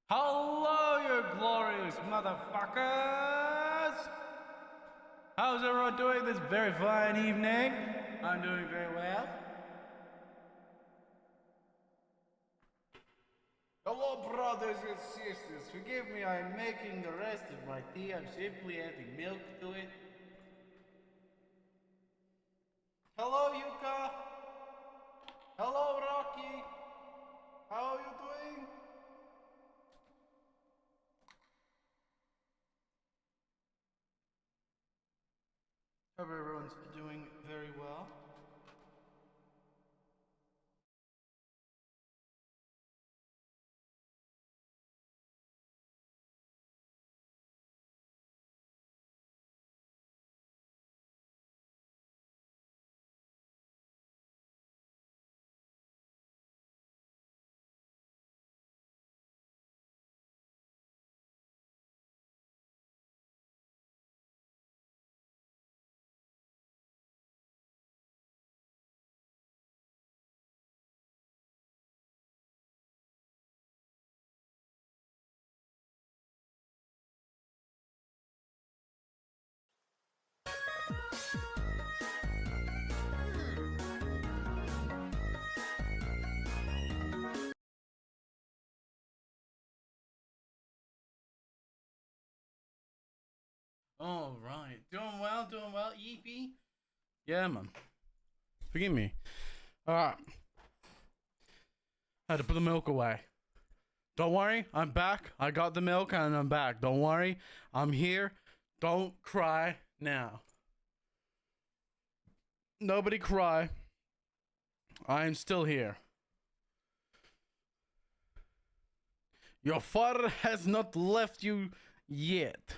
Hello, you glorious motherfuckers! How's everyone doing this very fine evening? I'm doing very well. Hello, brothers and sisters. Forgive me, I'm making the rest of my tea. I'm simply adding milk to it. Hello, Yuka. Hello, Rocky. How are you doing? Hope everyone's doing very well. All right, doing well, Yeepy. Yeah, man. Forgive me. Alright, had to put the milk away. Don't worry, I'm back. I got the milk and I'm back. Don't worry, I'm here. Don't cry now. Nobody cry. I'm still here. Your father has not left you yet.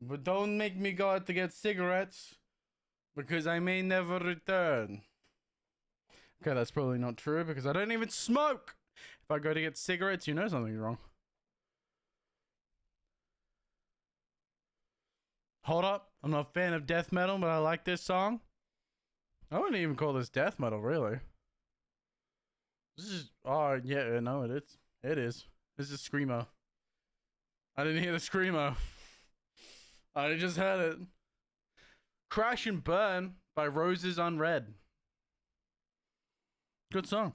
But don't make me go out to get cigarettes, because I may never return. Okay, that's probably not true because I don't even smoke. If I go to get cigarettes, you know something's wrong. Hold up. I'm not a fan of death metal, but I like this song. I wouldn't even call this death metal, really. This is... Oh, yeah, no, it is. It is. This is Screamo. I didn't hear the Screamo. I just heard it. Crash and Burn by Roses Unread. Good song.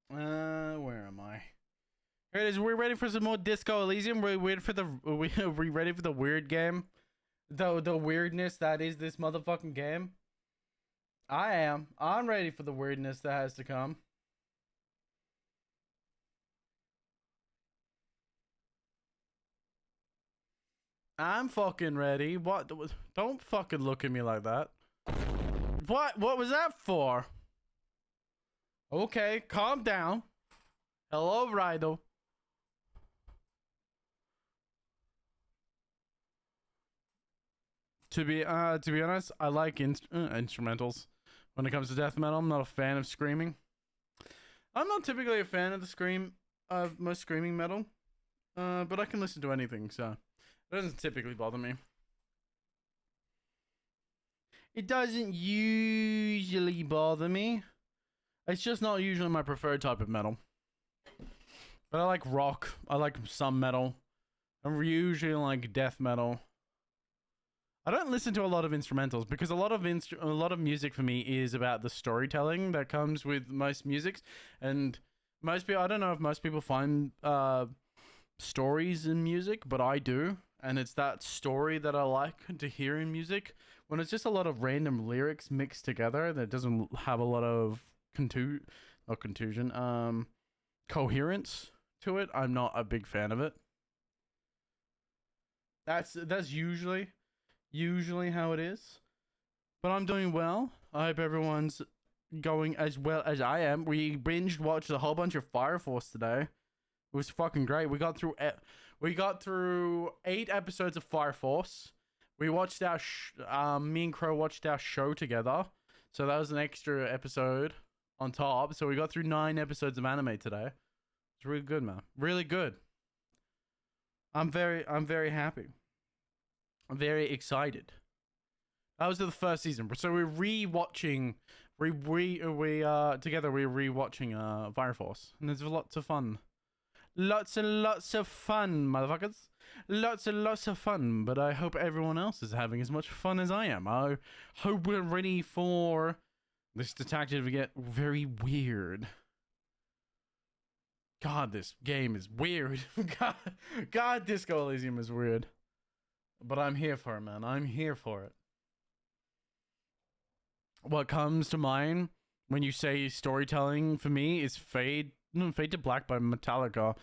Where am I? Here it is. We're ready for some more Disco Elysium. We're ready for the we ready for the weird game, the weirdness that is this motherfucking game. I am. I'm ready for the weirdness that has to come. I'm fucking ready. What? Don't fucking look at me like that. What? What was that for? Okay, calm down. Hello, Rido. To be honest, I like instrumentals. When it comes to death metal, I'm not a fan of screaming. I'm not typically a fan of the scream of most screaming metal, but I can listen to anything, so it doesn't typically bother me. It doesn't usually bother me. It's just not usually my preferred type of metal. But I like rock. I like some metal. I usually like death metal. I don't listen to a lot of instrumentals because a lot of music for me is about the storytelling that comes with most musics, and most people, I don't know if most people find stories in music, but I do, and it's that story that I like to hear in music. When it's just a lot of random lyrics mixed together that doesn't have a lot of coherence to it, I'm not a big fan of it. That's usually how it is. But I'm doing well. I hope everyone's going as well as I am. We binge watched a whole bunch of Fire Force today. It was fucking great. We got through 8 episodes of Fire Force. We watched me and Crow watched our show together. So that was an extra episode on top. So we got through 9 episodes of anime today. It's really good, man. Really good. I'm very happy. I'm very excited. That was the first season. So we're re-watching We together we're rewatching Fire Force, and there's lots of fun. Lots and lots of fun, motherfuckers. Lots and lots of fun, but I hope everyone else is having as much fun as I am. I hope we're ready for this detective to get very weird. God, this game is weird. God, Disco Elysium is weird. But I'm here for it, man. I'm here for it. What comes to mind when you say storytelling for me is Fade to Black by Metallica.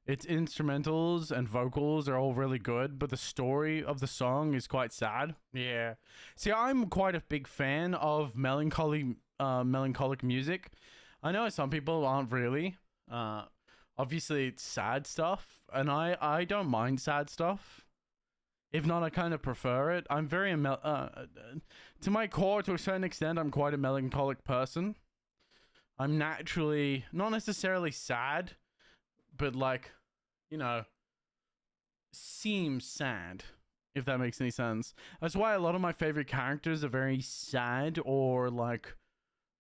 Its instrumentals and vocals are all really good, but the story of the song is quite sad. Yeah. See, I'm quite a big fan of melancholic music. I know some people aren't really. Obviously, it's sad stuff, and I don't mind sad stuff. If not, I kind of prefer it. I'm very to my core, to a certain extent, I'm quite a melancholic person. I'm naturally not necessarily sad, but like, you know, seems sad, if that makes any sense. That's why a lot of my favorite characters are very sad, or like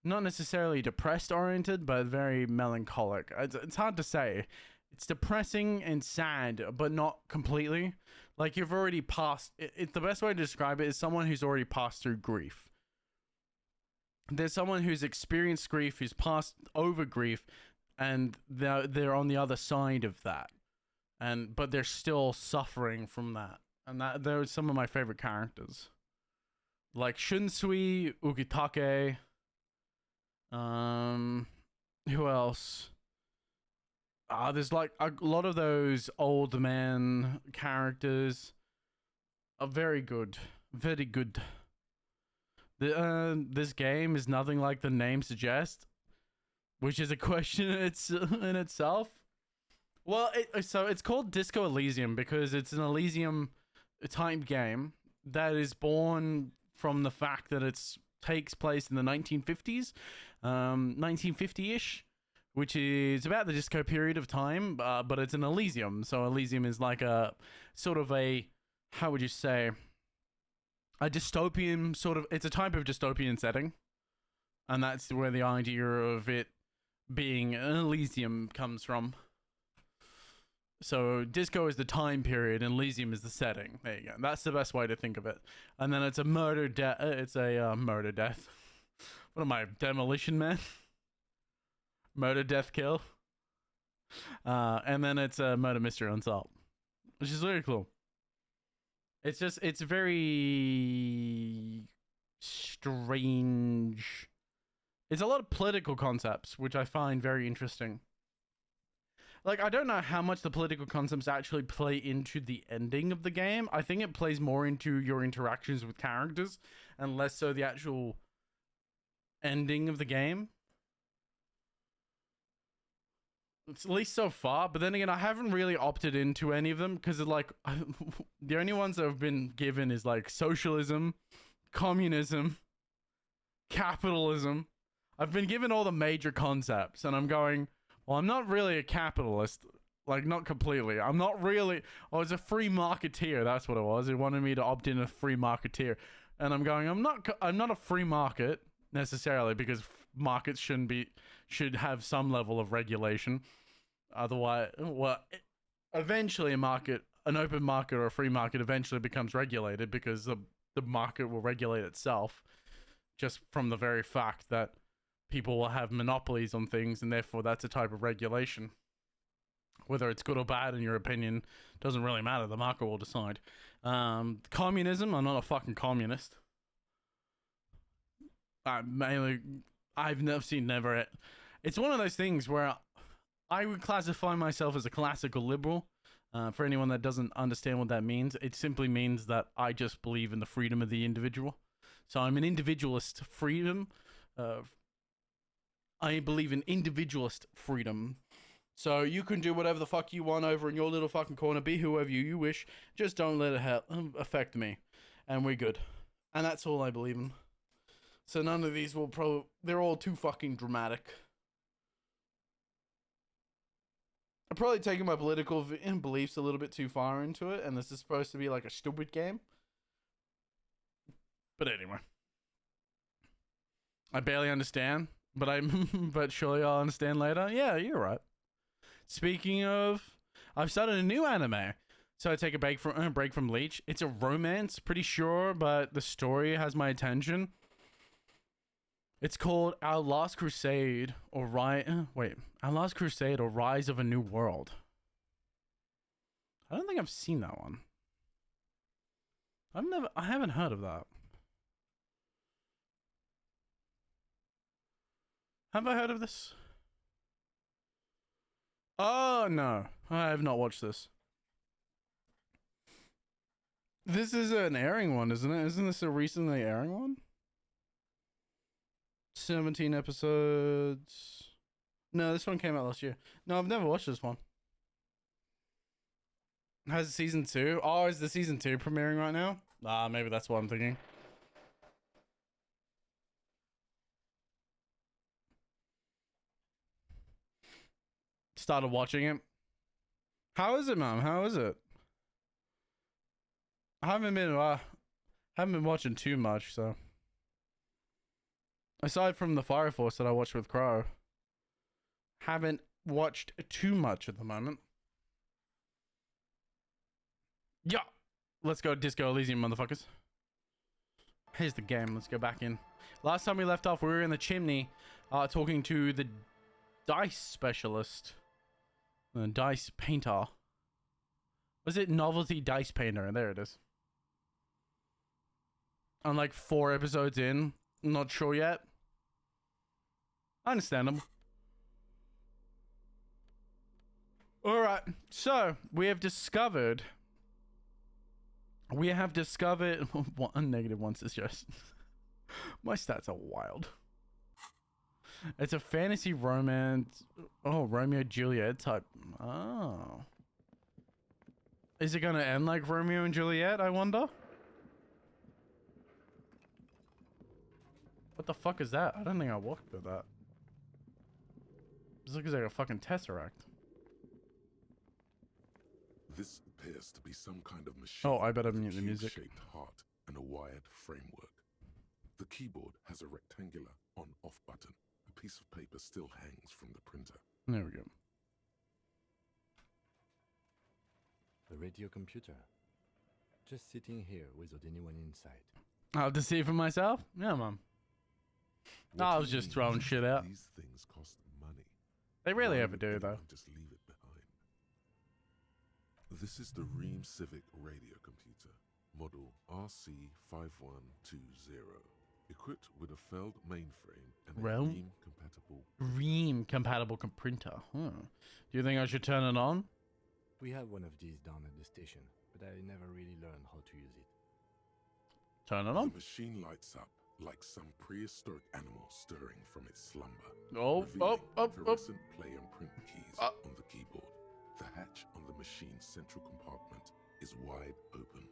not necessarily depressed oriented, but very melancholic. It's hard to say. It's depressing and sad, but not completely. Like, you've already passed it. The best way to describe it is someone who's already passed through grief. There's someone who's experienced grief, who's passed over grief, and they're on the other side of that, but they're still suffering from that. And they're some of my favorite characters, like Shunsui, Ukitake. Who else? There's like a lot of those old man characters are very good, very good. This game is nothing like the name suggests, which is a question in itself. Well, so it's called Disco Elysium because it's an Elysium type game that is born from the fact that it takes place in the 1950s, 1950-ish, which is about the disco period of time, but it's an Elysium. So Elysium is like a sort of a, how would you say, a dystopian sort of, it's a type of dystopian setting. And that's where the idea of it being an Elysium comes from. So disco is the time period and Elysium is the setting. There you go. That's the best way to think of it. And then it's a murder death. It's a murder death. What am I, Demolition Man? Murder, death, kill. And then it's a murder, mystery, unsolved, which is really cool. It's very strange. It's a lot of political concepts, which I find very interesting. Like, I don't know how much the political concepts actually play into the ending of the game. I think it plays more into your interactions with characters and less so the actual ending of the game. It's at least so far, but then again, I haven't really opted into any of them because like the only ones that have been given is like socialism, communism, capitalism. I've been given all the major concepts, and I'm going, well, I'm not really a capitalist, like not completely. I'm not really. I was a free marketeer. That's what it was. It wanted me to opt in a free marketeer, and I'm going, I'm not a free market necessarily because markets should have some level of regulation. Otherwise, well, eventually an open market or a free market eventually becomes regulated because the market will regulate itself just from the very fact that people will have monopolies on things, and therefore that's a type of regulation. Whether it's good or bad in your opinion doesn't really matter. The market will decide. Communism, I'm not a fucking communist. I've never seen it's one of those things where I would classify myself as a classical liberal. For anyone that doesn't understand what that means, it simply means that I just believe in the freedom of the individual. So I'm an individualist freedom. I believe in individualist freedom. So you can do whatever the fuck you want over in your little fucking corner, be whoever you wish. Just don't let it affect me. And we're good. And that's all I believe in. So none of these will they're all too fucking dramatic. I'm probably taking my political beliefs a little bit too far into it, and this is supposed to be like a stupid game. But anyway. I barely understand, but but surely I'll understand later. Yeah, you're right. Speaking of, I've started a new anime. So I take a break from Bleach. It's a romance, pretty sure, but the story has my attention. It's called Our Last Crusade or Our Last Crusade or Rise of a New World. I don't think I've seen that one. I haven't heard of that. Have I heard of this? Oh no, I have not watched this. This is an airing one, isn't it? Isn't this a recently airing one? 17 episodes. No, this one came out last year. No, I've never watched this one. Has season 2? Oh, is the season 2 premiering right now? Maybe that's what I'm thinking. Started watching it. How is it, ma'am? How is it? I haven't been watching too much, so aside from the Fire Force that I watched with Crow, haven't watched too much at the moment. Yeah, let's go Disco Elysium, motherfuckers. Here's the game. Let's go back in. Last time we left off, we were in the chimney, talking to the dice specialist, the dice painter. Was it novelty dice painter? There it is. I'm like 4 episodes in. Not sure yet. Understandable. Alright, so we have discovered one negative one suggestion. My stats are wild. It's a fantasy romance. Oh, Romeo Juliet type. Oh. Is it gonna end like Romeo and Juliet, I wonder? What the fuck is that? I don't think I walked with that. This looks like a fucking tesseract. This appears to be some kind of machine. Oh, I better mute the music. Shaped heart and a wired framework. The keyboard has a rectangular on-off button. A piece of paper still hangs from the printer. There we go. The radio computer. Just sitting here without anyone inside. I'll have to see it for myself? Yeah, mum. I was just throwing shit out. These things cost money. They rarely ever do, though. Just leave it behind. This is the Ream Civic radio computer, model RC5120, equipped with a Feld mainframe and a Ream-compatible printer. Huh. Do you think I should turn it on? We have one of these down at the station, but I never really learned how to use it. Turn it on. The machine lights up like some prehistoric animal stirring from its slumber. Fluorescent play and print keys on the keyboard. The hatch on the machine's central compartment is wide open.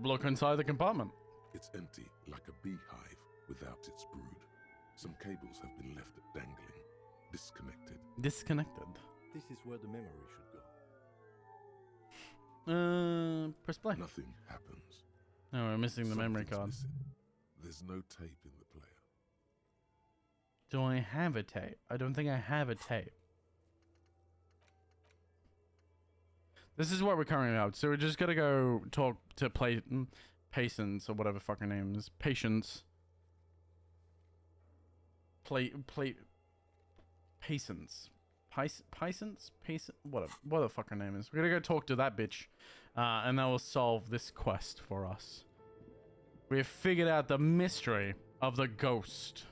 Look inside the compartment. It's empty, like a beehive without its brood. Some cables have been left dangling, disconnected. Disconnected. This is where the memory should go. Press play. Nothing happens. No, we're missing the memory card. Missing. There's no tape in the player. Do I have a tape? I don't think I have a tape. This is what we're currently out. So we're just gonna go talk to Patience or whatever fuck her name is. Patience. Patience. What the fuck her name is. We're gonna go talk to that bitch. And that will solve this quest for us. We have figured out the mystery of the ghost.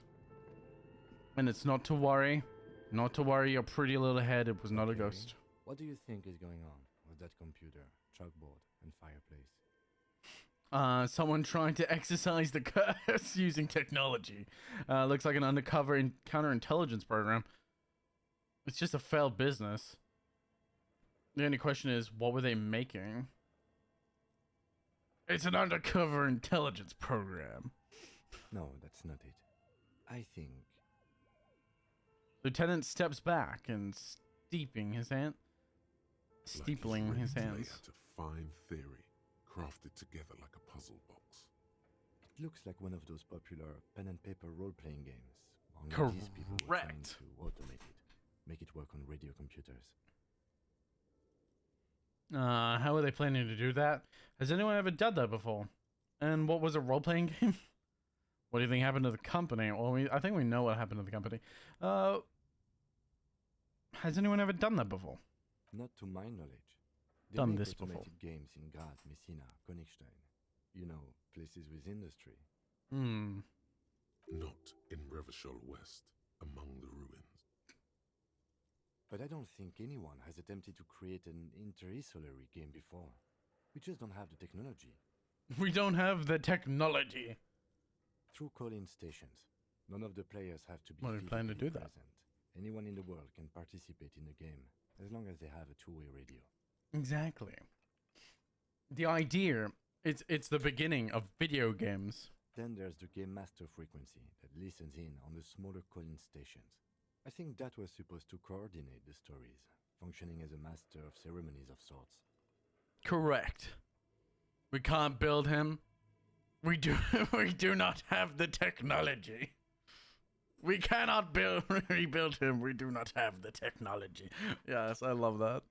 And it's not to worry. Not to worry your pretty little head. It was not a ghost. What do you think is going on with that computer, chalkboard, and fireplace? Someone trying to exercise the curse using technology. Looks like an undercover counterintelligence program. It's just a failed business. The only question is, what were they making? It's an undercover intelligence program. No, that's not it. I think... Lieutenant steps back and steepling his hands. To fine theory, crafted together like a puzzle box. It looks like one of those popular pen and paper role-playing games. Only these people were trying Correct. to automate it, make it work on radio computers. How are they planning to do that? Has anyone ever done that before? And what was a role-playing game? What do you think happened to the company? Well, I think we know what happened to the company. Has anyone ever done that before? Not to my knowledge. They Done make this before. automated games in Graz, Messina, Königstein. You know, places with industry. Not in Revachol West, among the ruins. But I don't think anyone has attempted to create an inter-isolary game before. We just don't have the technology. We don't have the technology. Through call-in stations, none of the players have to be Well, we plan to physically do that. present. Anyone in the world can participate in the game, as long as they have a two-way radio. Exactly. The idea, it's the beginning of video games. Then there's the game master frequency that listens in on the smaller call-in stations. I think that was supposed to coordinate the stories, functioning as a master of ceremonies of sorts. Correct. We can't build him. We do not have the technology. We cannot rebuild him. We do not have the technology. Yes, I love that.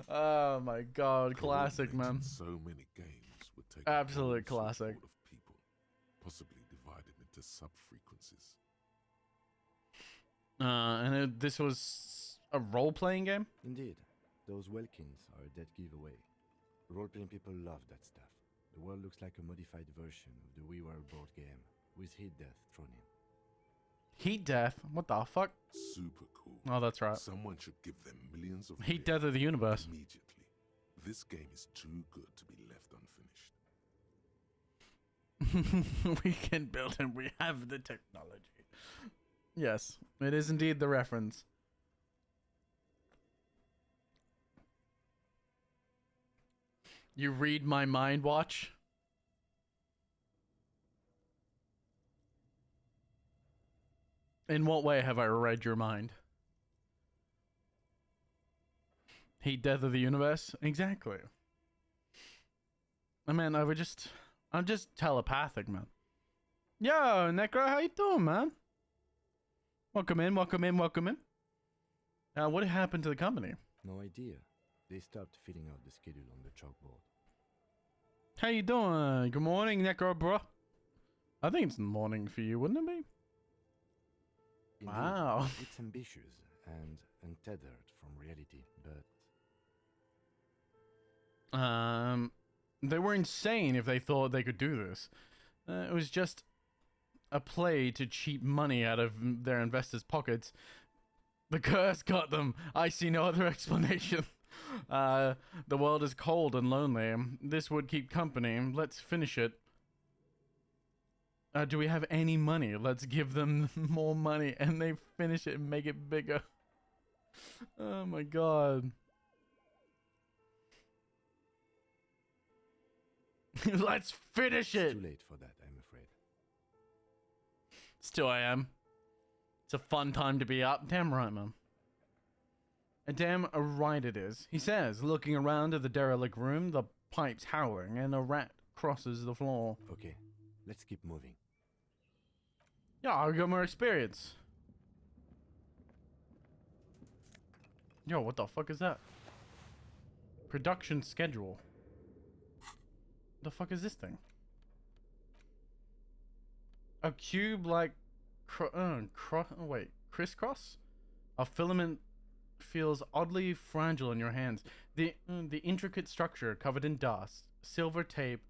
Oh my god, classic, man. So many games would take Absolute a whole classic. support of people, possibly divided into sub-frequencies. This was a role-playing game? Indeed, those Welkins are a dead giveaway. Role-playing people love that stuff. The world looks like a modified version of the WeWorld board game, with heat death thrown in. Heat death? What the fuck? Super cool. Oh, that's right. Someone should give them millions of Heat players death of the universe. immediately. This game is too good to be left unfinished. We can build him. We have the technology. Yes, it is indeed the reference. You read my mind, watch? In what way have I read your mind? Heat death of the universe? Exactly. I mean, I'm just telepathic, man. Yo, Necro, how you doing, man? Welcome in, welcome in, welcome in. What happened to the company? No idea. They stopped filling out the schedule on the chalkboard. How you doing? Good morning, Necro, bro. I think it's morning for you, wouldn't it be? Indeed, Wow. It's ambitious and untethered from reality, but they were insane if they thought they could do this. It was just a play to cheat money out of their investors' pockets. The curse got them. I see no other explanation. The world is cold and lonely. This would keep company. Let's finish it. Do we have any money? Let's give them more money and they finish it and make it bigger. Oh my god. Let's finish it's it. too late for that, I'm afraid. Still I am. It's a fun time to be up. Damn right, man. Damn right it is. He says, looking around at the derelict room, the pipes howling, and a rat crosses the floor. Okay, let's keep moving. Yeah, I got more experience. Yo, what the fuck is that? Production schedule. The fuck is this thing? A cube like crisscross? A filament feels oddly fragile in your hands. The intricate structure covered in dust. Silver tape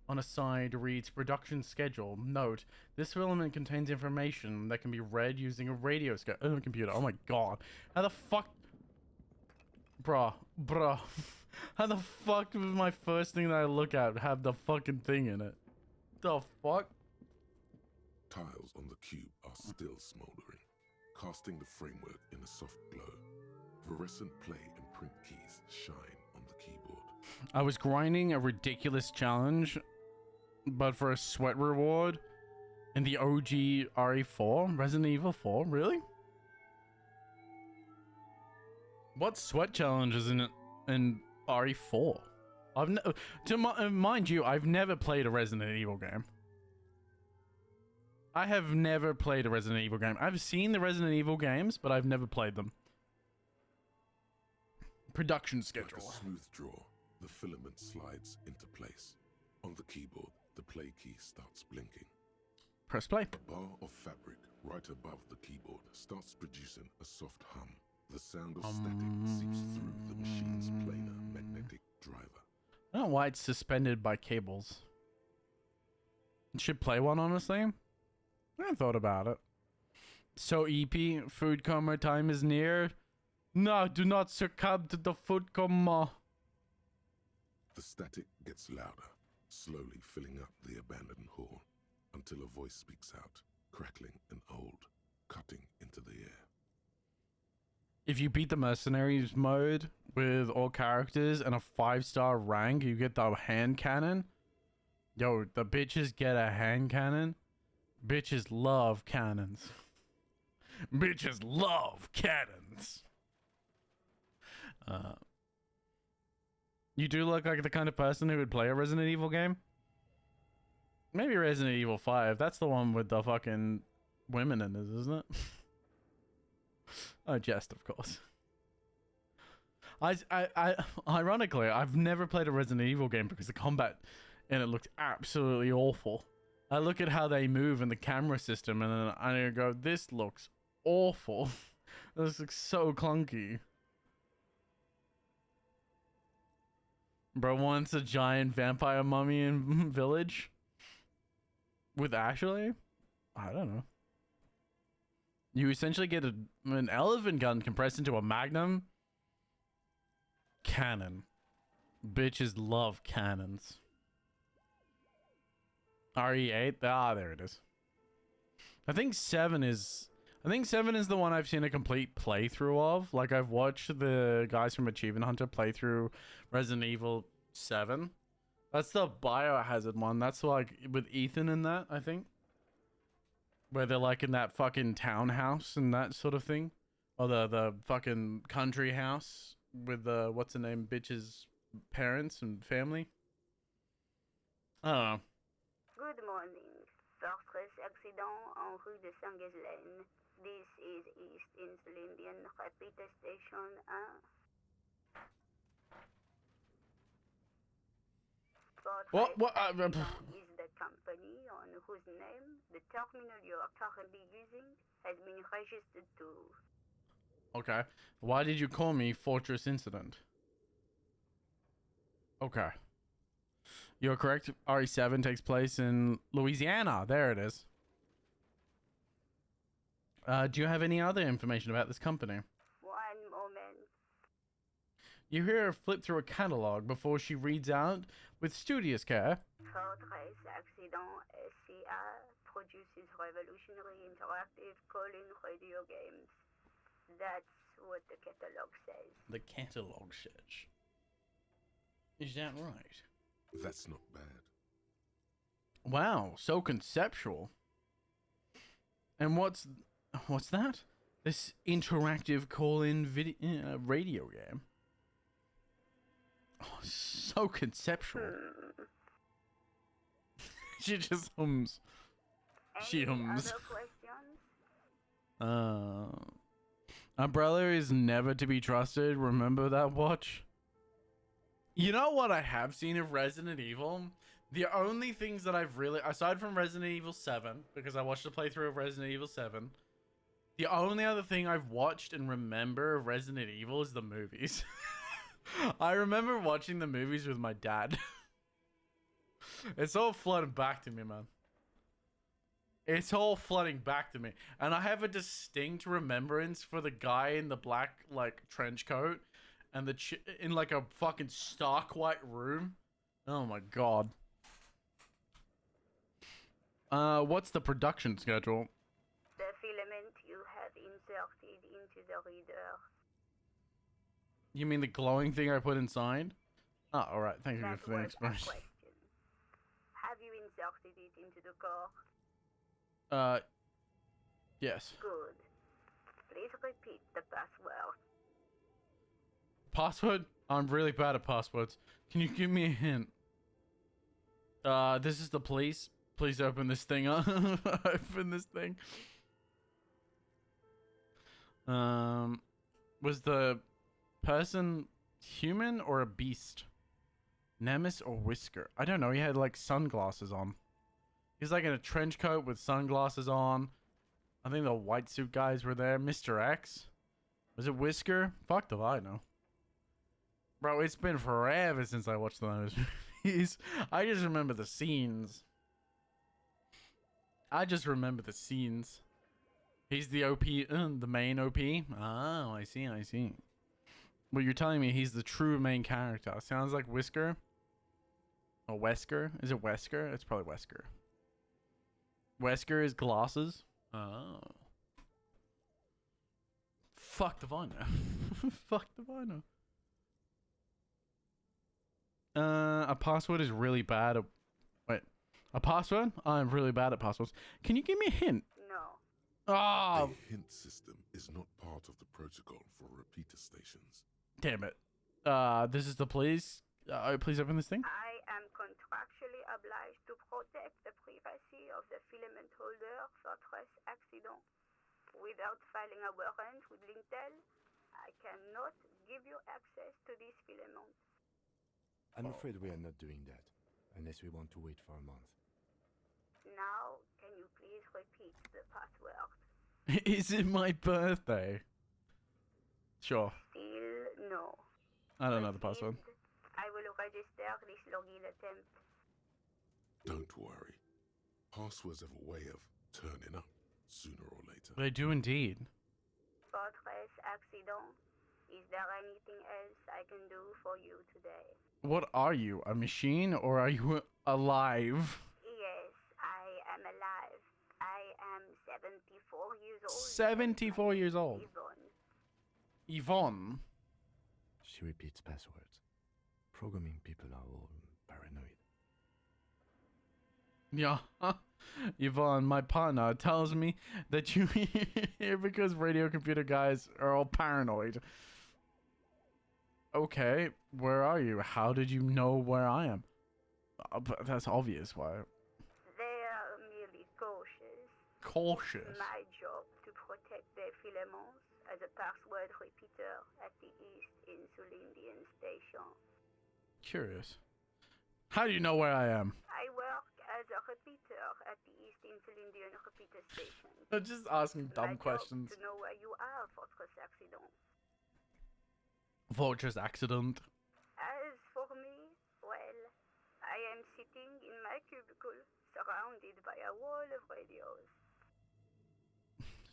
on a side reads production schedule. Note, this filament contains information that can be read using a radio computer. Oh my god. How the fuck? Bruh. How the fuck was my first thing that I look at have the fucking thing in it? The fuck? Tiles on the cube are still smoldering, casting the framework in a soft glow. Fluorescent play and print keys shine on the keyboard. I was grinding a ridiculous challenge, but for a sweat reward in the OG RE4, Resident Evil 4, really? What sweat challenge is in RE4? Mind you, I've never played a Resident Evil game. I have never played a Resident Evil game. I've seen the Resident Evil games, but I've never played them. Production schedule. Like a smooth draw, the filament slides into place. On the keyboard, the play key starts blinking. Press play. A bar of fabric right above the keyboard starts producing a soft hum. The sound of static seeps through the machine's planar magnetic driver. I don't know why it's suspended by cables. It should play one, honestly. I haven't thought about it. So EP, food coma time is near. No, do not succumb to the food coma. The static gets louder, slowly filling up the abandoned hall, until a voice speaks out, crackling and old, cutting into the air. If you beat the mercenaries mode with all characters and a 5-star rank, you get the hand cannon. Yo, the bitches get a hand cannon. Bitches love cannons. Bitches love cannons. You do look like the kind of person who would play a Resident Evil game. Maybe Resident Evil 5. That's the one with the fucking women in it, isn't it? Oh, jest, of course. Ironically, I've never played a Resident Evil game because the combat in it looked absolutely awful. I look at how they move in the camera system and then I go, this looks awful. This looks so clunky. Bro wants a giant vampire mummy in village? With Ashley? I don't know. You essentially get an elephant gun compressed into a magnum. Cannon. Bitches love cannons. RE8? Ah, there it is. I think 7 is the one I've seen a complete playthrough of. Like, I've watched the guys from Achievement Hunter play through Resident Evil 7. That's the Biohazard one. That's like with Ethan in that, I think. Where they're like in that fucking townhouse and that sort of thing. Or the fucking country house with the, what's the name, bitch's parents and family. I don't know. Good morning. Fortress accident en rue de Saint-Ghislaine. This is East Insulindian Rapid Station 1. What? Is the company on whose name the terminal you are currently using has been registered to. Okay. Why did you call me Fortress Incident? Okay. You're correct. RE7 takes place in Louisiana. There it is. Do you have any other information about this company? One moment. You hear her flip through a catalog before she reads out with studious care. Fortress Accident SCA produces revolutionary interactive call-in radio games. That's what the catalog says. The catalog says. Is that right? That's not bad. Wow, so conceptual. And what's that? This interactive call-in video radio game. Oh, so conceptual. She just hums. She hums. Other questions? Umbrella is never to be trusted. Remember that watch? You know what I have seen of Resident Evil? The only things that I've really, aside from Resident Evil 7, because I watched a playthrough of Resident Evil 7, the only other thing I've watched and remember of Resident Evil is the movies. I remember watching the movies with my dad. It's all flooding back to me, man. It's all flooding back to me. And I have a distinct remembrance for the guy in the black, like, trench coat and the in, like, a fucking stark white room. Oh, my God. What's the production schedule? The filament you have inserted into the reader. You mean the glowing thing I put inside? Oh, alright. Thank you for the explanation. Question. Have you inserted it into the core? Yes. Good. Please repeat the password. Password? I'm really bad at passwords. Can you give me a hint? This is the police. Please open this thing up. Open this thing. Was the person human or a beast? Nemesis or Whisker? I don't know. He had like sunglasses on. He's like in a trench coat with sunglasses on. I think the white suit guys were there. Mr. X. Was it Whisker? Fuck do I know. Bro, it's been forever since I watched those movies. I just remember the scenes. He's the OP, the main OP. Oh, I see. Well, you're telling me he's the true main character. Sounds like Whisker. Or Wesker. Is it Wesker? It's probably Wesker. Wesker is glasses. Oh. Fuck if I know. Fuck if I know. A password is really bad at... Wait. A password? I'm really bad at passwords. Can you give me a hint? No. Ah! A hint system is not part of the protocol for repeater stations. Damn it. This is the please. Please open this thing. I am contractually obliged to protect the privacy of the filament holder for stress accident. Without filing a warrant with Lintel, I cannot give you access to this filament. I'm afraid we are not doing that, unless we want to wait for a month. Now, can you please repeat the password? Is it my birthday? Sure. Still no. I don't know the password. I will register this login attempt. Don't worry. Passwords have a way of turning up sooner or later. They do indeed. Fortress accident. Is there anything else I can do for you today? What are you? A machine or are you alive? Yes, I am alive. I am 74 years old. 74 years old. Yvonne. She repeats passwords. Programming people are all paranoid. Yeah. Yvonne, my partner, tells me that you here because radio computer guys are all paranoid. Okay, where are you? How did you know where I am? But that's obvious. Why? They are merely cautious. Cautious? It's my job to protect their filaments as a password repeater at the East Insulindian Station. Curious. How do you know where I am? I work as a repeater at the East Insulindian Repeater Station. I'm just asking dumb My questions. job to know where you are, Fortress Accident. Fortress accident. As for me, well, I am sitting in my cubicle, surrounded by a wall of radios.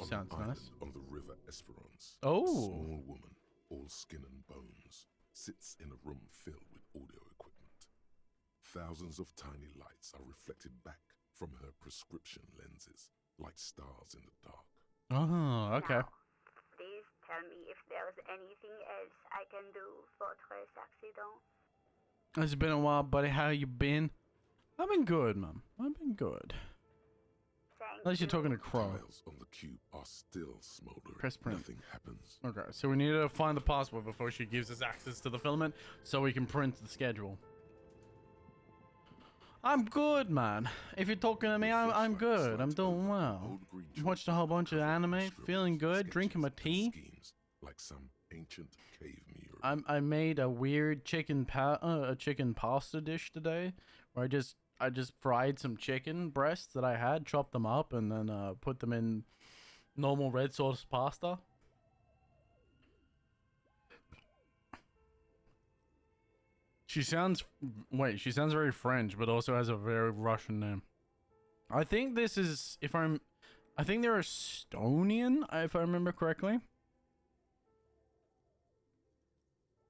Sounds on an nice. island on the river Esperance, Oh. a small woman, all skin and bones, sits in a room filled with audio equipment. Thousands of tiny lights are reflected back from her prescription lenses, like stars in the dark. Oh, okay. Now, please tell me if there's anything else I can do, Fortress Accident. It's been a while, buddy. How you been? I've been good, man. I've been good. Thank Unless you're you. talking to Crow. Tiles on the cube are still smoldering. Press print. Nothing happens. Okay, so we need to find the password before she gives us access to the filament so we can print the schedule. I'm good, man. If you're talking to me, I'm good. I'm doing well. Watched a whole bunch of anime, feeling good, drinking my tea. Like some ancient cave mural. I made a weird chicken pasta dish today, where I just fried some chicken breasts that I had, chopped them up, and then put them in normal red sauce pasta. She sounds very French, but also has a very Russian name. I think this is, I think they're Estonian, if I remember correctly.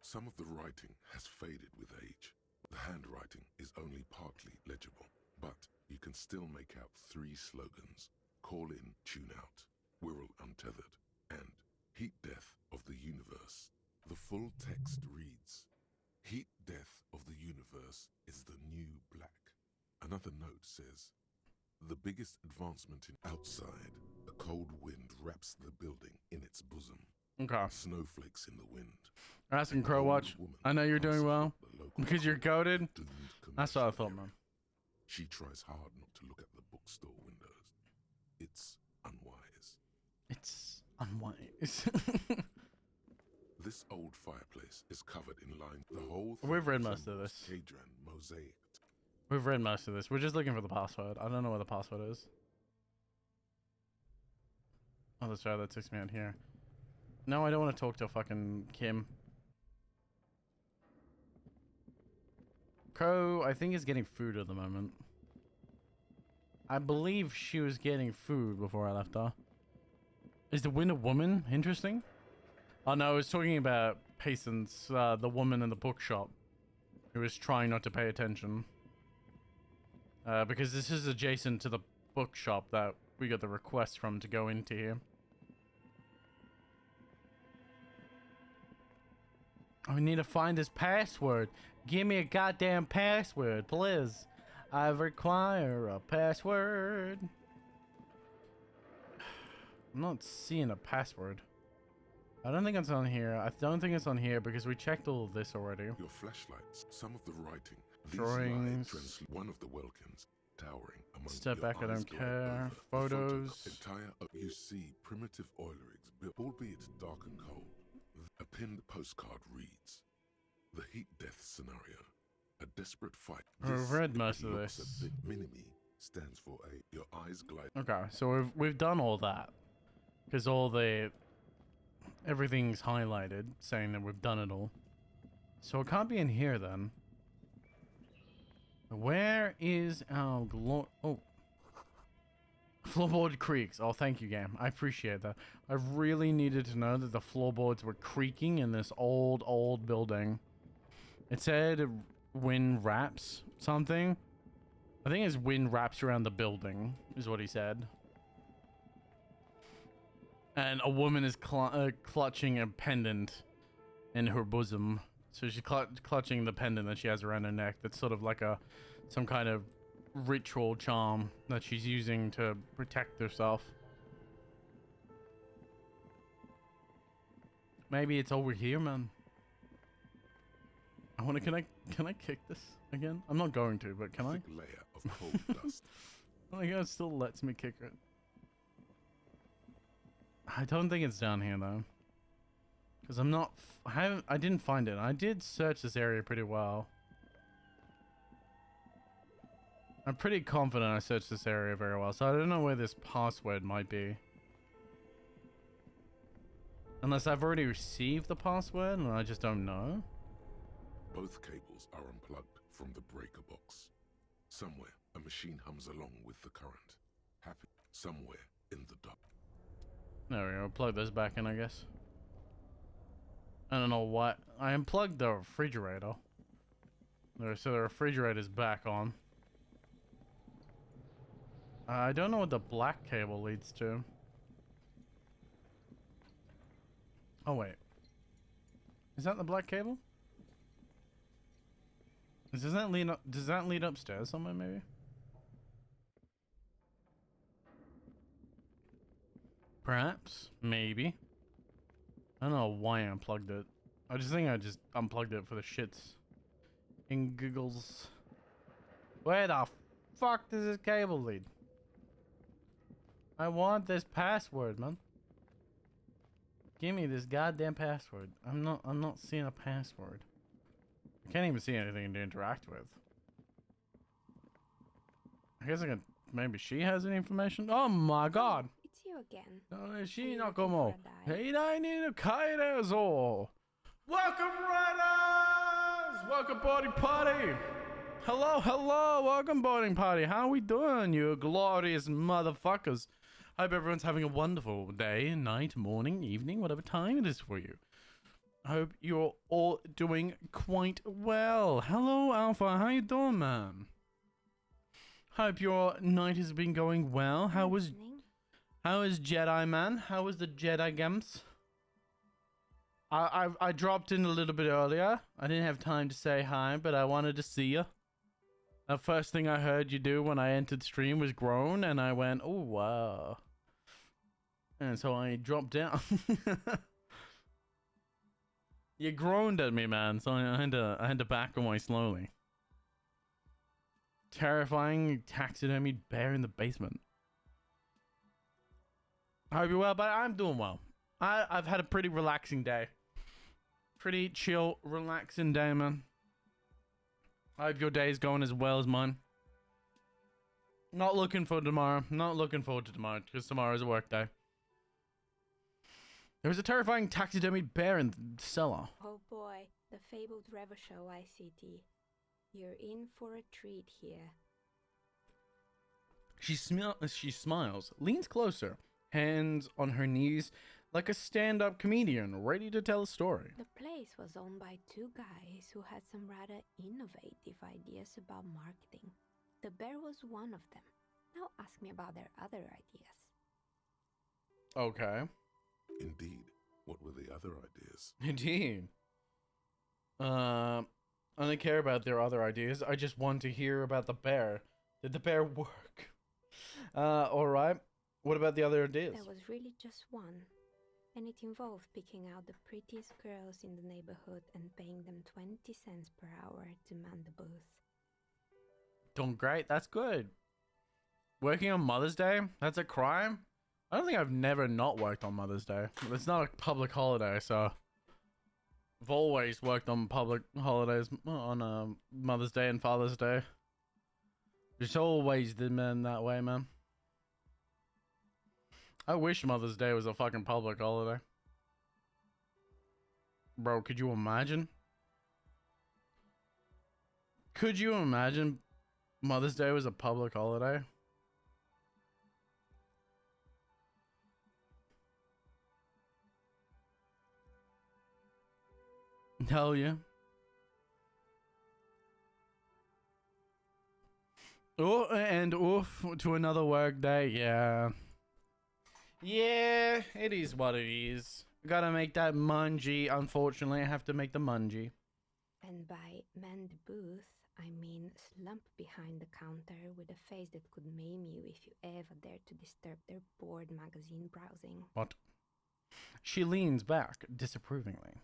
Some of the writing has faded with age. The handwriting is only partly legible, but you can still make out 3 slogans: call in, tune out, we're all untethered, and heat death of the universe. The full text reads, heat death of the universe is the new black. Another note says, the biggest advancement in outside, a cold wind wraps the building in its bosom. Okay. Snowflakes in the wind. Asking Crow Watch. I know you're doing well because you're goated. That's what I thought, man. She tries hard not to look at the bookstore windows. It's unwise. It's unwise. This old fireplace is covered in lines. The whole thing We've read most of this. Cadran mosaic. We've read most of this. We're just looking for the password. I don't know where the password is. Oh, that's right. That takes me out here. No, I don't want to talk to fucking Kim. Crow, I think, is getting food at the moment. I believe she was getting food before I left her. Is the wind a woman? Interesting. Oh no, I was talking about Patience, the woman in the bookshop, who was trying not to pay attention. Because this is adjacent to the bookshop that we got the request from to go into here. I need to find this password. Give me a goddamn password, please. I require a password. I'm not seeing a password. I don't think it's on here. I don't think it's on here because we checked all of this already. Your flashlights, some of the writing. Drawings. One of the Welkins, towering among Step back, I don't care. over. Photos. You see primitive oil rigs, albeit dark and cold. A pinned postcard reads, "The heat death scenario. A desperate fight." I've read most of this. Minimi stands for your eyes glide. Okay, so we've done all that. Because everything's highlighted, saying that we've done it all. So it can't be in here then. Where is our floorboard creaks. Oh, thank you, game. I appreciate that. I really needed to know that the floorboards were creaking in this old building. It said wind wraps something. I think it's wind wraps around the building, is what he said. And a woman is clutching a pendant in her bosom. So she's clutching the pendant that she has around her neck. That's sort of like some kind of ritual charm that she's using to protect herself. Maybe it's over here, man. Can I kick this again? I'm not going to, but can I? Thick layer of cold dust. Oh my god, it still lets me kick it. I don't think it's down here though, because I didn't find it. I did search this area pretty well. I'm pretty confident I searched this area very well, so I don't know where this password might be. Unless I've already received the password and I just don't know. Both cables are unplugged from the breaker box. Somewhere, a machine hums along with the current. Happy somewhere in the dark. There we go. Plug this back in, I guess. I don't know what. I unplugged the refrigerator. So the refrigerator's back on. I don't know what the black cable leads to. Oh, wait. Is that the black cable? Does that lead upstairs somewhere, maybe? Perhaps. Maybe. I don't know why I unplugged it. I just think I just unplugged it for the shits and giggles. Where the fuck does this cable lead? I want this password, man. Give me this goddamn password. I'm not seeing a password. I can't even see anything to interact with. I guess I can. Maybe she has any information. Oh my god. It's you again. No, she not como. Hey, I need a kite all. Welcome, riders. Welcome, boarding party. Hello, welcome, boarding party. How we doing, you glorious motherfuckers? Hope everyone's having a wonderful day, night, morning, evening, whatever time it is for you. I hope you're all doing quite well. Hello, Alpha. How you doing, man? Hope your night has been going well. How was Jedi, man? How was the Jedi Games? I dropped in a little bit earlier. I didn't have time to say hi, but I wanted to see you. The first thing I heard you do when I entered stream was groan, and I went, oh, wow. And so I dropped down. You groaned at me, man, so I had to back away slowly. terrifying taxidermied bear in the basement. I hope you're well, but I'm doing well. I've had a pretty relaxing day. Pretty chill, relaxing day, man. I hope your day is going as well as mine. Not looking for tomorrow. Not looking forward to tomorrow, because tomorrow is a work day. There was a terrifying taxidermied bear in the cellar. Oh boy, the fabled Revachol ICT. You're in for a treat here. She smiles, leans closer, hands on her knees, like a stand-up comedian ready to tell a story. The place was owned by two guys who had some rather innovative ideas about marketing. The bear was one of them. Now ask me about their other ideas. Okay. Indeed. What were the other ideas? Indeed. I don't care about their other ideas. I just want to hear about the bear. Did the bear work? Alright. What about the other ideas? There was really just one. And it involved picking out the prettiest girls in the neighborhood and paying them 20 cents per hour to man the booth. Doing great. That's good. Working on Mother's Day? That's a crime? I don't think I've never not worked on Mother's Day. It's not a public holiday, so I've always worked on public holidays on Mother's Day and Father's Day. Just always did, man, that way, man. I wish Mother's Day was a fucking public holiday. Bro, could you imagine? Could you imagine Mother's Day was a public holiday? Hell yeah. Oh, and oof to another work day. Yeah. Yeah, it is what it is. Gotta make that mungie. Unfortunately, I have to make the mungie. And by man the booth, I mean slump behind the counter with a face that could maim you if you ever dared to disturb their bored magazine browsing. What? She leans back disapprovingly.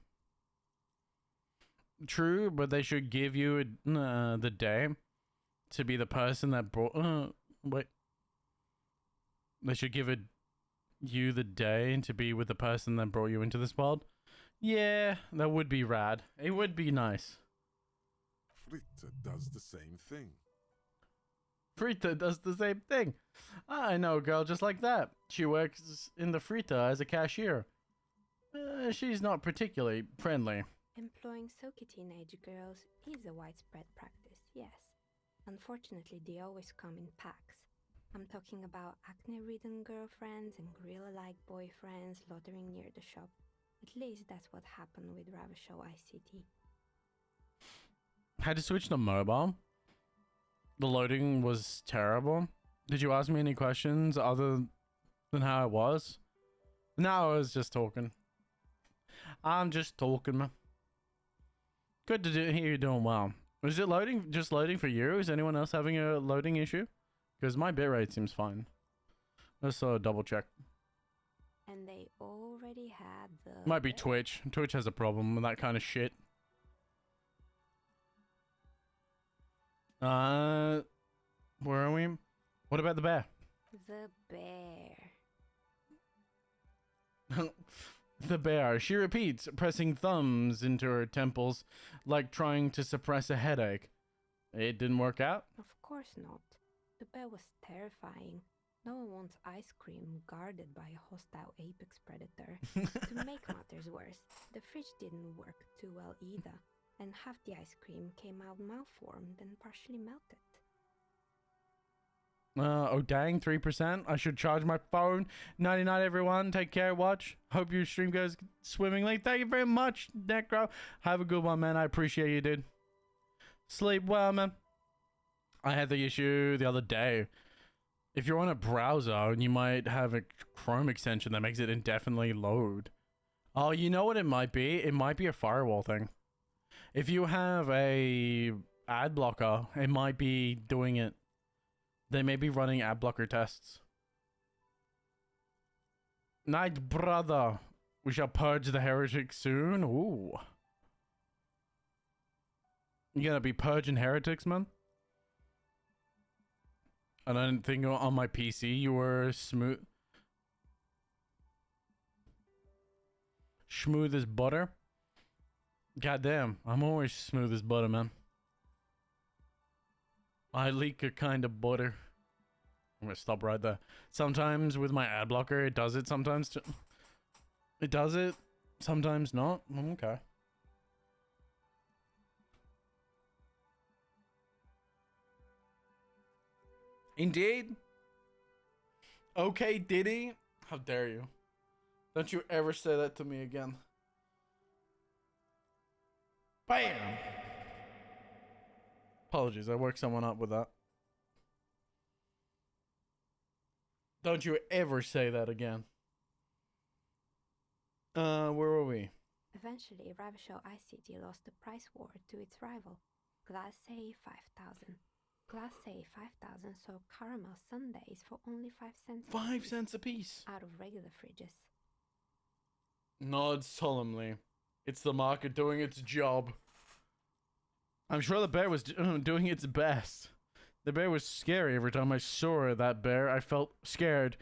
True, but they should give you the day to be the person that brought. Wait. They should give you the day to be with the person that brought you into this world. Yeah, that would be rad. It would be nice. Fritta does the same thing. Frita does the same thing. I know a girl just like that. She works in the Frita as a cashier. She's not particularly friendly. Employing soci teenage girls is a widespread practice, yes. Unfortunately, they always come in packs. I'm talking about acne-ridden girlfriends and gorilla-like boyfriends loitering near the shop. At least that's what happened with Revachol ICT. Had to switch to mobile. The loading was terrible. Did you ask me any questions other than how it was? No, I was just talking. I'm just talking, man. Good to hear you're doing well. Is it loading? Just loading for you? Is anyone else having a loading issue? Because my bitrate seems fine. Let's double check. And they already had the... Might be Twitch. Twitch has a problem with that kind of shit. Where are we? What about the bear? The bear. The bear. She repeats, pressing thumbs into her temples like trying to suppress a headache. It didn't work out? Of course not. The bear was terrifying. No one wants ice cream guarded by a hostile apex predator. To make matters worse, the fridge didn't work too well either, and half the ice cream came out malformed and partially melted. Oh dang, 3%. I should charge my phone. 99 everyone. Take care, watch. Hope your stream goes swimmingly. Thank you very much, Necro. Have a good one, man. I appreciate you, dude. Sleep well, man. I had the issue the other day. If you're on a browser, you might have a Chrome extension that makes it indefinitely load. Oh, you know what it might be? It might be a firewall thing. If you have a ad blocker, it might be doing it. They may be running ad blocker tests. Night, brother. We shall purge the heretics soon. Ooh. You gonna be purging heretics, man? I don't think on my PC you were smooth as butter. Goddamn, I'm always smooth as butter, man. I leak a kind of butter. I'm gonna stop right there. Sometimes with my ad blocker, it does it. Sometimes it does it. Sometimes not. Okay. Indeed. Okay, Diddy. How dare you? Don't you ever say that to me again. Bam! Apologies, I woke someone up with that. Don't you ever say that again. Where were we? Eventually, Ravishaw iCity lost the price war to its rival, Class A 5000. Class A 5000 sold caramel sundaes for only 5 cents. 5 cents a piece. Out of regular fridges. Nod solemnly. It's the market doing its job. I'm sure the bear was doing its best. The bear was scary every time I saw that bear. I felt scared.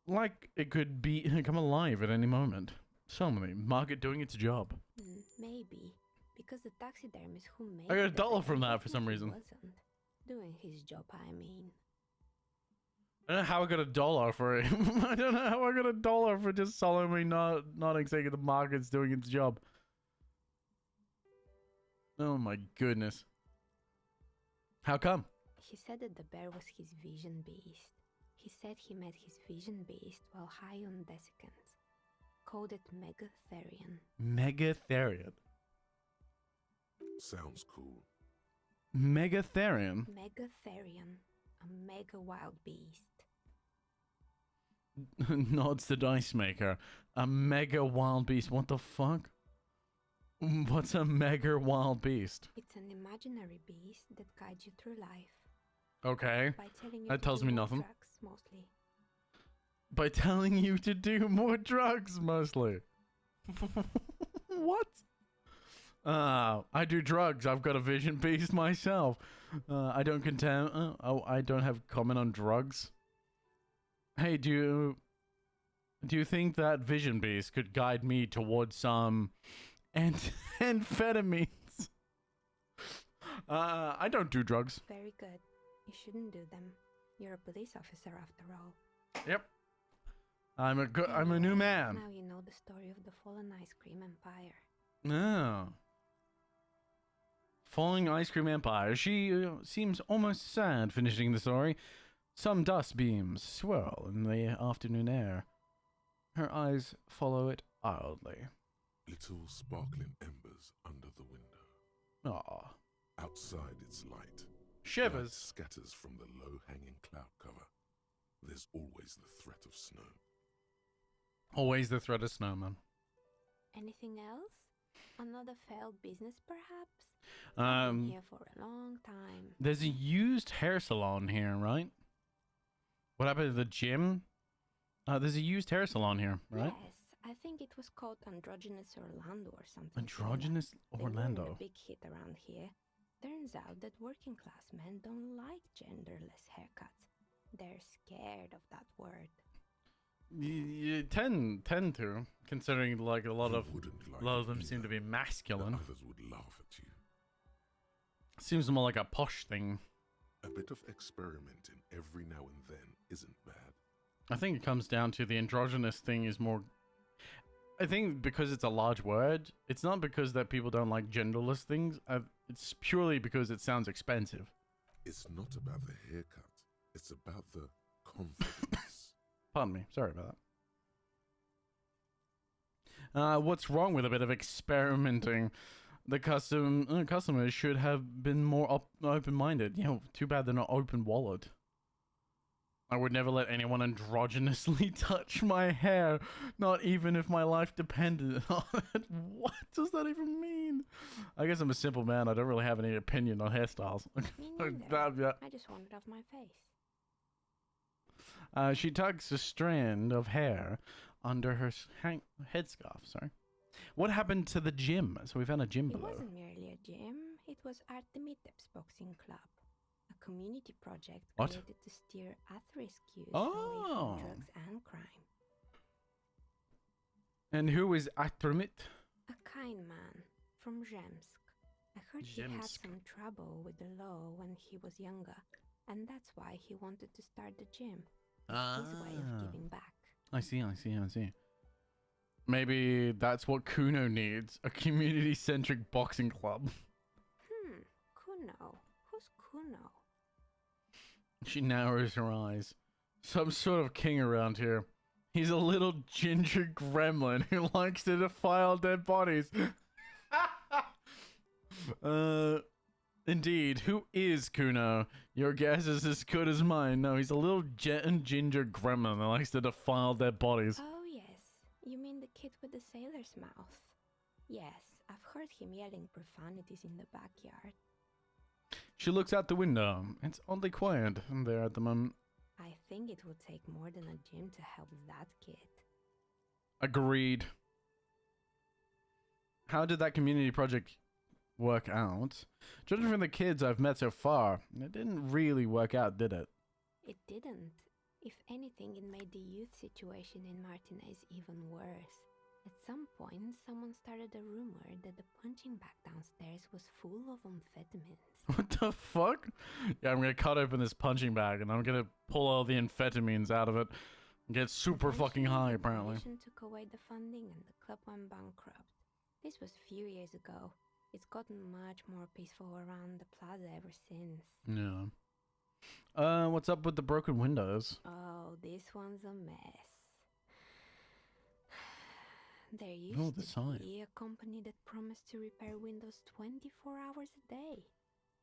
Like it could come alive at any moment. Solemnly, market doing its job. Maybe. Because the taxidermist who made I got $1 from that for some reason. Wasn't doing his job, I mean. I don't know how I got $1 for it. I don't know how I got $1 for just solemnly not saying the market's doing its job. Oh my goodness. How come? He said that the bear was his vision beast. He said he met his vision beast while high on desiccants. Called it Megatherian. Megatherian. Sounds cool. Megatherian? Megatherian. A mega wild beast. Nods the dice maker. A mega wild beast. What the fuck? What's a mega wild beast? It's an imaginary beast that guides you through life. Okay. By telling you that tells me nothing. Drugs, mostly. By telling you to do more drugs, mostly. What? I do drugs. I've got a vision beast myself. I don't I don't have comment on drugs. Hey, do you think that vision beast could guide me towards some amphetamines? I don't do drugs. Very good. You shouldn't do them. You're a police officer after all. Yep. I'm a new man. Now you know the story of the fallen ice cream empire. Oh. Falling ice cream empire. She seems almost sad finishing the story. Some dust beams swirl in the afternoon air. Her eyes follow it wildly. Little sparkling embers under the window. Ah. Outside its light. Shivers. Light scatters from the low-hanging cloud cover. There's always the threat of snow. Always the threat of snowman. Anything else? Another failed business, perhaps? I've been here for a long time. There's a used hair salon here, right? What happened to the gym? There's a used hair salon here, right? Yes, I think it was called Androgynous Orlando or something. Androgynous Orlando. They were a big hit around here. Turns out that working class men don't like genderless haircuts. They're scared of that word. You tend to, considering like a lot of them seem to be masculine. Others would laugh at you. Seems more like a posh thing. A bit of experimenting every now and then isn't bad. I think it comes down to the androgynous thing is more. I think because it's a large word, it's not because that people don't like genderless things. It's purely because it sounds expensive. It's not about the haircut. It's about the confidence. Pardon me. Sorry about that. What's wrong with a bit of experimenting? The customers should have been more open-minded. You know, too bad they're not open-wallet. I would never let anyone androgynously touch my hair, not even if my life depended on it. What does that even mean? I guess I'm a simple man. I don't really have any opinion on hairstyles. Me neither. I just want it off my face. She tugs a strand of hair under her headscarf. Sorry. What happened to the gym? So we found a gym below. It wasn't merely a gym. It was Artemitep's boxing club. a community project What? created to steer at-risk youth Oh. away from drugs and crime. And who is Atromit? A kind man from Zemsk. I heard he had Zemsk. some trouble with the law when he was younger, and that's why he wanted to start the gym. It's his way of giving back. I see. Maybe that's what Kuno needs, a community-centric boxing club. Kuno. Who's Kuno? She narrows her eyes. Some sort of king around here. He's a little ginger gremlin who likes to defile dead bodies. Indeed. Who is Kuno? Your guess is as good as mine. No, he's a little ginger gremlin that likes to defile dead bodies. Oh, yes. You mean the kid with the sailor's mouth? Yes, I've heard him yelling profanities in the backyard. She looks out the window. It's oddly quiet there at the moment. I think it would take more than a gym to help that kid. Agreed. How did that community project work out? Judging from the kids I've met so far, it didn't really work out, did it? It didn't. If anything, it made the youth situation in Martinez even worse. At some point, someone started a rumor that the punching bag downstairs was full of amphetamines. What the fuck? Yeah, I'm gonna cut open this punching bag and I'm gonna pull all the amphetamines out of it and get super fucking high, apparently. The coalition took away the funding and the club went bankrupt. This was a few years ago. It's gotten much more peaceful around the plaza ever since. Yeah. What's up with the broken windows? Oh, this one's a mess. There used to be a company that promised to repair windows 24 hours a day.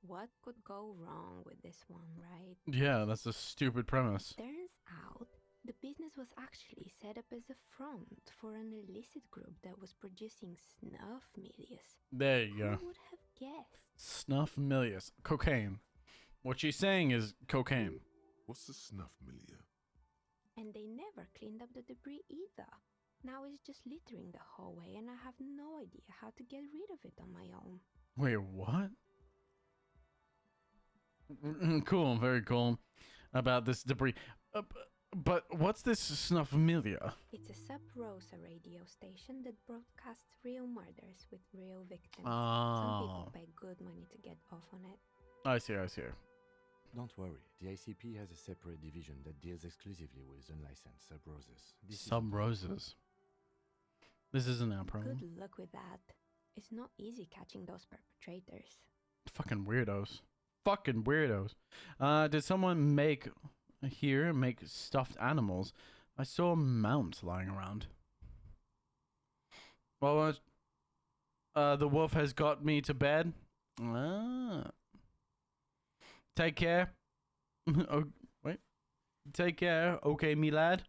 What could go wrong with this one, right? Yeah, that's a stupid premise. Turns out, the business was actually set up as a front for an illicit group that was producing snuff milias. There you go. Who would have guessed? Snuff milias. Cocaine. What she's saying is cocaine. What's a snuff milieu? And they never cleaned up the debris either. Now it's just littering the hallway and I have no idea how to get rid of it on my own. Wait, what? Cool, very cool about this debris. But what's this snuff milia? It's a sub-Rosa radio station that broadcasts real murders with real victims. Oh. Some people pay good money to get off on it. I see. Don't worry, the ICP has a separate division that deals exclusively with unlicensed sub-roses. Sub-roses. This isn't our problem. Good luck with that. It's not easy catching those perpetrators. Fucking weirdos. Did someone make stuffed animals? I saw a mount lying around. Well, the wolf has got me to bed. Take care. Oh, wait. Take care. Okay, me lad.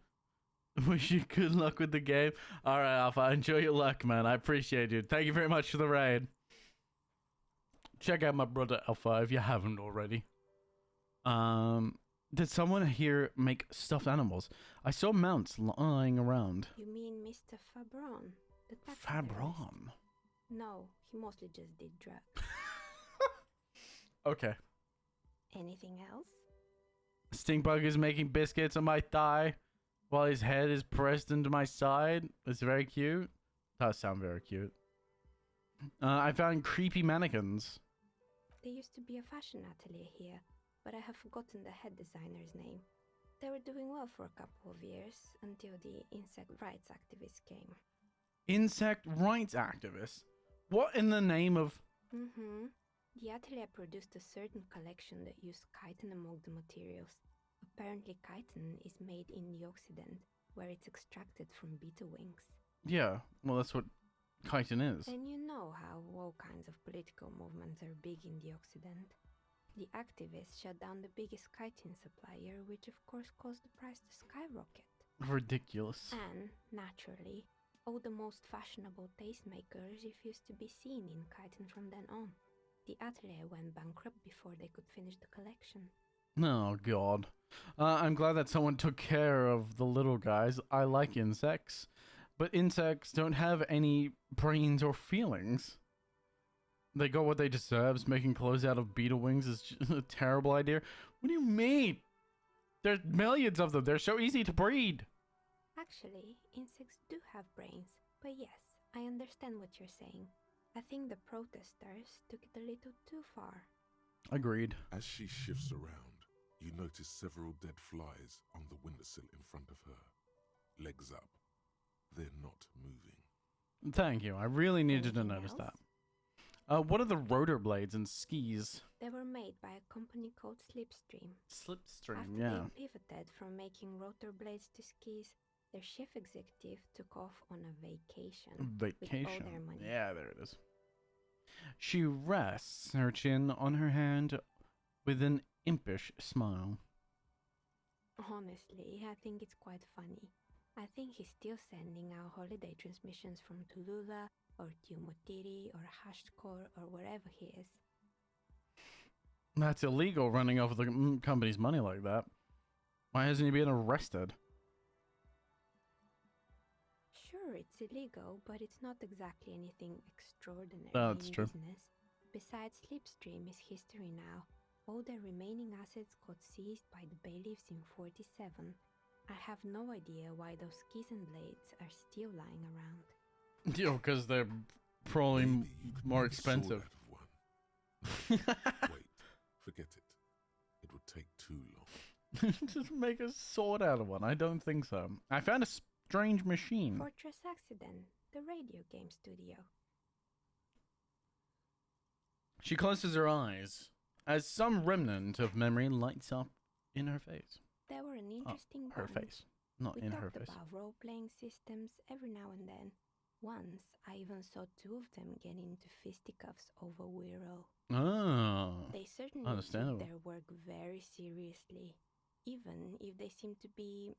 Wish you good luck with the game. All right, Alpha. Enjoy your luck, man. I appreciate you. Thank you very much for the raid. Check out my brother Alpha if you haven't already. Did someone here make stuffed animals? I saw mounts lying around. You mean Mr. Fabron? The tax Fabron? terrorist? No, he mostly just did drugs. Okay. Anything else? Stinkbug is making biscuits on my thigh while his head is pressed into my side. It's very cute. Does sound very cute. I found creepy mannequins. There used to be a fashion atelier here, but I have forgotten the head designer's name. They were doing well for a couple of years until the insect rights activists came. Insect rights activists? What in the name of... The atelier produced a certain collection that used chitin among the materials. Apparently chitin is made in the Occident, where it's extracted from beetle wings. Yeah, well that's what chitin is. And you know how all kinds of political movements are big in the Occident. The activists shut down the biggest chitin supplier, which of course caused the price to skyrocket. Ridiculous. And, naturally, all the most fashionable tastemakers refused to be seen in chitin from then on. The atelier went bankrupt before they could finish the collection. Oh, God. I'm glad that someone took care of the little guys. I like insects, but insects don't have any brains or feelings. They got what they deserve. Making clothes out of beetle wings is just a terrible idea. What do you mean? There's millions of them. They're so easy to breed. Actually, insects do have brains, but yes, I understand what you're saying. I think the protesters took it a little too far. Agreed. As she shifts around, you notice several dead flies on the windowsill in front of her. Legs up. They're not moving. Thank you. I really needed to Anything notice else? that. What are the rotor blades and skis? They were made by a company called Slipstream. Slipstream, After yeah. they pivoted from making rotor blades to skis, their chief executive took off on a vacation. With all their money. Yeah, there it is. She rests her chin on her hand with an impish smile. Honestly, I think it's quite funny. I think he's still sending out holiday transmissions from Tulula or Tiumotiri or Hashtkor or wherever he is. That's illegal, running off the company's money like that. Why hasn't he been arrested? Sure, it's illegal, but it's not exactly anything extraordinary That's in true. business. Besides, Slipstream is history now. All their remaining assets got seized by the bailiffs in 47. I have no idea why those skis and blades are still lying around. Yo, because they're probably Maybe you could more make a sword expensive. out of one. Wait, forget it. It would take too long. Just make a sword out of one. I don't think so. I found a strange machine. Fortress Accident, the radio game studio. She closes her eyes as some remnant of memory lights up in her face. They were an interesting Her bunch. face, not We in her talked face. about role-playing systems every now and then. Once, I even saw two of them get into fisticuffs over Wirral. Oh, They certainly understandable. took their work very seriously, even if they seem to be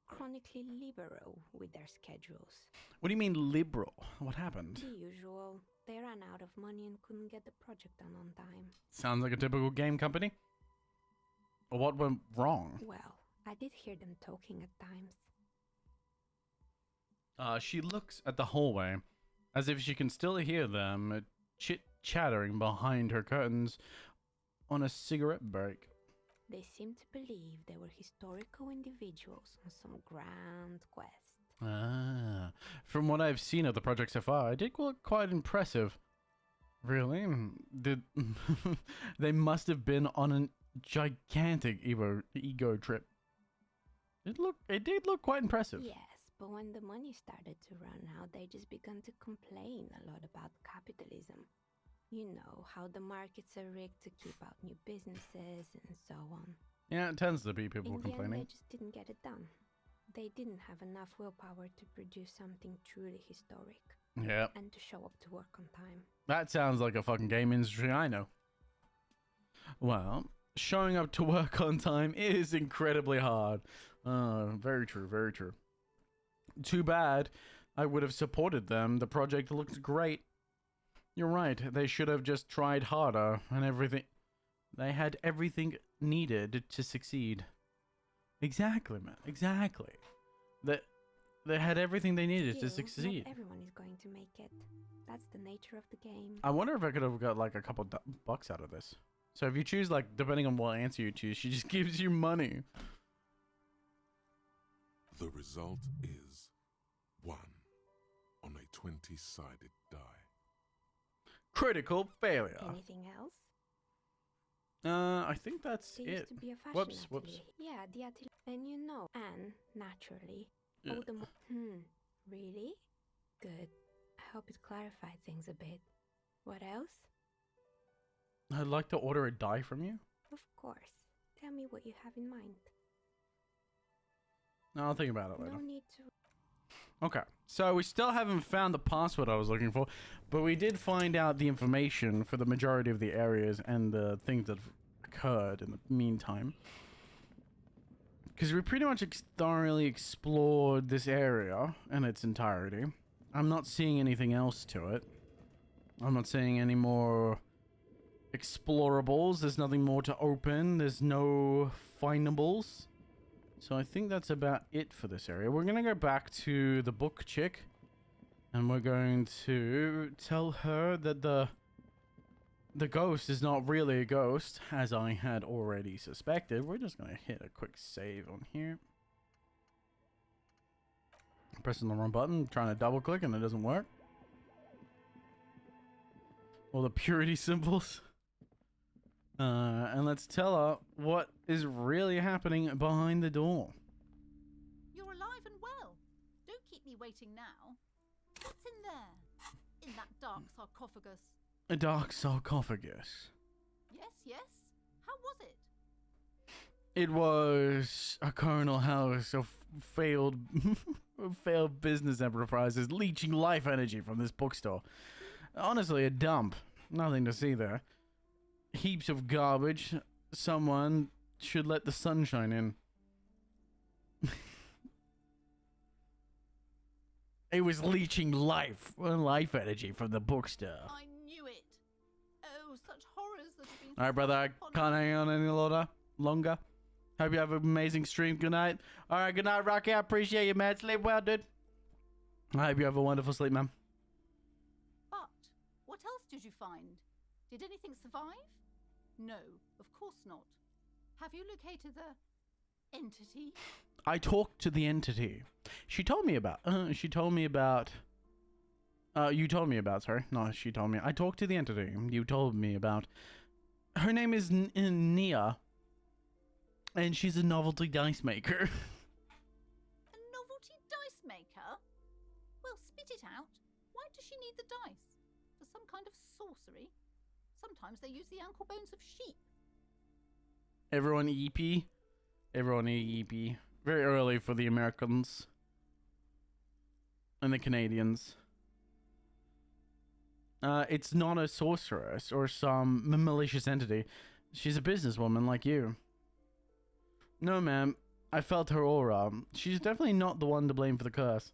chronically liberal with their schedules. What do you mean liberal? What happened? The usual. They ran out of money and couldn't get the project done on time. Sounds like a typical game company. Or what went wrong? Well, I did hear them talking at times. She looks at the hallway as if she can still hear them chit-chattering behind her curtains on a cigarette break. They seemed to believe they were historical individuals on some grand quest. Ah, from what I've seen of the project so far, it did look quite impressive. Really? Did they must have been on a gigantic ego trip. It did look quite impressive. Yes, but when the money started to run out, they just began to complain a lot about capitalism. You know, how the markets are rigged to keep out new businesses and so on. Yeah, it tends to be people In the end, complaining. they just didn't get it done. They didn't have enough willpower to produce something truly historic Yeah, and to show up to work on time. that sounds like a fucking game industry I know. Well, showing up to work on time is incredibly hard. Very true, very true. Too bad. I would have supported them. The project looked great. You're right. They should have just tried harder and everything. They had everything needed to succeed. Exactly, man. Exactly. They had everything they needed to Still, succeed. not everyone is going to make it. That's the nature of the game. I wonder if I could have got like a couple bucks out of this. So if you choose, like, depending on what answer you choose, she just gives you money. The result is 1 on a 20-sided die. Critical failure. Anything else? I think that's There it. used to be a fashion Whoops, atelier. whoops. Yeah, the atelier. And you know, Anne, naturally. Yeah. Oh, the really? Good. I hope it clarified things a bit. What else? I'd like to order a die from you. Of course. Tell me what you have in mind. No, I'll think about it later. No need to. Okay, so we still haven't found the password I was looking for, but we did find out the information for the majority of the areas and the things that have occurred in the meantime. Because we pretty much thoroughly explored this area in its entirety. I'm not seeing anything else to it. I'm not seeing any more explorables. There's nothing more to open. There's no findables. So I think that's about it for this area. We're going to go back to the book chick. And we're going to tell her that the the ghost is not really a ghost, as I had already suspected. We're just gonna hit a quick save on here. Pressing the wrong button, trying to double click, and it doesn't work. All the purity symbols. And let's tell her what is really happening behind the door. You're alive and well. Don't keep me waiting now. What's in there? In that dark sarcophagus? A dark sarcophagus. Yes. How was it? It was a carnal house of failed business enterprises leeching life energy from this bookstore. Honestly, a dump. Nothing to see there. Heaps of garbage. Someone should let the sunshine in. It was leeching life energy from the bookstore. I knew it. Oh, such horrors that have been... Alright, brother, I can't hang on any longer. Hope you have an amazing stream. Good night. Alright, good night, Rocky. I appreciate you, man. Sleep well, dude. I hope you have a wonderful sleep, man. But what else did you find? Did anything survive? No, of course not. Have you located the entity? I talked to the entity. She told me about. You told me about. Sorry, no, she told me. I talked to the entity. You told me about. Her name is Nia, and she's a novelty dice maker. A novelty dice maker? Well, spit it out. Why does she need the dice? For some kind of sorcery? Sometimes they use the ankle bones of sheep. Everyone EP. Very early for the Americans. And the Canadians. It's not a sorceress or some malicious entity. She's a businesswoman like you. No, ma'am. I felt her aura. She's definitely not the one to blame for the curse.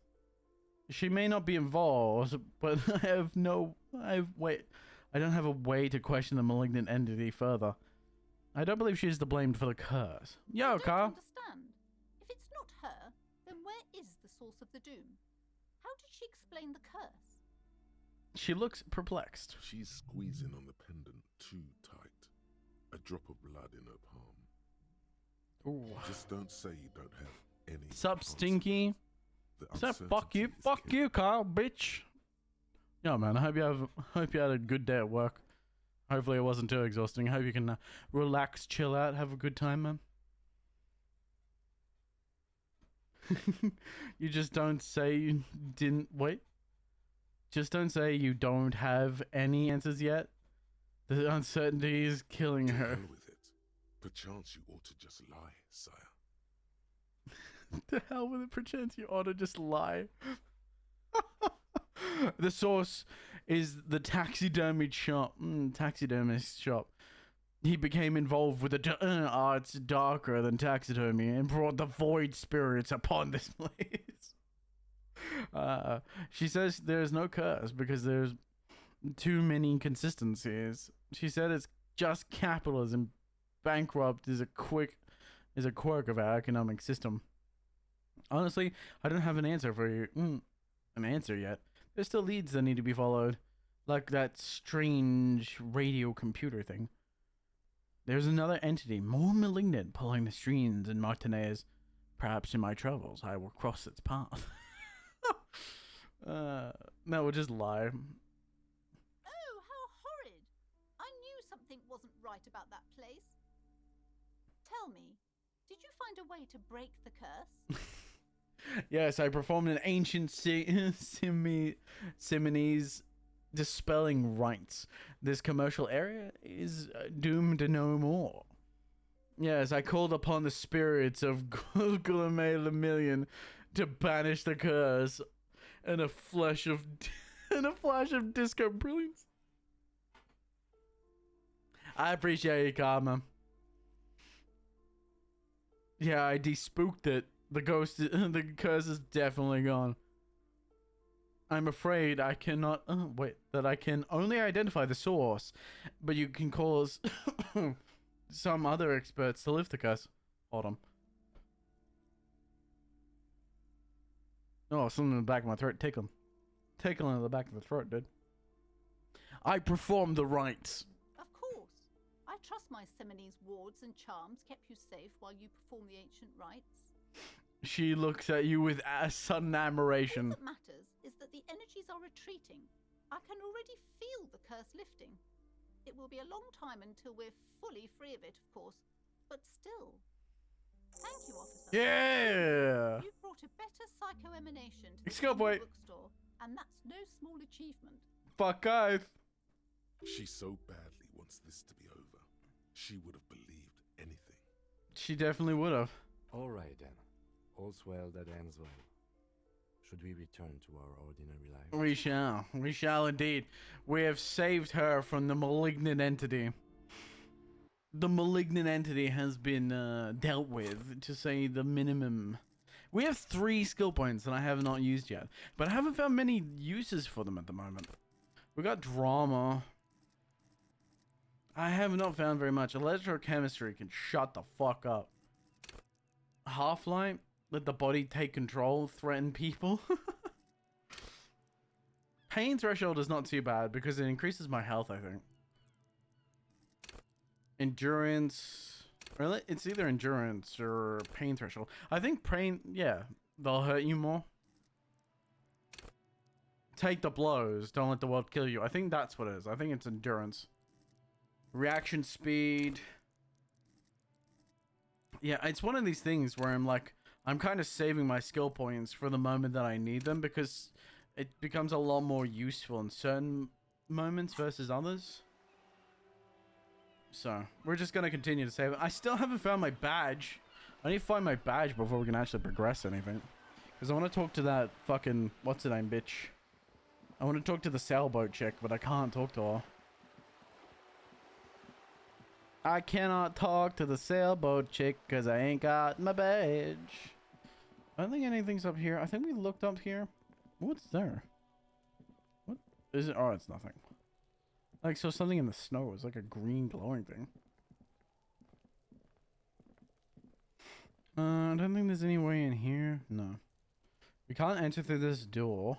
She may not be involved, but I don't have a way to question the malignant entity further. I don't believe she's to blame for the curse. Yo, Carl. I don't understand. If it's not her, then where is the source of the doom? How did she explain the curse? She looks perplexed. She's squeezing on the pendant too tight. A drop of blood in her palm. Ooh. Just don't say you don't have any. Sup, Stinky? Sup, fuck you, Carl, bitch. Yeah, man. I hope you had a good day at work. Hopefully, it wasn't too exhausting. I hope you can relax, chill out, have a good time, man. You just don't say you didn't wait. Just don't say you don't have any answers yet. The uncertainty is killing her. Hell with it. Perchance you ought to just lie, sire. The hell with it. Perchance you ought to just lie. The source is the taxidermist shop. He became involved with the arts darker than taxidermy and brought the void spirits upon this place. She says there's no curse because there's too many inconsistencies. She said it's just capitalism. Bankrupt is a quirk of our economic system. Honestly, I don't have an answer for you. An answer yet. There's still leads that need to be followed. Like that strange radio computer thing. There's another entity, more malignant, pulling the strings in Martinez. Perhaps in my travels, I will cross its path. No, we'll just lie. Oh, how horrid! I knew something wasn't right about that place. Tell me, did you find a way to break the curse? Yes, I performed an ancient Simonese dispelling rites. This commercial area is doomed to no more. Yes, I called upon the spirits of Gourmet Lemillion to banish the curse in a flash of disco brilliance. I appreciate you, Karma. Yeah, I de-spooked it. The curse is definitely gone. I'm afraid I cannot. That I can only identify the source, but you can cause some other experts to lift the curse. Hold on. Oh, something in the back of my throat. Tickle in the back of the throat, dude. I perform the rites. trust my Seminole's wards and charms kept you safe while you perform the ancient rites. She looks at you with a sudden admiration. All that matters is that the energies are retreating. I can already feel the curse lifting. It will be a long time until we're fully free of it, of course, but still. Thank you, officer. Yeah. You brought a better psycho-emanation to the Skill point. bookstore, and that's no small achievement. Fuck guys. She so badly wants this to be over. She would have believed anything. She definitely would have. All right then. All's well that ends well. Should we return to our ordinary life? We shall. We shall indeed. We have saved her from the malignant entity. The malignant entity has been dealt with, to say the minimum. We have 3 skill points that I have not used yet, but I haven't found many uses for them at the moment. We got drama. I have not found very much. Electrochemistry can shut the fuck up. Half-light, let the body take control, threaten people. Pain threshold is not too bad because it increases my health, I think. Endurance. Really? It's either endurance or pain threshold. I think pain, yeah, they'll hurt you more. Take the blows. Don't let the world kill you. I think that's what it is. I think it's endurance. Reaction speed. Yeah, it's one of these things where I'm like, I'm kind of saving my skill points for the moment that I need them because it becomes a lot more useful in certain moments versus others. So, we're just going to continue to save it. I still haven't found my badge. I need to find my badge before we can actually progress anything. Because I want to talk to that fucking, what's her name, bitch. I want to talk to the sailboat chick, but I can't talk to her. I cannot talk to the sailboat chick because I ain't got my badge. I don't think anything's up here. I think we looked up here. What's there? What is it? Oh, it's nothing. Like, so something in the snow is like a green glowing thing. I don't think there's any way in here. No. We can't enter through this door.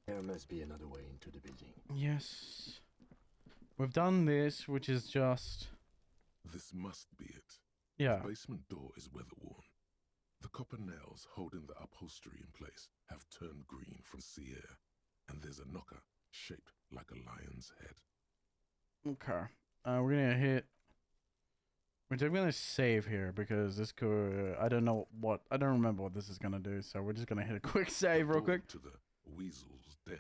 There must be another way into the building. Yes. We've done this, which is just... This must be it. Yeah. The basement door is weather-worn. The copper nails holding the upholstery in place have turned green from sea air, and there's a knocker shaped like a lion's head. Okay. We're gonna hit... We're gonna save here because this could... I don't remember what this is gonna do, so we're just gonna hit a quick save real quick. To the weasel's den,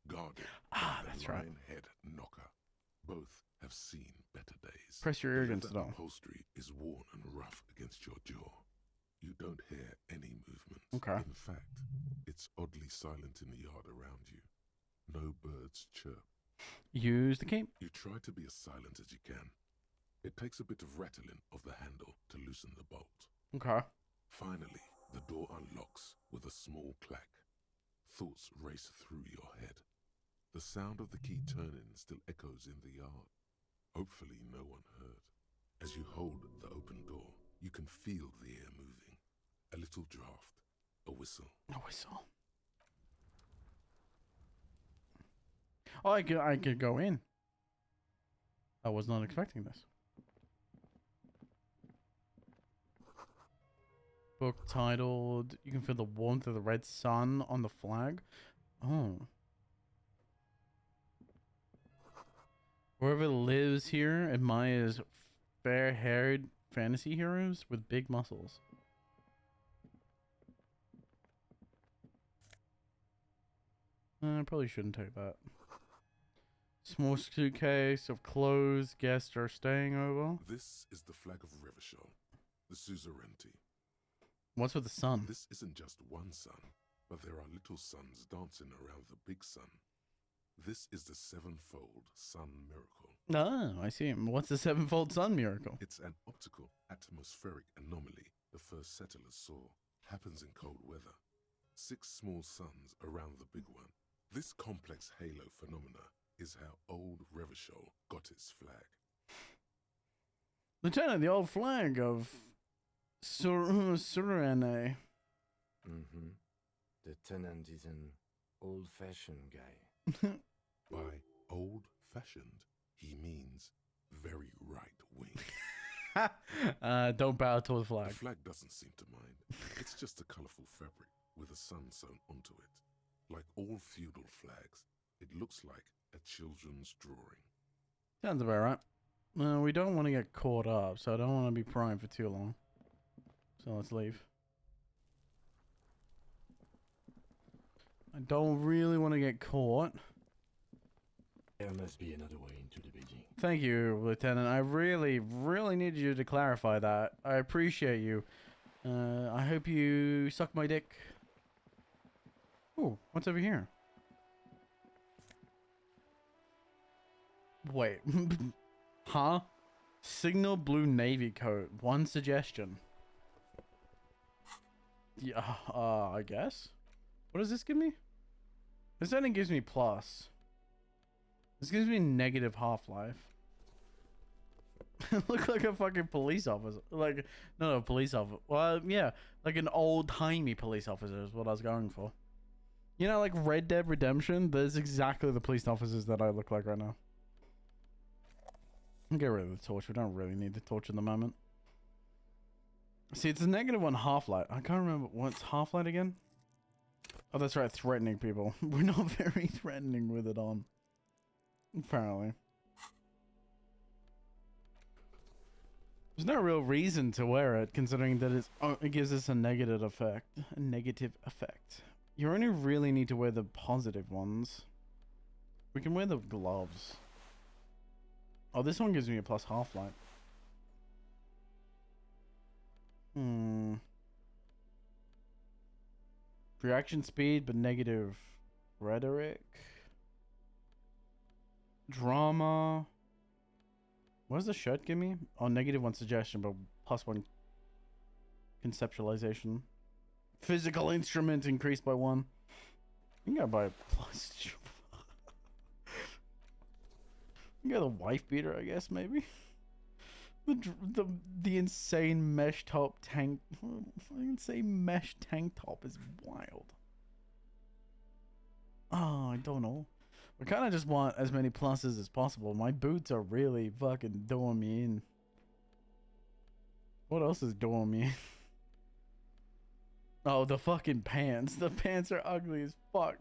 guarded Ah, by that's the right. lion head knocker. Both have seen better days. Press your ear against the it all. upholstery is worn and rough against your jaw. You don't hear any movement. Okay. In fact, it's oddly silent in the yard around you. No birds chirp. Use the cape. You try to be as silent as you can. It takes a bit of rattling of the handle to loosen the bolt. Okay. Finally, the door unlocks with a small clack. Thoughts race through your head. The sound of the key turning still echoes in the yard. Hopefully no one heard. As you hold the open door, you can feel the air moving. A little draft, a whistle. A whistle. Oh, I could go in. I was not expecting this. Book titled, you can feel the warmth of the red sun on the flag. Oh. Whoever lives here admires fair-haired fantasy heroes with big muscles. I probably shouldn't take that. Small suitcase of clothes guests are staying over. This is the flag of Revachol, the suzerainty. What's with the sun? This isn't just one sun, but there are little suns dancing around the big sun. This is the sevenfold sun miracle. Oh, I see. What's the sevenfold sun miracle? It's an optical atmospheric anomaly the first settlers saw. Happens in cold weather. 6 small suns around the big one. This complex halo phenomena is how old Revachol got its flag. Lieutenant, the old flag of Surene. Mm-hmm. The tenant is an old-fashioned guy. By old-fashioned, he means very right wing. Don't bow to the flag. The flag doesn't seem to mind. It's just a colourful fabric with a sun sewn onto it. Like all feudal flags, it looks like a children's drawing. Sounds about right. We don't want to get caught up, so I don't want to be prying for too long. So let's leave. I don't really want to get caught. There must be another way into the building. Thank you, Lieutenant. I really need you to clarify that. I appreciate you. I hope you suck my dick. Ooh, what's over here? Wait. Huh? Signal blue navy coat. One suggestion. Yeah, I guess. What does this give me? This only gives me plus. This gives me negative half-life. Look like a fucking police officer. Like, not a police officer. Well, yeah, like an old-timey police officer is what I was going for. You know, like Red Dead Redemption? There's exactly the police officers that I look like right now. Get rid of the torch. We don't really need the torch at the moment. See, it's a -1 half-light. I can't remember. What's half-light again? Oh, that's right. Threatening people. We're not very threatening with it on. Apparently. There's no real reason to wear it, considering that it gives us a negative effect. A negative effect. You only really need to wear the positive ones. We can wear the gloves. Oh, this one gives me a plus half-life. Reaction speed, but negative rhetoric. Drama. What does the shirt give me? Oh, -1 suggestion, but +1 conceptualization. Physical instrument increased by 1. You gotta buy a plus. You got a wife beater, I guess, maybe. The insane mesh top tank. Insane mesh tank top is wild. Oh, I don't know. I kind of just want as many pluses as possible. My boots are really fucking doing me in. What else is doing me in? Oh, the fucking pants. The pants are ugly as fuck.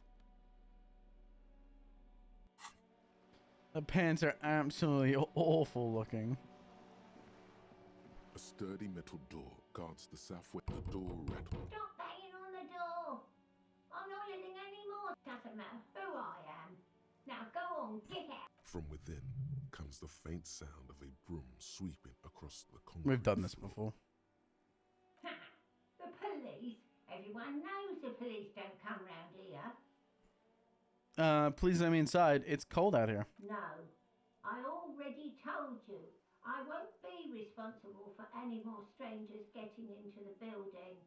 The pants are absolutely awful looking. A sturdy metal door guards the southwest. The door rattles. Stop banging on the door. I'm not living anymore. Doesn't matter who I am. Now go on, get out. From within comes the faint sound of a broom sweeping across the concrete. We've done this before. The police? Everyone knows the police don't come round here. Please let me inside. It's cold out here. No, I already told you. I won't be responsible for any more strangers getting into the building.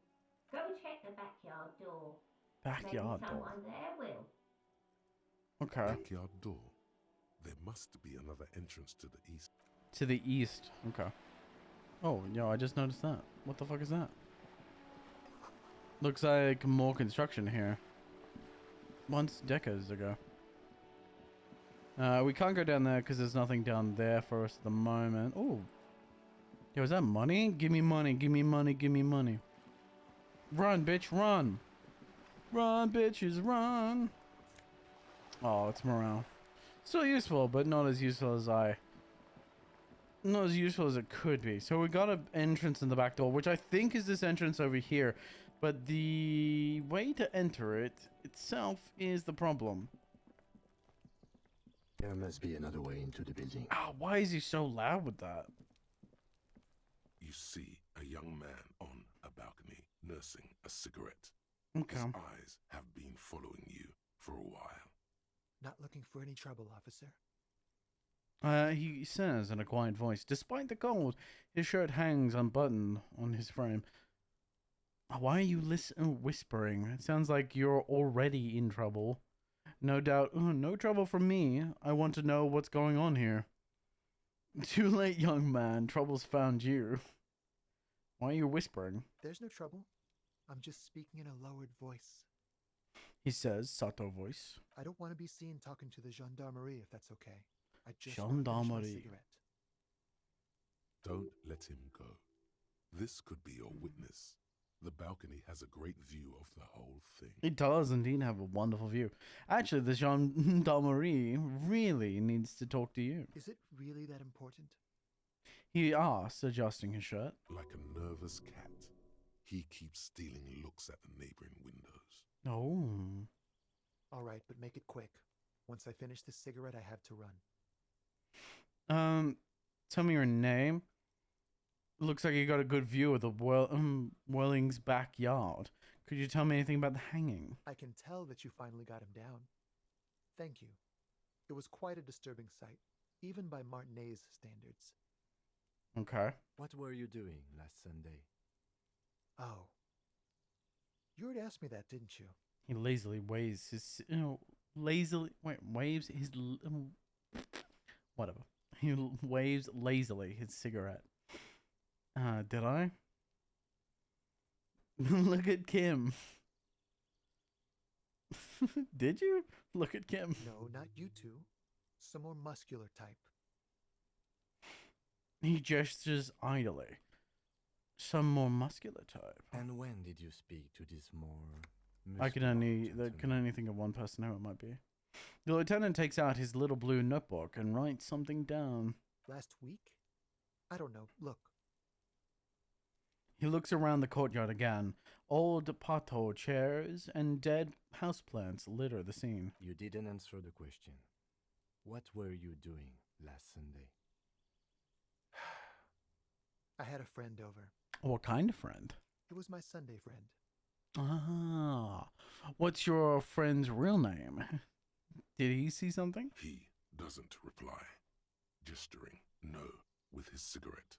Go check the backyard door. Backyard Maybe door. someone there will. Okay. Backyard door. There must be another entrance to the east. To the east. Okay. Oh, yo, I just noticed that. What the fuck is that? Looks like more construction here. Once decades ago. We can't go down there because there's nothing down there for us at the moment. Oh. Yo, is that money? Give me money, give me money, give me money. Run, bitch, run. Run, bitches, run. Oh, it's morale. Still useful, but not as useful as not as useful as it could be. So we got an entrance in the back door, which I think is this entrance over here. But the way to enter it itself is the problem. There must be another way into the building. Ah, why is he so loud with that? You see a young man on a balcony nursing a cigarette. Okay. His eyes have been following you for a while. Not looking for any trouble, officer. He says in a quiet voice, despite the cold, his shirt hangs unbuttoned on his frame. Why are you whispering? It sounds like you're already in trouble. No doubt, no trouble from me. I want to know what's going on here. Too late, young man. Trouble's found you. Why are you whispering? There's no trouble. I'm just speaking in a lowered voice. He says, Sato voice. I don't want to be seen talking to the gendarmerie if that's okay. I just want to finish my Gendarmerie. cigarette. Don't let him go. This could be your witness. The balcony has a great view of the whole thing. It does indeed have a wonderful view. Actually, the gendarmerie really needs to talk to you. Is it really that important? He asks, adjusting his shirt. Like a nervous cat, he keeps stealing looks at the neighboring windows. Oh. All right, but make it quick. Once I finish this cigarette, I have to run. Tell me your name. Looks like you got a good view of the Welling's backyard. Could you tell me anything about the hanging? I can tell that you finally got him down. Thank you. It was quite a disturbing sight, even by Martinet's standards. Okay. What were you doing last Sunday? Oh. You already asked me that, didn't you? He lazily waves his, waves his, whatever. He waves lazily his cigarette. Did I? Look at Kim. Did you? Look at Kim. No, not you two. Some more muscular type. He gestures idly. Some more muscular type. And when did you speak to this more... I can only think of one person who it might be. The lieutenant takes out his little blue notebook and writes something down. Last week? I don't know. Look. He looks around the courtyard again. Old pato chairs and dead houseplants litter the scene. You didn't answer the question. What were you doing last Sunday? I had a friend over. What kind of friend? It was my Sunday friend. Ah. What's your friend's real name? Did he see something? He doesn't reply, gesturing no with his cigarette.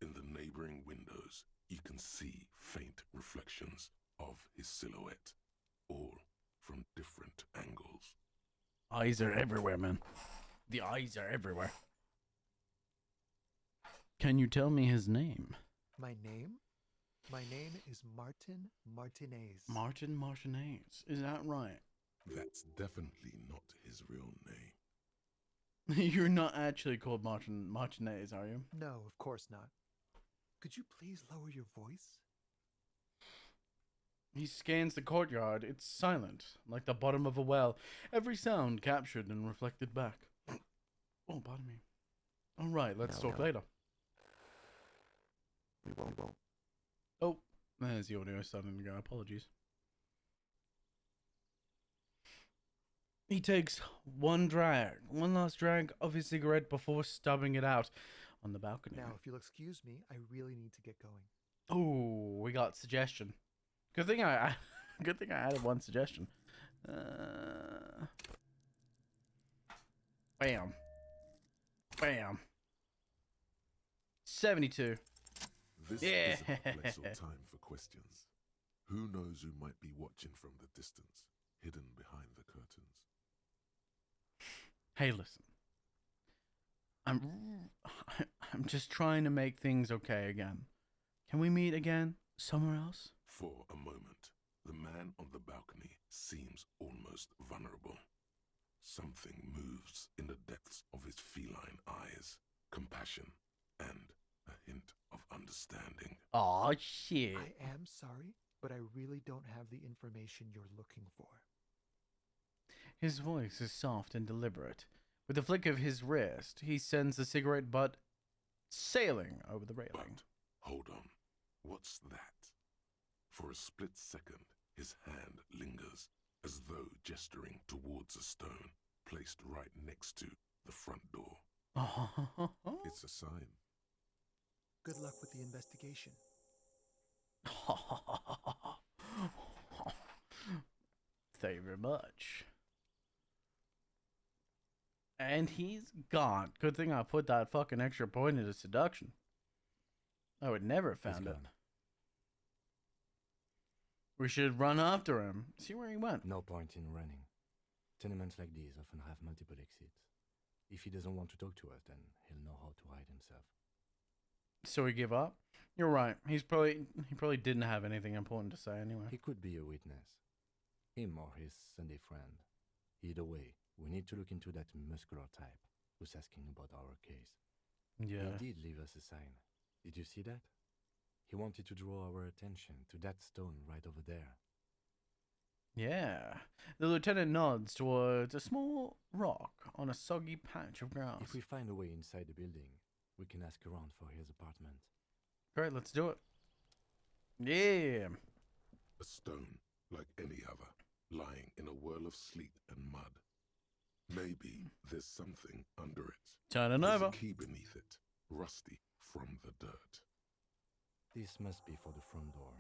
In the neighboring windows, you can see faint reflections of his silhouette, all from different angles. Eyes are everywhere, man. The eyes are everywhere. Can you tell me his name? My name? My name is Martin Martinez. Martin Martinez. Is that right? That's definitely not his real name. You're not actually called Martin Martinez, are you? No, of course not. Could you please lower your voice? He scans the courtyard. It's silent, like the bottom of a well. Every sound captured and reflected back. Oh, pardon me. All right, let's talk later. We won't. Oh, there's the audio starting to go. Apologies. He takes one last drag of his cigarette before stubbing it out on the balcony. Now, if you'll excuse me, I really need to get going. Oh, we got suggestion. Good thing I added one suggestion. Bam. Bam. 72. This Yeah. isn't a place or time for questions. Who knows who might be watching from the distance, hidden behind the curtains. Hey, listen. I'm just trying to make things okay again. Can we meet again somewhere else? For a moment, the man on the balcony seems almost vulnerable. Something moves in the depths of his feline eyes. Compassion and a hint of understanding. Aw, shit. I am sorry, but I really don't have the information you're looking for. His voice is soft and deliberate. With a flick of his wrist, he sends the cigarette butt sailing over the railing. But, hold on. What's that? For a split second, his hand lingers, as though gesturing towards a stone placed right next to the front door. It's a sign. Good luck with the investigation. Thank you very much. And he's gone. Good thing I put that fucking extra point into seduction. I would never have found it. We should run after him. See where he went. No point in running. Tenements like these often have multiple exits. If he doesn't want to talk to us, then he'll know how to hide himself. So we give up? You're right. He probably didn't have anything important to say anyway. He could be a witness. Him or his Sunday friend. Either way, we need to look into that muscular type who's asking about our case. Yeah. He did leave us a sign. Did you see that? He wanted to draw our attention to that stone right over there. Yeah. The lieutenant nods towards a small rock on a soggy patch of grass. If we find a way inside the building, we can ask around for his apartment. Great, let's do it. Yeah. A stone, like any other, lying in a whirl of sleet and mud. Maybe there's something under it. Turn it There's over. a key beneath it, rusty from the dirt. This must be for the front door.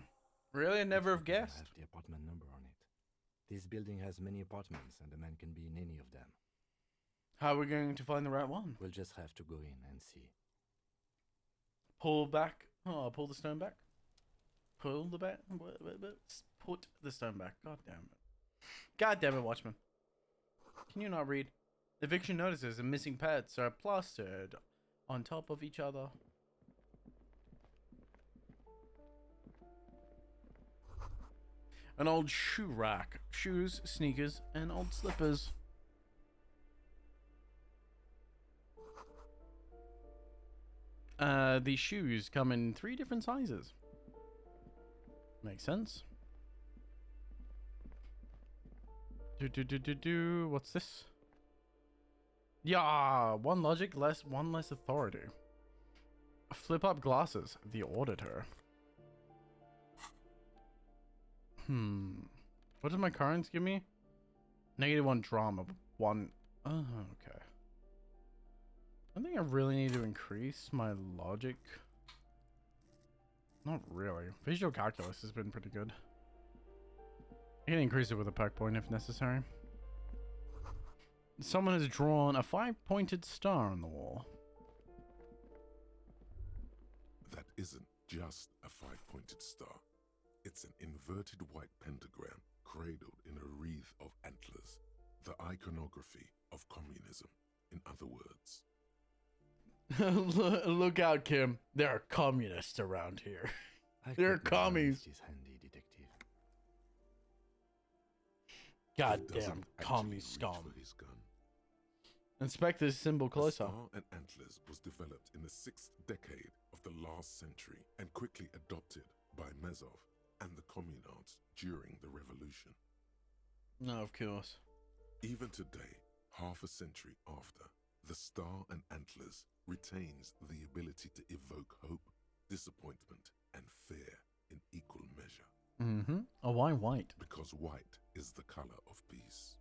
Really? I never have It doesn't guessed. have the apartment number on it. This building has many apartments, and the man can be in any of them. How are we going to find the right one? We'll just have to go in and see. Pull back. Oh, pull the stone back. Pull the back. Put the stone back. God damn it. God damn it, Watchman. Can you not read? Eviction notices and missing pets are plastered on top of each other. An old shoe rack. Shoes, sneakers, and old slippers. These shoes come in 3 different sizes. Makes sense. What's this? Yeah, one logic, one less authority. Flip up glasses. The auditor. What does my currents give me? -1 drama. 1. Oh, okay. I think I really need to increase my logic. Not really. Visual calculus has been pretty good. I can increase it with a perk point if necessary. Someone has drawn a 5-pointed star on the wall. That isn't just a 5-pointed star. It's an inverted white pentagram cradled in a wreath of antlers. The iconography of communism, in other words. Look out, Kim. There are communists around here. They're commies. Is handy, detective. Goddamn commie scum. Inspect this symbol The closer. star and antlers was developed in the 6th decade of the last century and quickly adopted by Mezov and the communards during the revolution. No, of course. Even today, half a century after, the star and antlers retains the ability to evoke hope, disappointment, and fear in equal measure. Oh, why white? Because white is the color of peace.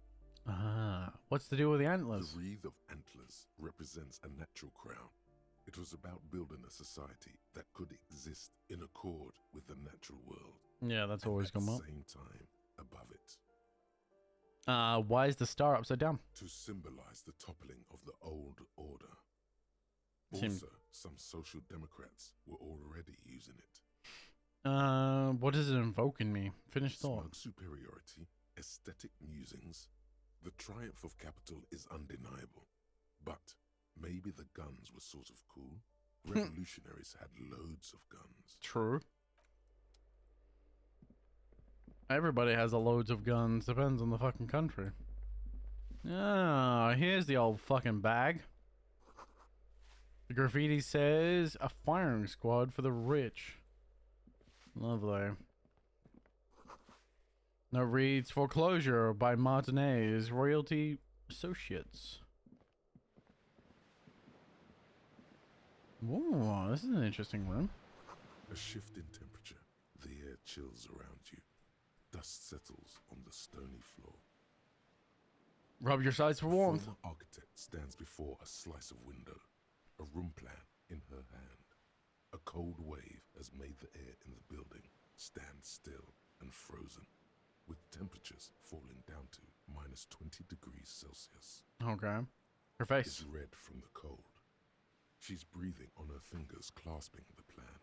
Ah, what's the deal with the antlers? The wreath of antlers represents a natural crown. It was about building a society that could exist in accord with the natural world. Yeah, that's always come at up. the same time, above it. Why is the star upside down? To symbolize the toppling of the old order. Seem- Also, some social democrats were already using it. What does it invoke in me? Finish thought. Smug superiority, aesthetic musings. The triumph of capital is undeniable. But maybe the guns were sort of cool. Revolutionaries had loads of guns. True. Everybody has a loads of guns. Depends on the fucking country. Ah, here's the old fucking bag. The graffiti says a firing squad for the rich. Lovely. Now reads Foreclosure by Martinez Royalty Associates. Ooh, this is an interesting room. A shift in temperature. The air chills around you. Dust settles on the stony floor. Rub your sides for A warmth. former architect stands before a slice of window, a room plan in her hand. A cold wave has made the air in the building stand still and frozen, with temperatures falling down to -20 degrees Celsius. Okay. Her face. It's red from the cold. She's breathing on her fingers, clasping the plan.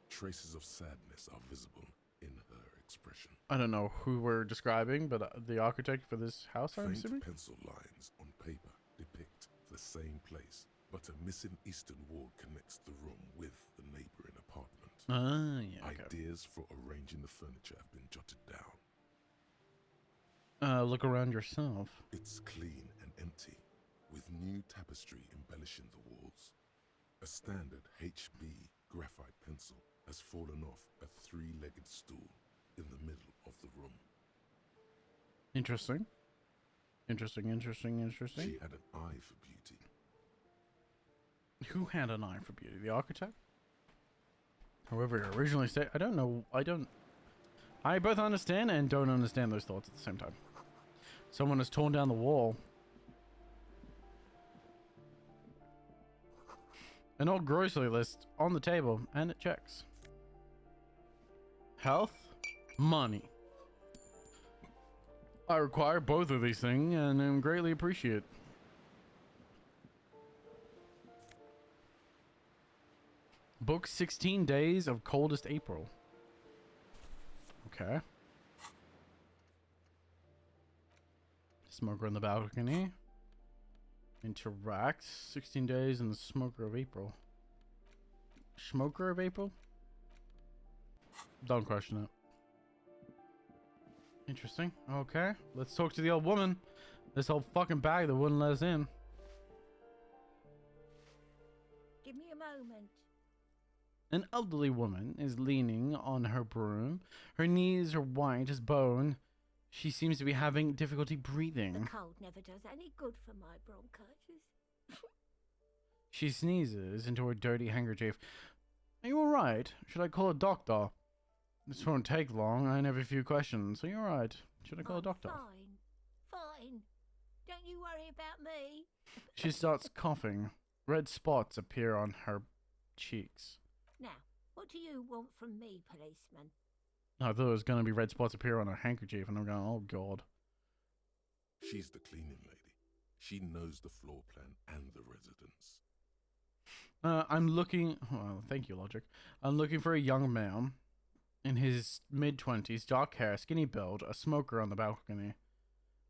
Traces of sadness are visible in her expression. I don't know who we're describing, but the architect for this house, I'm Faint assuming? pencil lines on paper depict the same place, but a missing eastern wall connects the room with the neighboring apartment. Ah, yeah, okay. Ideas for arranging the furniture have been jotted down. Look around yourself. It's clean and empty, with new tapestry embellishing the walls. A standard HB graphite pencil has fallen off a three-legged stool in the middle of the room. Interesting. Interesting. She had an eye for beauty. Who had an eye for beauty? The architect? However, he originally said, I both understand and don't understand those thoughts at the same time. Someone has torn down the wall. An old grocery list on the table, and it checks. Health, money. I require both of these things and am greatly appreciate. Book 16 Days of Coldest April. Okay. Smoker on the balcony. Interacts. 16 days in the Smoker of April. Smoker of April? Don't question it. Interesting. Okay. Let's talk to the old woman. This old fucking bag that wouldn't let us in. Give me a moment. An elderly woman is leaning on her broom. Her knees are white as bone. She seems to be having difficulty breathing. The cold never does any good for my bronchitis. She sneezes into her dirty handkerchief. Are you alright? Should I call a doctor? This won't take long. I have a few questions. Are you alright? Should I call a doctor? Fine. Don't you worry about me. She starts coughing. Red spots appear on her cheeks. Now, what do you want from me, policeman? I thought it was going to be red spots appear on her handkerchief, and I'm going, oh god. She's the cleaning lady. She knows the floor plan and the residence. I'm looking... Well, thank you, Logic. I'm looking for a young man in his mid-20s, dark hair, skinny build, a smoker on the balcony.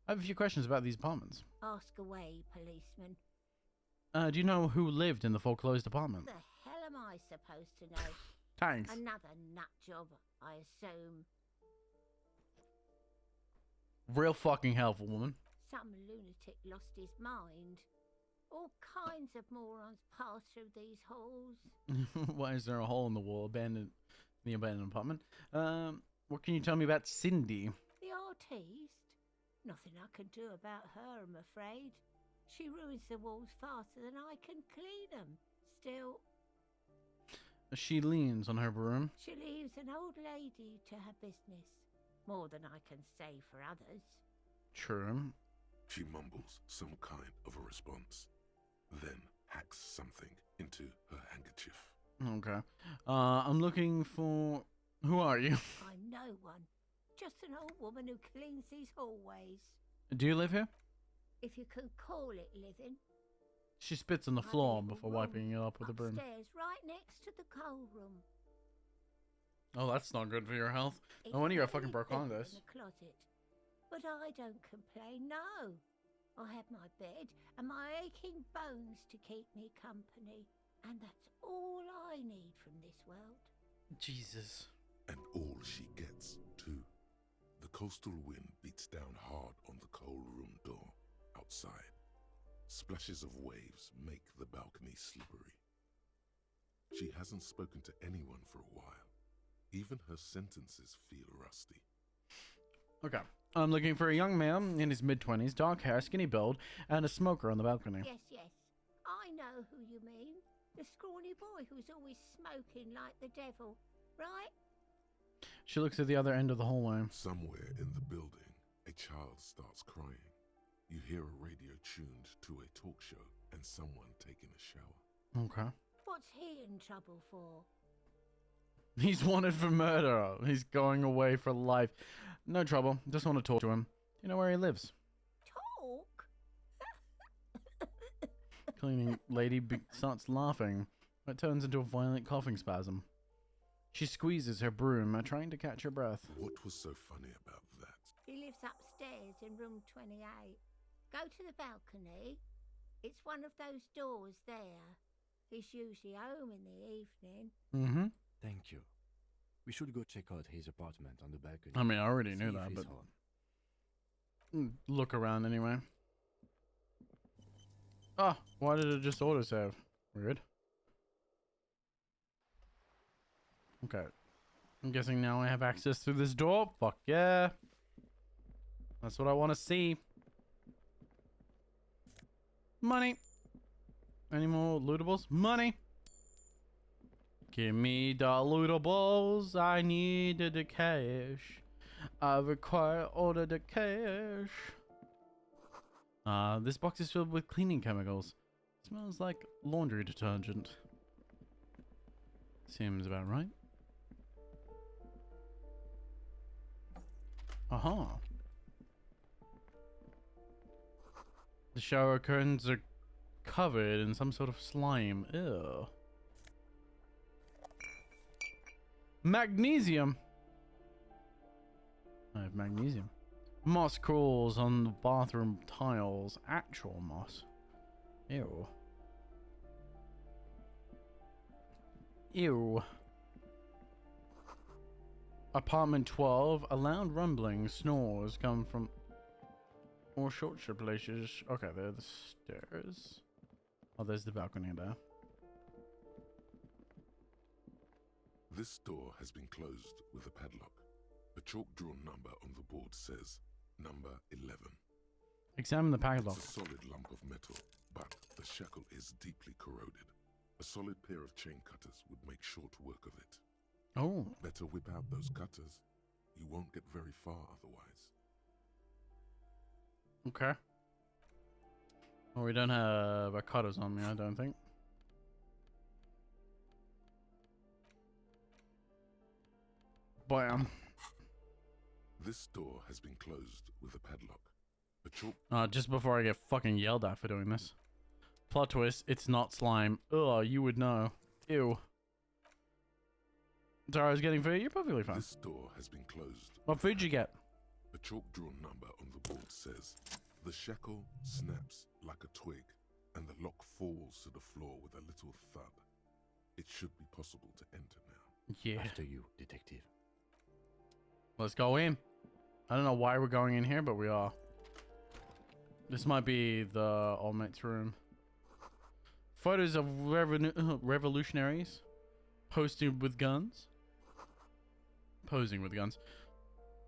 I have a few questions about these apartments. Ask away, policeman. Do you know who lived in the foreclosed apartment? The hell am I supposed to know? Thanks. Another nut job, I assume. Real fucking helpful, woman. Some lunatic lost his mind. All kinds of morons pass through these halls. Why is there a hole in the wall? The abandoned apartment. What can you tell me about Cindy? The artiste? Nothing I can do about her, I'm afraid. She ruins the walls faster than I can clean them. Still... She leans on her broom. She leaves an old lady to her business. More than I can say for others. True. She mumbles some kind of a response, then hacks something into her handkerchief. Okay. I'm looking for... Who are you? I'm no one. Just an old woman who cleans these hallways. Do you live here? If you can call it living. She spits on the floor before wiping it up with a broom. Upstairs, right next to the coal room. Oh, that's not good for your health. No wonder you're a fucking bronchitis. In the closet. But I don't complain, no. I have my bed and my aching bones to keep me company. And that's all I need from this world. Jesus. And all she gets, too. The coastal wind beats down hard on the coal room door outside. Splashes of waves make the balcony slippery. She hasn't spoken to anyone for a while. Even her sentences feel rusty. Okay. I'm looking for a young man in his mid-20s, dark hair, skinny build, and a smoker on the balcony. Yes. I know who you mean. The scrawny boy who's always smoking like the devil, right? She looks at the other end of the hallway. Somewhere in the building, a child starts crying. You hear a radio tuned to a talk show and someone taking a shower. Okay. What's he in trouble for? He's wanted for murder. He's going away for life. No trouble. Just want to talk to him. Do you know where he lives? Talk? Cleaning lady starts laughing. It turns into a violent coughing spasm. She squeezes her broom, trying to catch her breath. What was so funny about that? He lives upstairs in room 28. Go to the balcony. It's one of those doors there. He's usually home in the evening. Mm-hmm. Thank you. We should go check out his apartment on the balcony. I mean, I already knew that, but... Look around anyway. Ah, why did it just auto-save? Weird. Okay. I'm guessing now I have access through this door. Fuck yeah. That's what I want to see. Money. Any more lootables? Money. Give me the lootables. I need the cash. I require all of the cash. This box is filled with cleaning chemicals. Smells like laundry detergent. Seems about right. Aha. The shower curtains are covered in some sort of slime. Ew. Magnesium. I have magnesium. Moss crawls on the bathroom tiles. Actual moss. Ew. Ew. Apartment 12. A loud rumbling snores come from more short places. Okay, there are the stairs. Oh, there's the balcony there. This door has been closed with a padlock. A chalk-drawn number on the board says number 11. Examine the padlock. It's a solid lump of metal, but the shackle is deeply corroded. A solid pair of chain cutters would make short work of it. Oh. Better whip out those cutters. You won't get very far otherwise. Okay. Well, we don't have cutters on me, I don't think. Bam. This door has been closed with a padlock. A chalk. Just before I get fucking yelled at for doing this. Plot twist, it's not slime. Ugh, you would know. Ew. Sorry, I was getting food. You're perfectly fine. This door has been closed. What food did you get? A chalk-drawn number on the board says, the shackle snaps like a twig, and the lock falls to the floor with a little thud. It should be possible to enter now. Yeah. After you, detective. Let's go in. I don't know why we're going in here, but we are. This might be the old mate's room. Photos of revolutionaries posing with guns.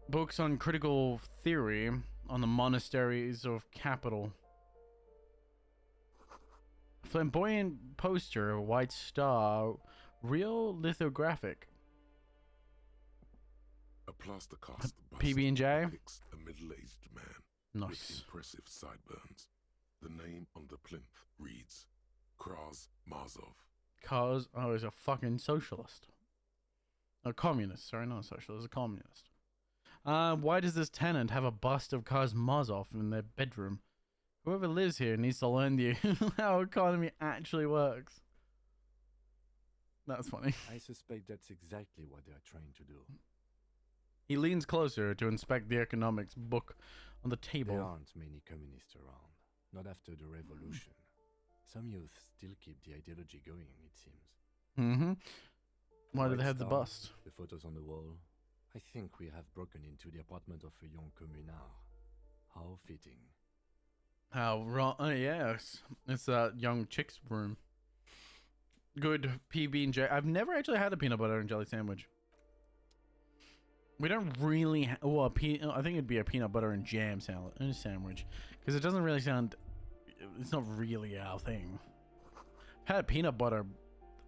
Books on critical theory on the monasteries of capital. Flamboyant poster, a white star, real lithographic. A plaster cast bust PB&J. depicts a middle-aged man Nice. with impressive sideburns. The name on the plinth reads Kraz Marzov. Cause he's a fucking socialist. A communist, sorry, not a socialist, a communist. Why does this tenant have a bust of Karamazov in their bedroom? Whoever lives here needs to learn the how economy actually works. That's funny. I suspect that's exactly what they are trying to do. He leans closer to inspect the economics book on the table. There aren't many communists around, not after the revolution. Some youth still keep the ideology going, it seems. Mm-hmm. Why do White they have the star, bust? The photos on the wall. I think we have broken into the apartment of a young communard. How fitting. How wrong? Yes, it's that young chick's room. Good PB&J. I've never actually had a peanut butter and jelly sandwich. We don't really. I think it'd be a peanut butter and jam sandwich, because it doesn't really sound. It's not really our thing. Had peanut butter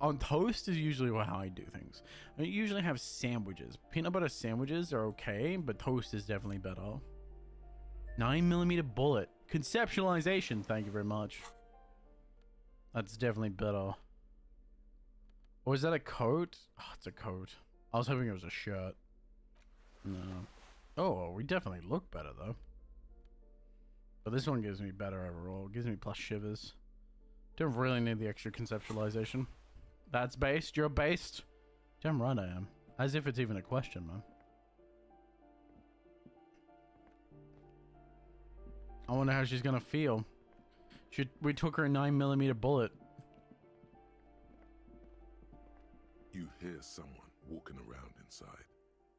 on toast is usually how I do things. I usually have sandwiches. Peanut butter sandwiches are okay, but toast is definitely better. 9mm bullet. Conceptualization, thank you very much. That's definitely better. Or is that a coat? Oh, it's a coat. I was hoping it was a shirt. No. Oh, we definitely look better though. But this one gives me better overall. It gives me plus shivers. Don't really need the extra conceptualization. That's based. You're based. Damn right I am. As if it's even a question, man. I wonder how she's gonna feel. We took her a 9mm bullet. You hear someone walking around inside,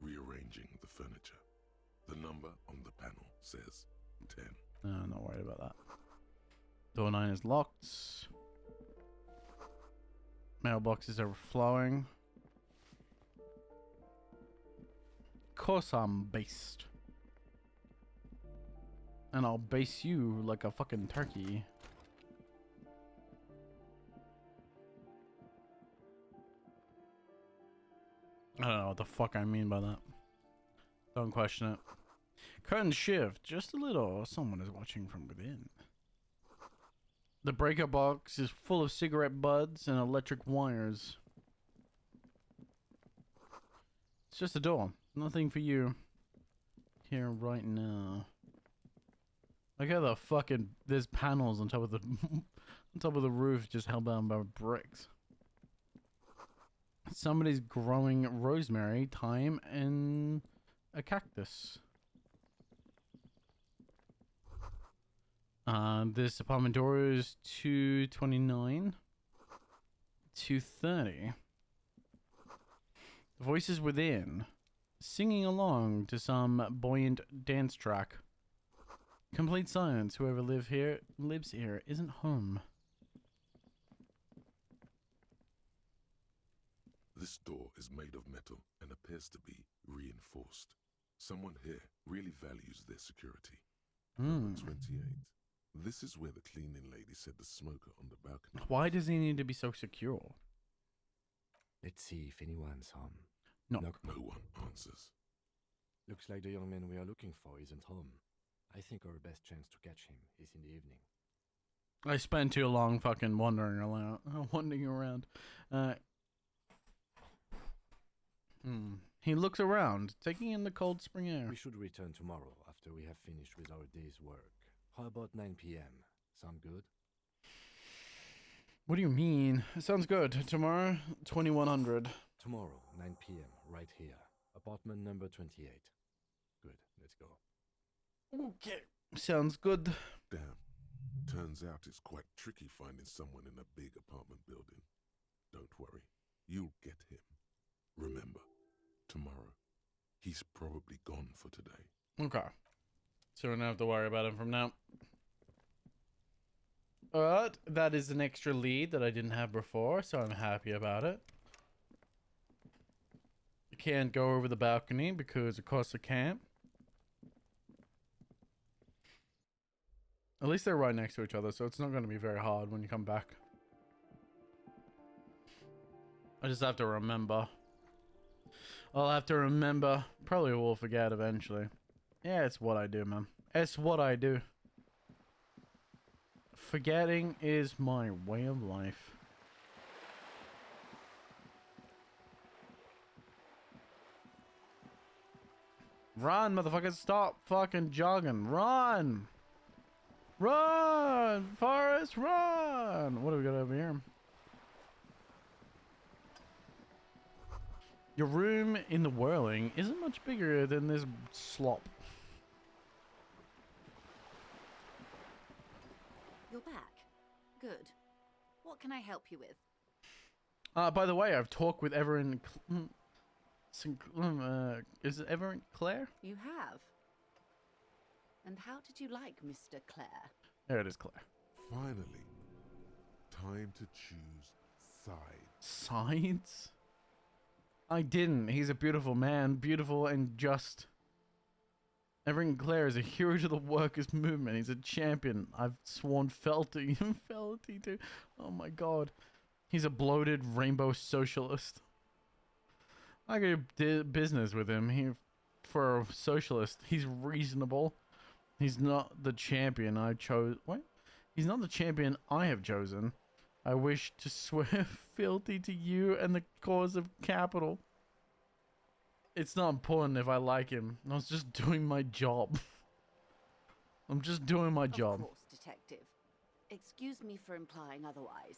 rearranging the furniture. The number on the panel says 10. No, not worried about that. Door 9 is locked. Mailboxes are overflowing. course I'm based. And I'll base you like a fucking turkey. I don't know what the fuck I mean by that. Don't question it. Curtain shift just a little. Someone is watching from within. The breaker box is full of cigarette butts and electric wires. It's just a door. Nothing for you here right now. Look at the fucking, there's panels on top of the on top of the roof just held down by bricks. Somebody's growing rosemary, thyme, and a cactus. This apartment door is 229, 230. Voices within, singing along to some buoyant dance track. Complete silence. Whoever lives here isn't home. This door is made of metal and appears to be reinforced. Someone here really values their security. Number 28. This is where the cleaning lady said the smoker on the balcony. Why does he need to be so secure? Let's see if anyone's home. No. Knock. No one answers. Looks like the young man we are looking for isn't home. I think our best chance to catch him is in the evening. I spent too long fucking wandering around. He looks around, taking in the cold spring air. We should return tomorrow after we have finished with our day's work. How about 9 p.m.? Sound good? What do you mean? It sounds good. Tomorrow, 2100. Tomorrow, 9 p.m., right here. Apartment number 28. Good, let's go. Okay. Sounds good. Damn. Turns out it's quite tricky finding someone in a big apartment building. Don't worry. You'll get him. Remember, tomorrow. He's probably gone for today. Okay. So we don't have to worry about him from now. But that is an extra lead that I didn't have before, so I'm happy about it. I can't go over the balcony because of course I can't. At least they're right next to each other, so it's not going to be very hard when you come back. I just have to remember. I'll have to remember. Probably will forget eventually. Yeah, it's what I do, man. It's what I do. Forgetting is my way of life. Run, motherfuckers. Stop fucking jogging. Run! Run! Forrest, run! What do we got over here? Your room in the whirling isn't much bigger than this slop. You're back. Good. What can I help you with? By the way, I've talked with Everin. Is it Everin Claire? You have. And how did you like Mr. Clare? There it is, Claire. Finally. Time to choose sides. Sides? I didn't. He's a beautiful man, beautiful and just. Everin Clare is a hero to the workers' movement. He's a champion. I've sworn fealty to. Oh my god. He's a bloated rainbow socialist. I could do business with him. For a socialist, he's reasonable. He's not the champion I chose. What? He's not the champion I have chosen. I wish to swear fealty to you and the cause of capital. It's not important if I like him. I was just doing my job. I'm just doing my job. Of course, detective. Excuse me for implying otherwise.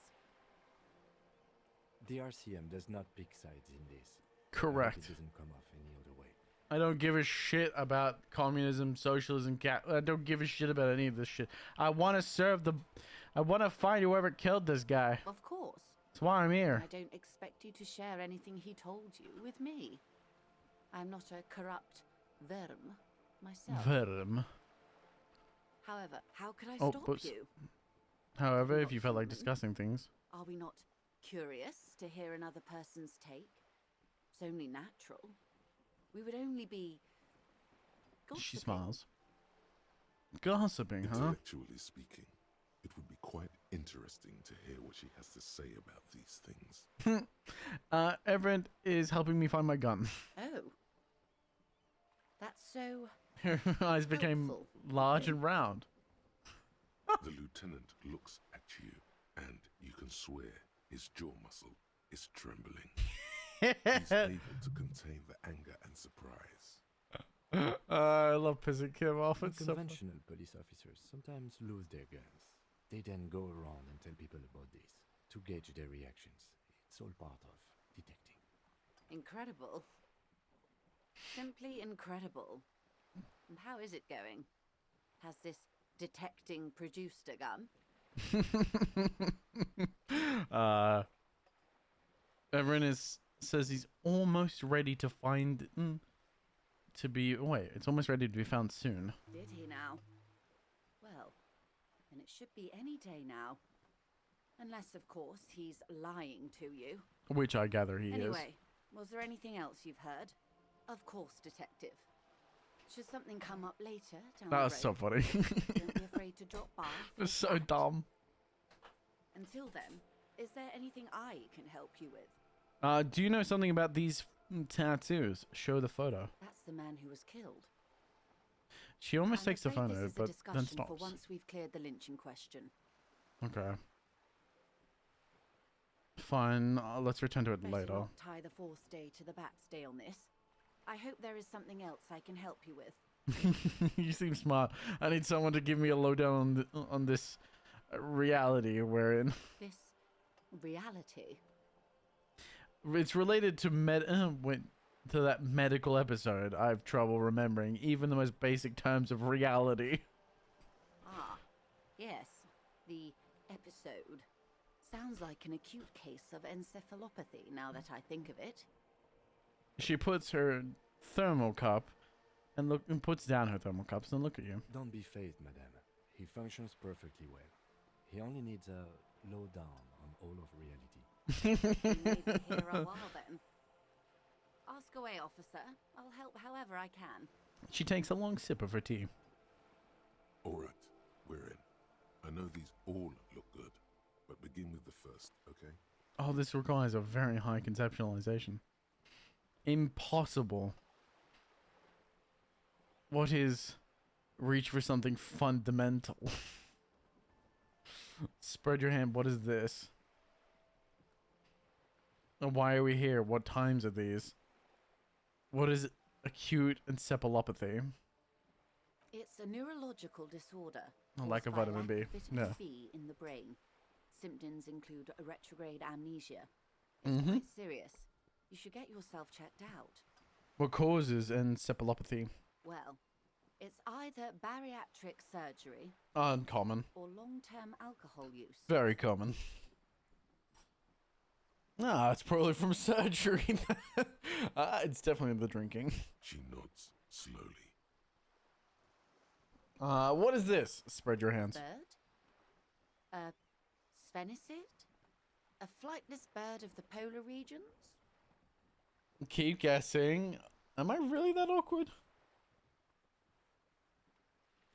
The RCM does not pick sides in this. Correct. It doesn't come off any other way. I don't give a shit about communism, socialism, I don't give a shit about any of this shit. I want to serve the... I want to find whoever killed this guy. Of course. That's why I'm here. I don't expect you to share anything he told you with me. I'm not a corrupt verm myself. Verm. However, how could I stop you? However, if you felt like discussing things. Are we not curious to hear another person's take? It's only natural. we would only be She gossiping. smiles. Gossiping, huh? Intellectually speaking, it would be quite interesting to hear what she has to say about these things. Everett is helping me find my gun. Oh. That's so... Her eyes became helpful. large and round. The lieutenant looks at you, and you can swear his jaw muscle is trembling. He's able to contain the anger and surprise. I love pissing Kim off. It's so fun. Conventional police officers sometimes lose their guns. They then go around and tell people about this to gauge their reactions. It's all part of detecting. Incredible. Simply incredible. And how is it going? Has this detecting produced a gun? Everett says he's almost ready to find it's almost ready to be found soon. Did he now? Well, then it should be any day now. Unless, of course, he's lying to you. Which I gather he is. Anyway, was there anything else you've heard? Of course, Detective. Should something come up later down That was the so road, funny. don't be afraid to drop by. for It's a so chat. dumb. Until then, is there anything I can help you with? Do you know something about these tattoos? Show the photo. That's the man who was killed. She almost I'm takes the afraid photo, this is a but discussion then for stops. once we've cleared the lynching question. Okay. Fine. Let's return to it Better later. not tie the fourth day to the Bat's day on this. I hope there is something else I can help you with. You seem smart. I need someone to give me a lowdown on this reality we're in. This reality. It's related to to that medical episode. I have trouble remembering even the most basic terms of reality. Ah, yes, the episode. Sounds like an acute case of encephalopathy now that I think of it. She puts her thermal cup and puts down her thermal cups and look at you. Don't be phased, madame. He functions perfectly well. He only needs a lowdown on all of reality. You may be here a while then. Ask away, officer. I'll help however I can. She takes a long sip of her tea. All right, we're in. I know these all look good, but begin with the first, okay? Oh, this requires a very high conceptualization. Impossible. What is reach for something fundamental? Spread your hand. What is this? And why are we here? What times are these? What is acute encephalopathy? It's a neurological disorder. Like a caused by vitamin B. lack of vitamin Yeah. B in the brain. Symptoms include a retrograde amnesia. It's Mm-hmm. quite serious. You should get yourself checked out. What causes encephalopathy? Well, it's either bariatric surgery Uncommon. or long-term alcohol use. Very common. Ah, it's probably from surgery. It's definitely the drinking. She nods slowly. What is this? Spread your hands. Bird? A sphenicid? A flightless bird of the polar regions? Keep guessing. Am I really that awkward?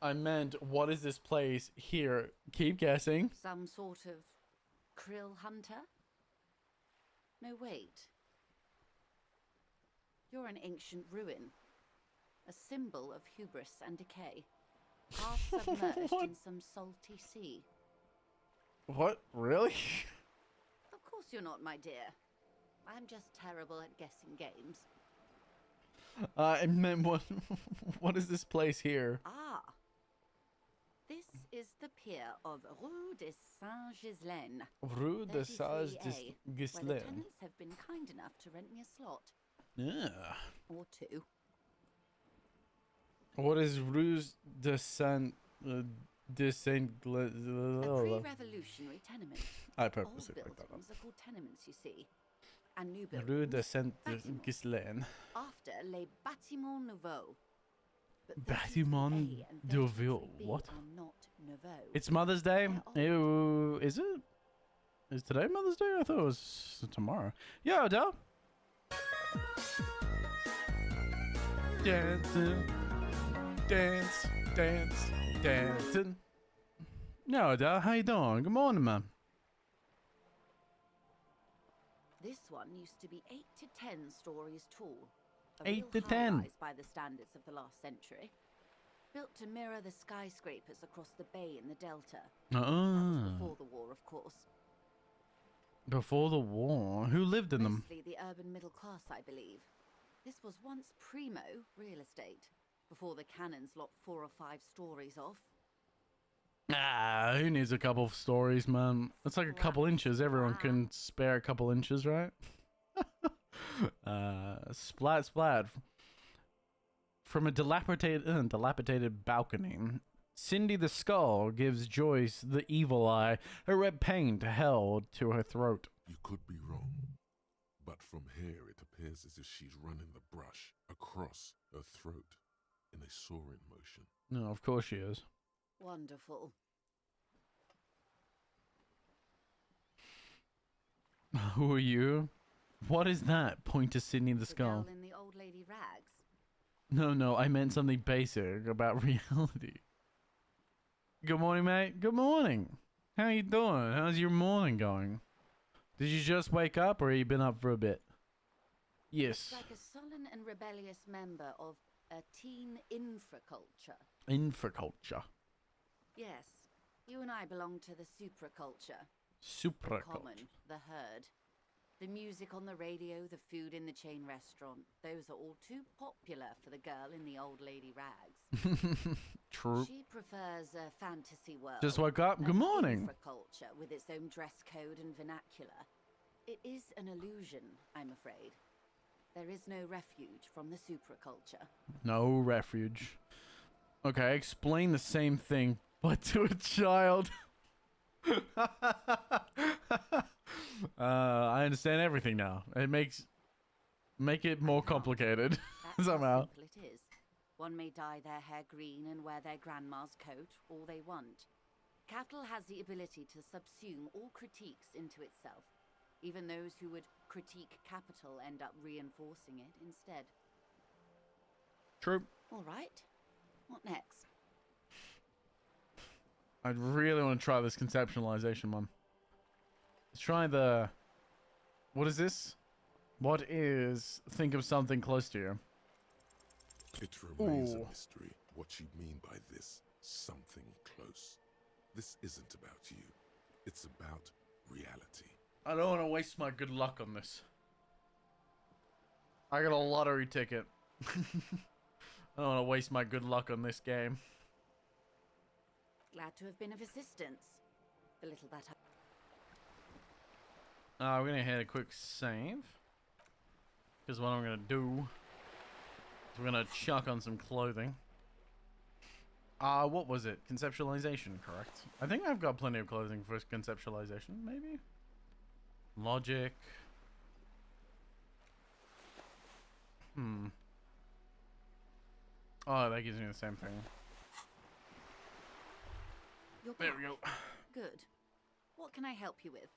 I meant, what is this place here? Keep guessing. Some sort of krill hunter? No, wait. You're an ancient ruin. A symbol of hubris and decay. Half submerged What? in some salty sea. What? Really? Of course you're not, my dear. I'm just terrible at guessing games. I meant, what is this place here? Ah. This is the pier of Rue de Saint-Ghislain. Rue de 33A, Sage where the Gislain. tenants have been kind enough to rent me a slot. Yeah. Or two. What is Rue de Saint... de Saint... A pre-revolutionary tenement. I Old purposely like that buildings are called tenements, you see. And new buildings, Rue de Saint bâtiments. Gislain. after les bâtiments nouveaux. But Bâtiment 33A and nouveau. 33B What? are not nouveau. It's Mother's Day. They're Ew, is it? Is today Mother's Day? I thought it was tomorrow. Yeah, Adele. Dancing. Dance, dance, dancing. No, Dad, how you doing? Good morning, man. This one used to be 8 to 10 stories tall. 8 to 10. High-rise by the standards of the last century. Built to mirror the skyscrapers across the bay in the Delta. That was before the war, of course. Before the war? Who lived in them? Mostly the urban middle class, I believe. This was once primo real estate, before the cannons lopped 4 or 5 stories off. Ah, who needs a couple of stories, man? It's like a couple inches. Everyone can spare a couple inches, right? Splat, splat. From a dilapidated balcony, Cindy the Skull gives Joyce the evil eye, her red paint held to her throat. You could be wrong, but from here it appears as if she's running the brush across her throat in a soaring motion. No, of course she is. Wonderful. Who are you? What is that? Point to Sydney the Skull. Girl in the old lady rags. No, I meant something basic about reality. Good morning, mate. Good morning. How you doing? How's your morning going? Did you just wake up or have you been up for a bit? Yes. Looks like a sullen and rebellious member of a teen infraculture. Infraculture. Yes. You and I belong to the supraculture. Supraculture. Common, the herd. The music on the radio, the food in the chain restaurant, those are all too popular for the girl in the old lady rags. True. She prefers a fantasy world. Just woke up. Good morning. Infraculture with its own dress code and vernacular. It is an illusion, I'm afraid. There is no refuge from the supraculture. No refuge. Okay, explain the same thing, but to a child. I understand everything now. It make it more complicated somehow. How simple it is. One may dye their hair green and wear their grandma's coat, all they want. Cattle has the ability to subsume all critiques into itself. Even those who would critique capital end up reinforcing it instead. True. All right. What next? I'd really want to try this conceptualization one. Let's try the... What is this? What is... Think of something close to you. It remains a mystery what you mean by this something close. This isn't about you. It's about reality. I don't want to waste my good luck on this. I got a lottery ticket. I don't want to waste my good luck on this game. Glad to have been of assistance. The little that We're going to hit a quick save. Because what I'm going to do is we're going to chuck on some clothing. What was it? Conceptualization, correct? I think I've got plenty of clothing for conceptualization, maybe? Logic. Oh, that gives me the same thing. There we go. Good. What can I help you with?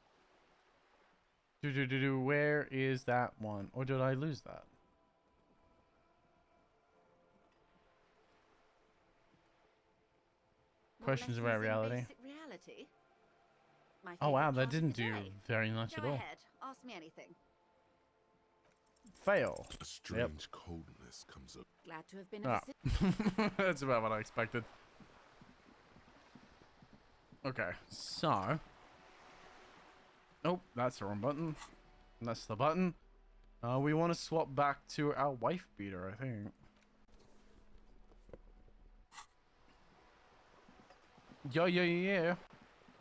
Where is that one? Or did I lose that? Questions about reality. Reality? Oh wow, that didn't do very much Go at all. ahead. Ask me anything. Fail. A strange coldness comes up. Glad to have been of assistance. That's about what I expected. Okay, so... Oh, that's the wrong button. That's the button. We want to swap back to our wife beater, I think. Yeah.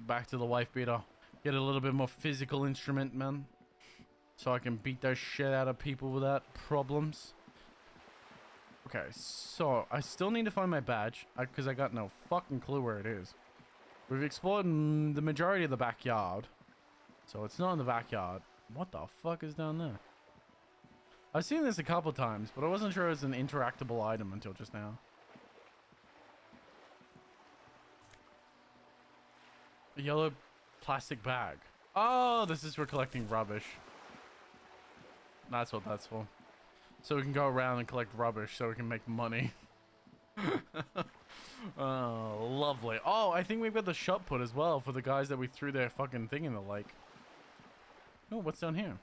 Back to the wife beater. Get a little bit more physical instrument, man. So I can beat those shit out of people without problems. Okay, so I still need to find my badge. Because I got no fucking clue where it is. We've explored the majority of the backyard. So it's not in the backyard. What the fuck is down there? I've seen this a couple times, but I wasn't sure it was an interactable item until just now. A yellow plastic bag. Oh, this is for collecting rubbish. That's what that's for. so we can go around and collect rubbish so we can make money. Oh, lovely. Oh, I think we've got the shot put as well for the guys that we threw their fucking thing in the lake. Oh, what's down here?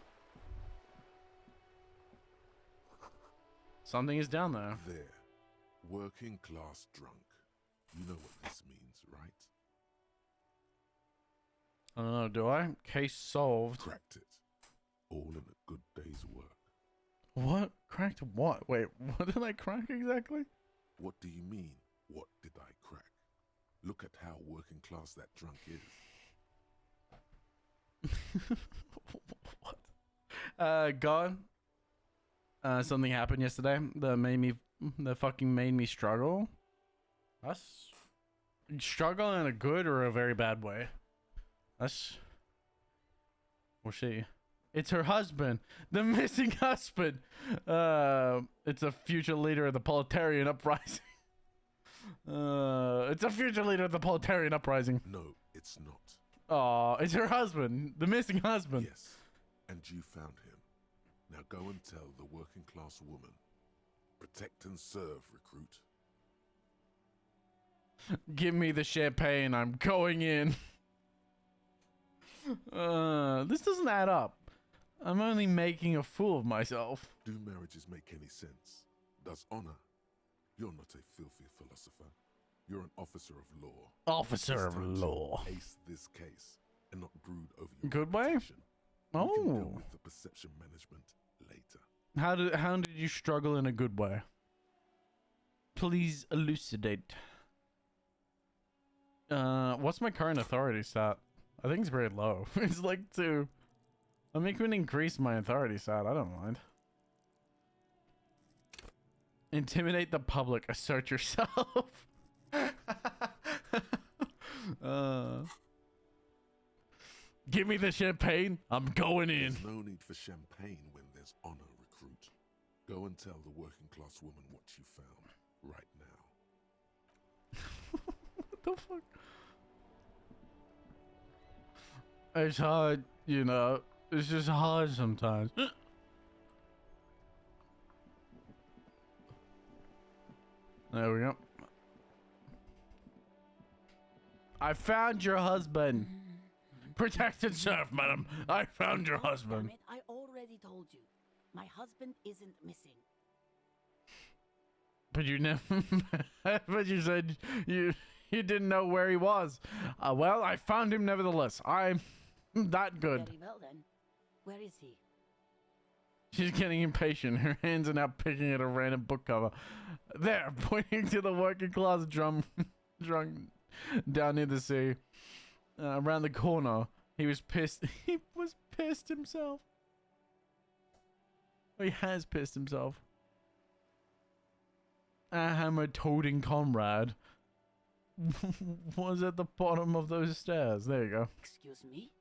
Something is down there. There. Working class drunk. You know what this means, right? I don't know, do I? Case solved. Cracked it. All in a good day's work. What? Cracked what? Wait, what did I crack exactly? What do you mean, what did I crack? Look at how working class that drunk is. What? God. Something happened yesterday that fucking made me struggle. Us? Struggle in a good or a very bad way? Us? Or she? It's her husband. The missing husband. It's a future leader of the proletarian uprising. It's a future leader of the proletarian uprising. No, it's not. Oh, it's her husband. The missing husband. Yes, and you found him. Now go and tell the working class woman. Protect and serve, recruit. Give me the champagne. I'm going in. This doesn't add up. I'm only making a fool of myself. Do marriages make any sense? Does honor? You're not a filthy philosopher. You're an officer of law. Officer of law. Ace this case and not brood over your good way. reputation. We can deal Oh. with the perception management later. How did you struggle in a good way? Please elucidate. What's my current authority stat? I think it's very low. It's like 2. I mean, can increase my authority stat. I don't mind. Intimidate the public. Assert yourself. Give me the champagne. I'm going in. There's no need for champagne when there's honor, recruit. Go and tell the working class woman what you found right now. What the fuck? It's hard, you know. It's just hard sometimes. There we go. I found your husband. Protect and serve, madam. I found your husband. Damn it, I already told you. My husband isn't missing. But you never. But you said you didn't know where he was. Well, I found him nevertheless. I'm that good. Very well then. Where is he? She's getting impatient. Her hands are now picking at a random book cover. There, pointing to the working class drunk down near the sea. Around the corner. He was pissed. He was pissed himself. He has pissed himself. A hammer-toting comrade was at the bottom of those stairs. There you go. Excuse me?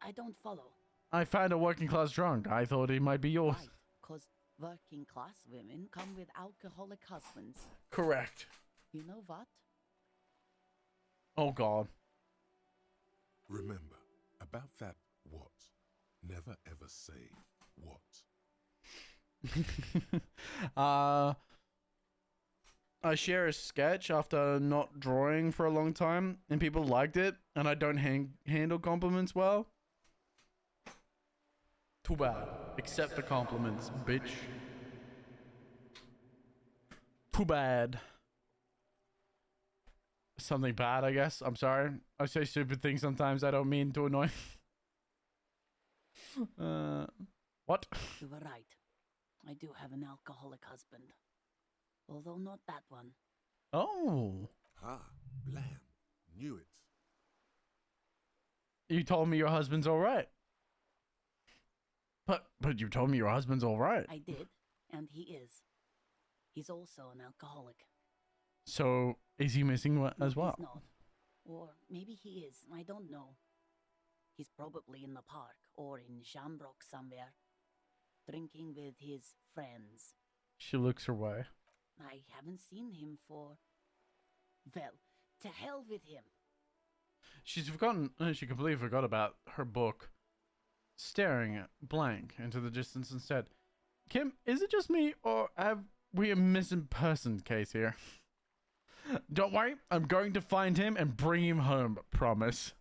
I don't follow. I found a working class drunk. I thought he might be yours. Right, because working class women come with alcoholic husbands. Correct. You know what? Oh, God. Remember, about that what? Never ever say what. I share a sketch after not drawing for a long time, and people liked it, and I don't handle compliments well. Too bad. Accept the compliments, bitch. Too bad. Something bad, I guess. I'm sorry. I say stupid things sometimes. I don't mean to annoy. What? You were right. I do have an alcoholic husband. Although not that one. Oh. Ha, blam. Knew it. You told me your husband's alright. But you told me your husband's alright. I did, and he is. He's also an alcoholic. So, is he missing as well? He's not. Or maybe he is, I don't know. He's probably in the park, or in Shamrock somewhere, drinking with his friends. She looks her way. I haven't seen him for... Well, to hell with him. She's forgotten, she completely forgot about her book, staring at blank into the distance instead. Kim, is it just me, or have we a missing person case here? Don't worry, I'm going to find him and bring him home, promise.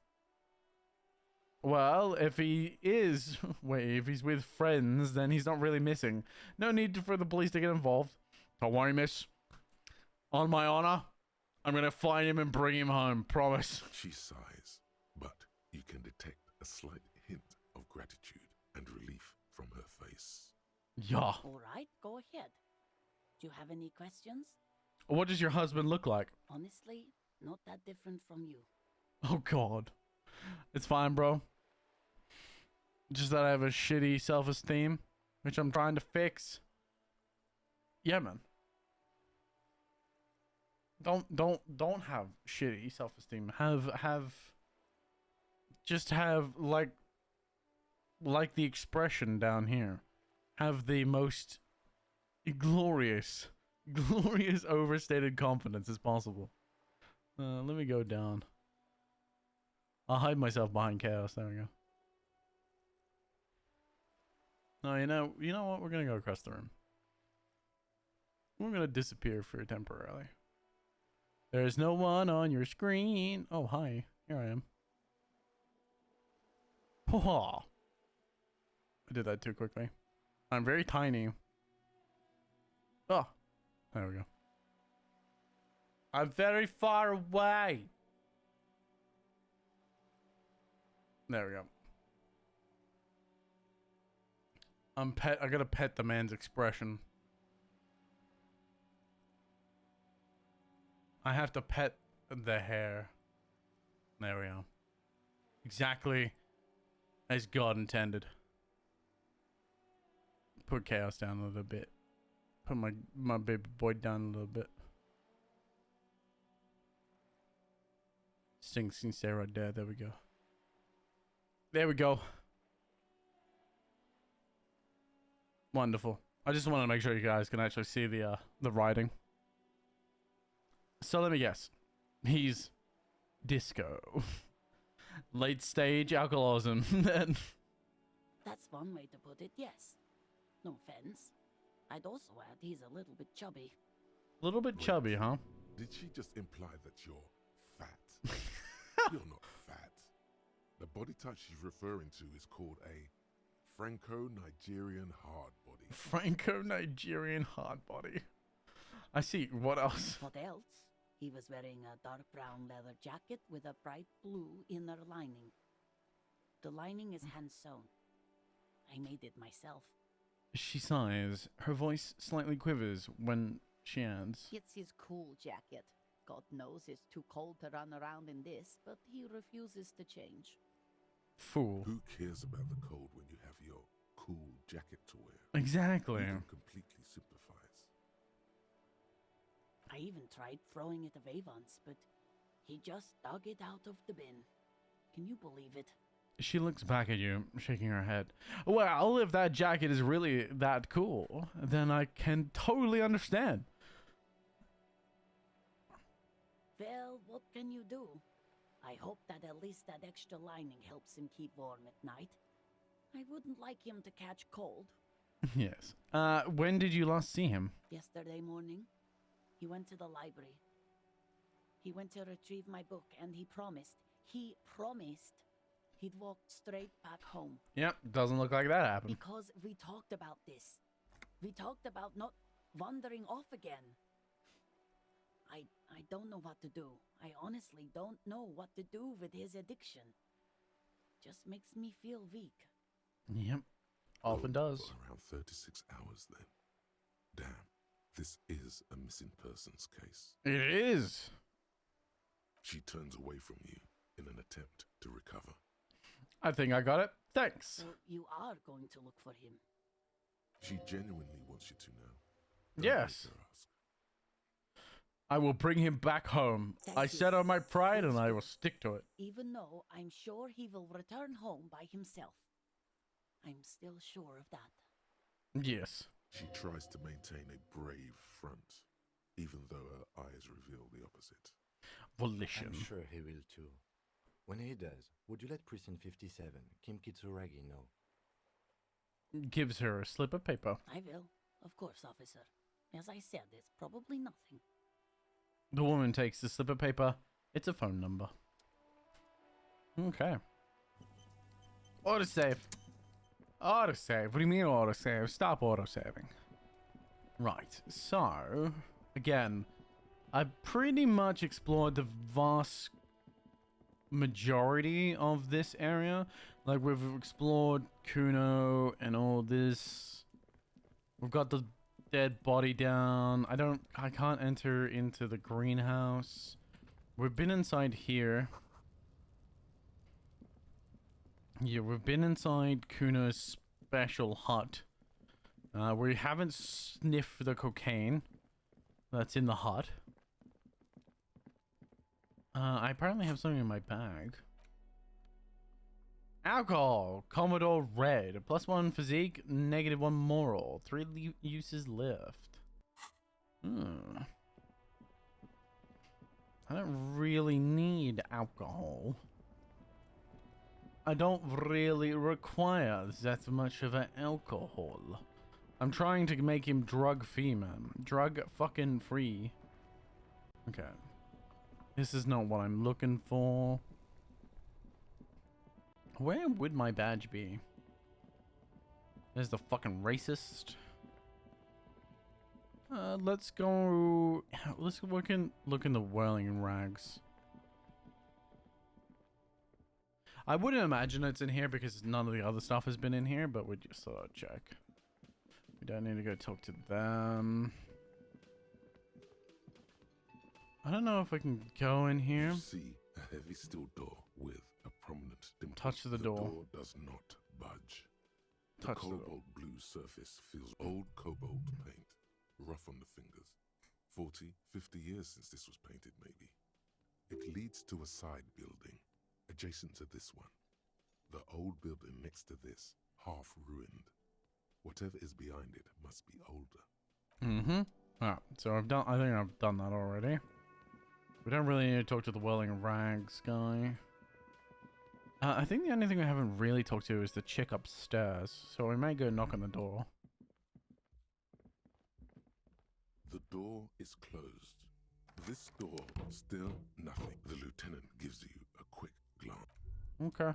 Well, if he is... Wait, if he's with friends, then he's not really missing. No need for the police to get involved. Don't worry, miss. On my honor, I'm gonna find him and bring him home, promise. She sighs, but you can detect a slight hint of gratitude and relief from her face. Yeah. All right, go ahead. Do you have any questions? What does your husband look like? Honestly, not that different from you. Oh, God. It's fine, bro. Just that I have a shitty self-esteem, which I'm trying to fix. Yeah, man. Don't have shitty self-esteem. Just have like the expression down here. Have the most glorious overstated confidence as possible. Let me go down. I'll hide myself behind chaos. There we go. No, you know what? We're gonna go across the room. We're gonna disappear for temporarily. There's no one on your screen. Oh, hi. Here I am. Oh, I did that too quickly. I'm very tiny. Oh, there we go. I'm very far away. There we go. I gotta pet the man's expression. I have to pet the hair. There we go. Exactly as God intended. Put chaos down a little bit. Put my baby boy down a little bit. Sing stay right there. There we go. There we go. Wonderful. I just want to make sure you guys can actually see the writing. So let me guess. He's disco. Late stage alcoholism. Then That's one way to put it, yes. No offense. I'd also add he's a little bit chubby. A little bit chubby, huh? Did she just imply that you're fat? You're not fat. The body type she's referring to is called a Franco-Nigerian hard body. Franco-Nigerian hard body. I see. What else? What else? He was wearing a dark brown leather jacket with a bright blue inner lining. The lining is hand-sewn. I made it myself. She sighs. Her voice slightly quivers when she adds. It's his cool jacket. God knows it's too cold to run around in this, but he refuses to change. Fool. Who cares about the cold when you have your cool jacket to wear? Exactly. You can completely sympathize. I even tried throwing it away once, but he just dug it out of the bin. Can you believe it? She looks back at you, shaking her head. Well, if that jacket is really that cool, then I can totally understand. Well, what can you do? I hope that at least that extra lining helps him keep warm at night. I wouldn't like him to catch cold. Yes. When did you last see him? Yesterday morning, he went to the library. He went to retrieve my book, and he promised he'd walk straight back home. Yep, doesn't look like that happened. Because we talked about this. We talked about not wandering off again. I don't know what to do. I honestly don't know what to do with his addiction. Just makes me feel weak. Yep, often does. Around 36 hours then. Damn, this is a missing persons case. It is. She turns away from you in an attempt to recover. I think I got it. Thanks. So you are going to look for him? She genuinely wants you to know. Don't Yes. make her ask. I will bring him back home. I set on my pride and I will stick to it. Even though I'm sure he will return home by himself. I'm still sure of that. Yes. She tries to maintain a brave front, even though her eyes reveal the opposite. Volition. I'm sure he will too. When he does, would you let Precinct 57, Kim Kitsuragi, know? gives her a slip of paper. I will, of course, officer. As I said, it's probably nothing. The woman takes the slip of paper. It's a phone number. Okay. Autosave. Autosave. What do you mean autosave? Stop autosaving. Right. So, again, I've pretty much explored the vast majority of this area. Like, we've explored Kuno and all this. We've got the dead body down. I can't enter into the greenhouse. We've been inside here. Yeah, we've been inside Kuno's special hut. We haven't sniffed the cocaine that's in the hut. I apparently have something in my bag. Alcohol, Commodore Red, +1 physique, -1 moral, 3 uses left. I don't really need alcohol. I don't really require that much of an alcohol. I'm trying to make him drug-free, man. Drug-fucking-free. Okay. This is not what I'm looking for. Where would my badge be? There's the fucking racist. Let's go. Let's look in the whirling rags. I wouldn't imagine it's in here because none of the other stuff has been in here, but we just thought I'd check. We don't need to go talk to them. I don't know if I can go in here. You see a heavy steel door with a prominent dimple. Touch the door. The door does not budge. The cobalt blue surface feels old cobalt paint, rough on the fingers. 40, 50 years since this was painted, maybe. It leads to a side building, adjacent to this one. The old building next to this, half ruined. Whatever is behind it must be older. Mm-hmm. Ah, so I think I've done that already. We don't really need to talk to the whirling rags guy. I think the only thing we haven't really talked to is the chick upstairs, so we may go knock on the door. The door is closed. This door, still nothing. The lieutenant gives you a quick glance. Okay.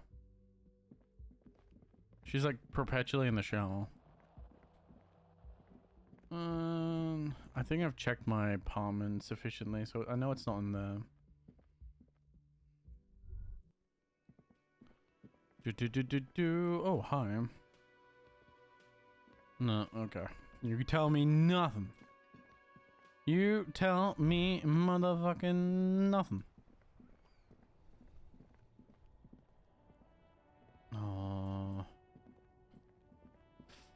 She's like perpetually in the shower. I think I've checked my apartment sufficiently, so I know it's not in there. Oh, hi. No, okay. You tell me nothing. You tell me motherfucking nothing. Oh.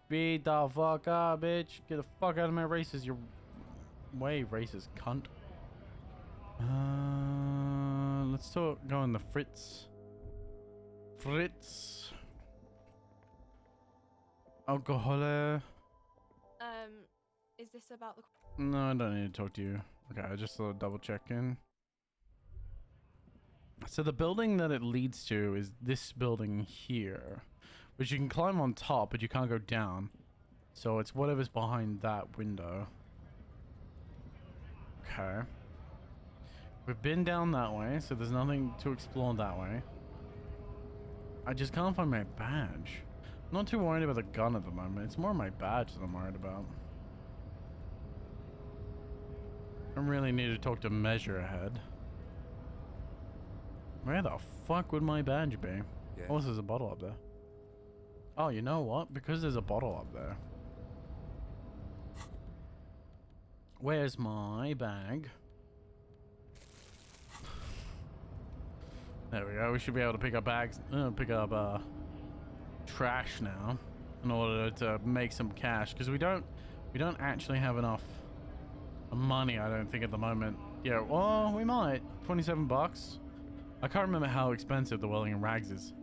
Beat the fuck up, bitch. Get the fuck out of my races. You're way racist, cunt. Let's go in the Fritz. Fritz. Alcohol. Is this about the... No, I don't need to talk to you. Okay, I just thought I'd double check in. So the building that it leads to is this building here, which you can climb on top, but you can't go down. So it's whatever's behind that window. Okay. We've been down that way, so there's nothing to explore that way. I just can't find my badge. I'm not too worried about the gun at the moment. It's more my badge that I'm worried about. I really need to talk to Measure Ahead. Where the fuck would my badge be? Yes. Oh, there's a bottle up there. Oh, you know what? Because there's a bottle up there. Where's my bag? There we go. We should be able to pick up bags. Pick up trash now, in order to make some cash. Because we don't actually have enough money, I don't think, at the moment. Yeah. Well, we might. 27 bucks. I can't remember how expensive the Whirling Rags is.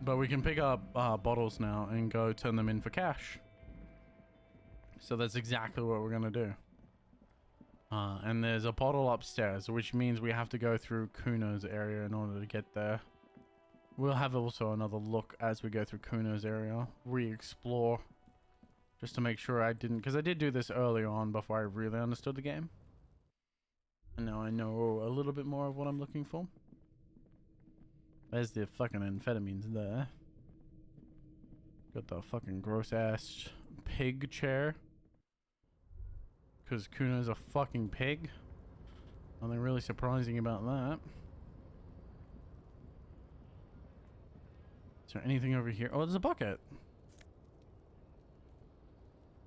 But we can pick up bottles now and go turn them in for cash. So that's exactly what we're gonna do. And there's a portal upstairs, which means we have to go through Kuno's area in order to get there. We'll have also another look as we go through Kuno's area, re-explore, just to make sure I didn't, because I did do this earlier on before I really understood the game. And now I know a little bit more of what I'm looking for. There's the fucking amphetamines there. Got the fucking gross ass pig chair. Because Kuno's a fucking pig. Nothing really surprising about that. Is there anything over here? Oh, there's a bucket.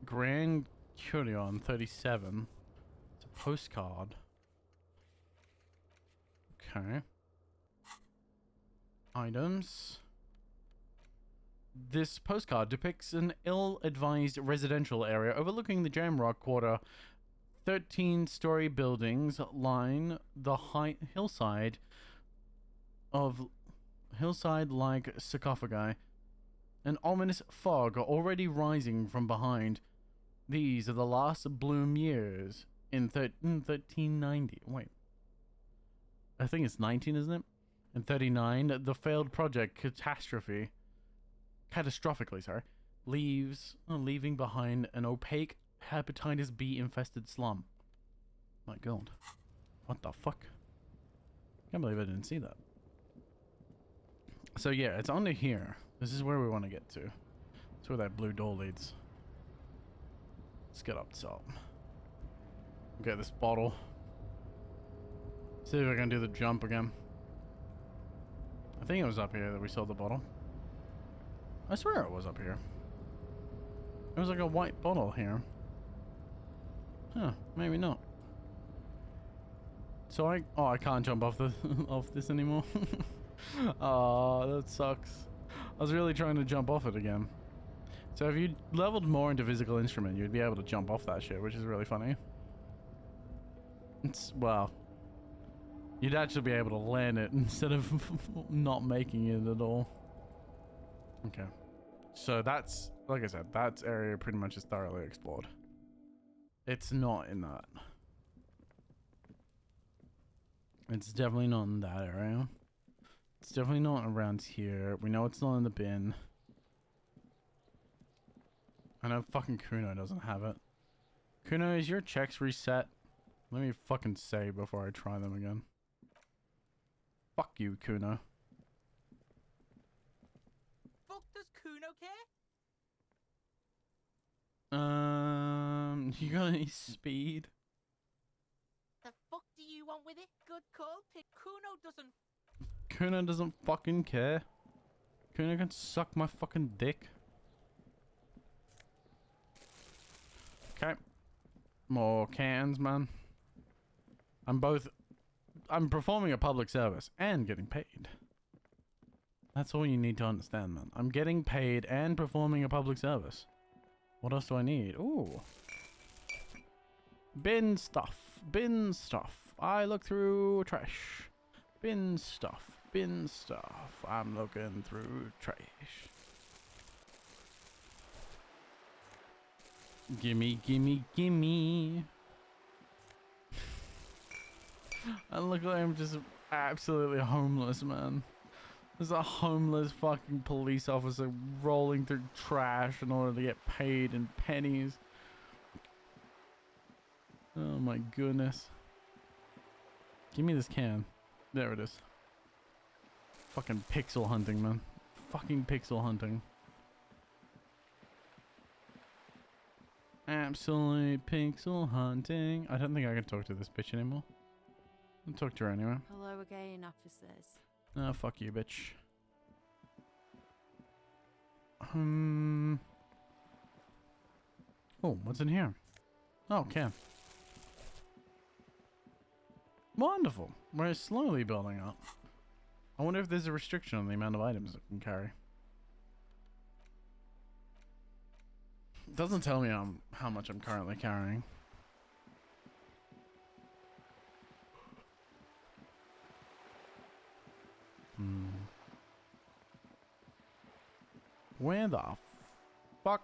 Grand Curion 37. It's a postcard. Okay. Items. This postcard depicts an ill-advised residential area overlooking the Jamrock Quarter. 13-story buildings line the high hillside like sarcophagi. An ominous fog already rising from behind. These are the last bloom years in 1390. Wait. I think it's 19, isn't it? In 39, the failed project catastrophically, leaving behind an opaque hepatitis B infested slum. My god. What the fuck? Can't believe I didn't see that. So yeah, it's under here. This is where we want to get to. That's where that blue door leads. Let's get up top. Get this bottle. See if I can do the jump again. I think it was up here that we saw the bottle. I swear it was up here. There was like a white bottle here. Huh, maybe not. So I can't jump off the off this anymore. Oh, that sucks. I was really trying to jump off it again. So if you leveled more into physical instrument, you'd be able to jump off that shit, which is really funny. Well, you'd actually be able to land it instead of not making it at all. Okay. So that's, like I said, that area pretty much is thoroughly explored. It's not in that. It's definitely not in that area. It's definitely not around here. We know it's not in the bin. I know fucking Kuno doesn't have it. Kuno, is your checks reset? Let me fucking say before I try them again. Fuck you, Kuno. Fuck does Kuno care? You got any speed? The fuck do you want with it? Good call, Pig. Kuno doesn't fucking care. Kuno can suck my fucking dick. Okay. More cans, man. I'm performing a public service and getting paid. That's all you need to understand, man. I'm getting paid and performing a public service. What else do I need? Ooh. Bin stuff. Bin stuff. I look through trash. Bin stuff. Bin stuff. I'm looking through trash. Gimme, gimme, gimme. I look like I'm just absolutely homeless, man. There's a homeless fucking police officer rolling through trash in order to get paid in pennies. Oh my goodness. Give me this can. There it is. Fucking pixel hunting, man. Fucking pixel hunting. Absolute pixel hunting. I don't think I can talk to this bitch anymore. I'll talk to her anyway. Hello again, officers. Oh, fuck you, bitch. Oh, what's in here? Oh, can. Wonderful. We're slowly building up. I wonder if there's a restriction on the amount of items it can carry. It doesn't tell me how much I'm currently carrying. Where the fuck?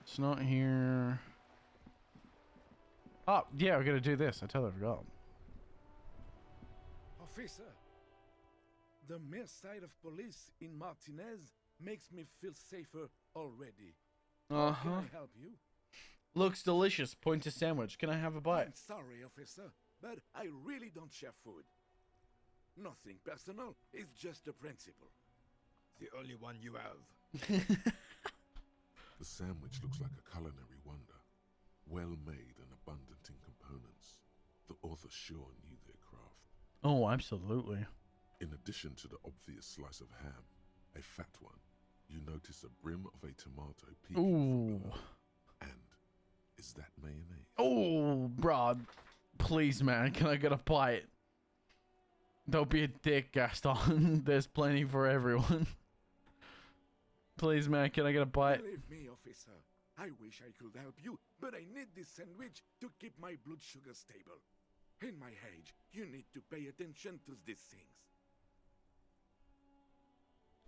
It's not here. Oh, yeah, we're gonna do this. I totally forgot. Officer, the mere sight of police in Martinez makes me feel safer already. How can I help you? Looks delicious. Point to sandwich. Can I have a bite? I'm sorry, officer, but I really don't share food. Nothing personal. It's just a principle. The only one you have. The sandwich looks like a culinary wonder. Well made and abundant in components. The author sure knew their craft. Oh, absolutely. In addition to the obvious slice of ham, a fat one, you notice a brim of a tomato peeking from below. And is that mayonnaise? Oh, bruh. Please, man. Can I get a bite? Don't be a dick, Gaston. There's plenty for everyone. Please, man. Can I get a bite? Believe me, officer. I wish I could help you, but I need this sandwich to keep my blood sugar stable. In my age, you need to pay attention to these things.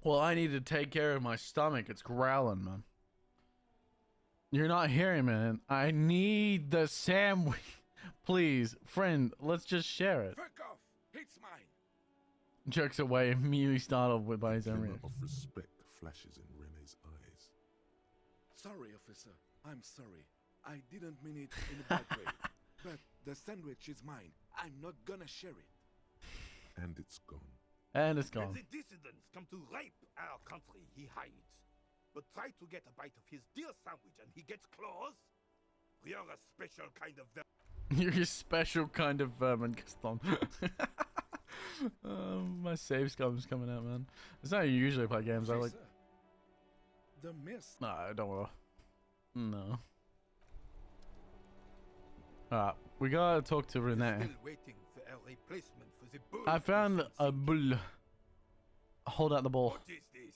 Well, I need to take care of my stomach. It's growling, man. You're not hearing, man. I need the sandwich. Please, friend, let's just share it. Fuck off. It's mine. Jerks away, immediately startled by his own Glimmer reaction. of respect flashes in Rene's eyes. Sorry, officer. I'm sorry. I didn't mean it in a bad way. But the sandwich is mine. I'm not gonna share it. And it's gone. And it's When gone. the dissidents come to rape our country, he hides. But try to get a bite of his dear sandwich and he gets claws? We are a special kind of You're a special kind of vermin, Gaston. My save scum's coming out, man. It's not how you usually play games. I like. The mist. Nah, I don't wanna. No. We gotta talk to Renee. Still waiting for a replacement for the bull. I found a bull. Hold out the ball. What is this?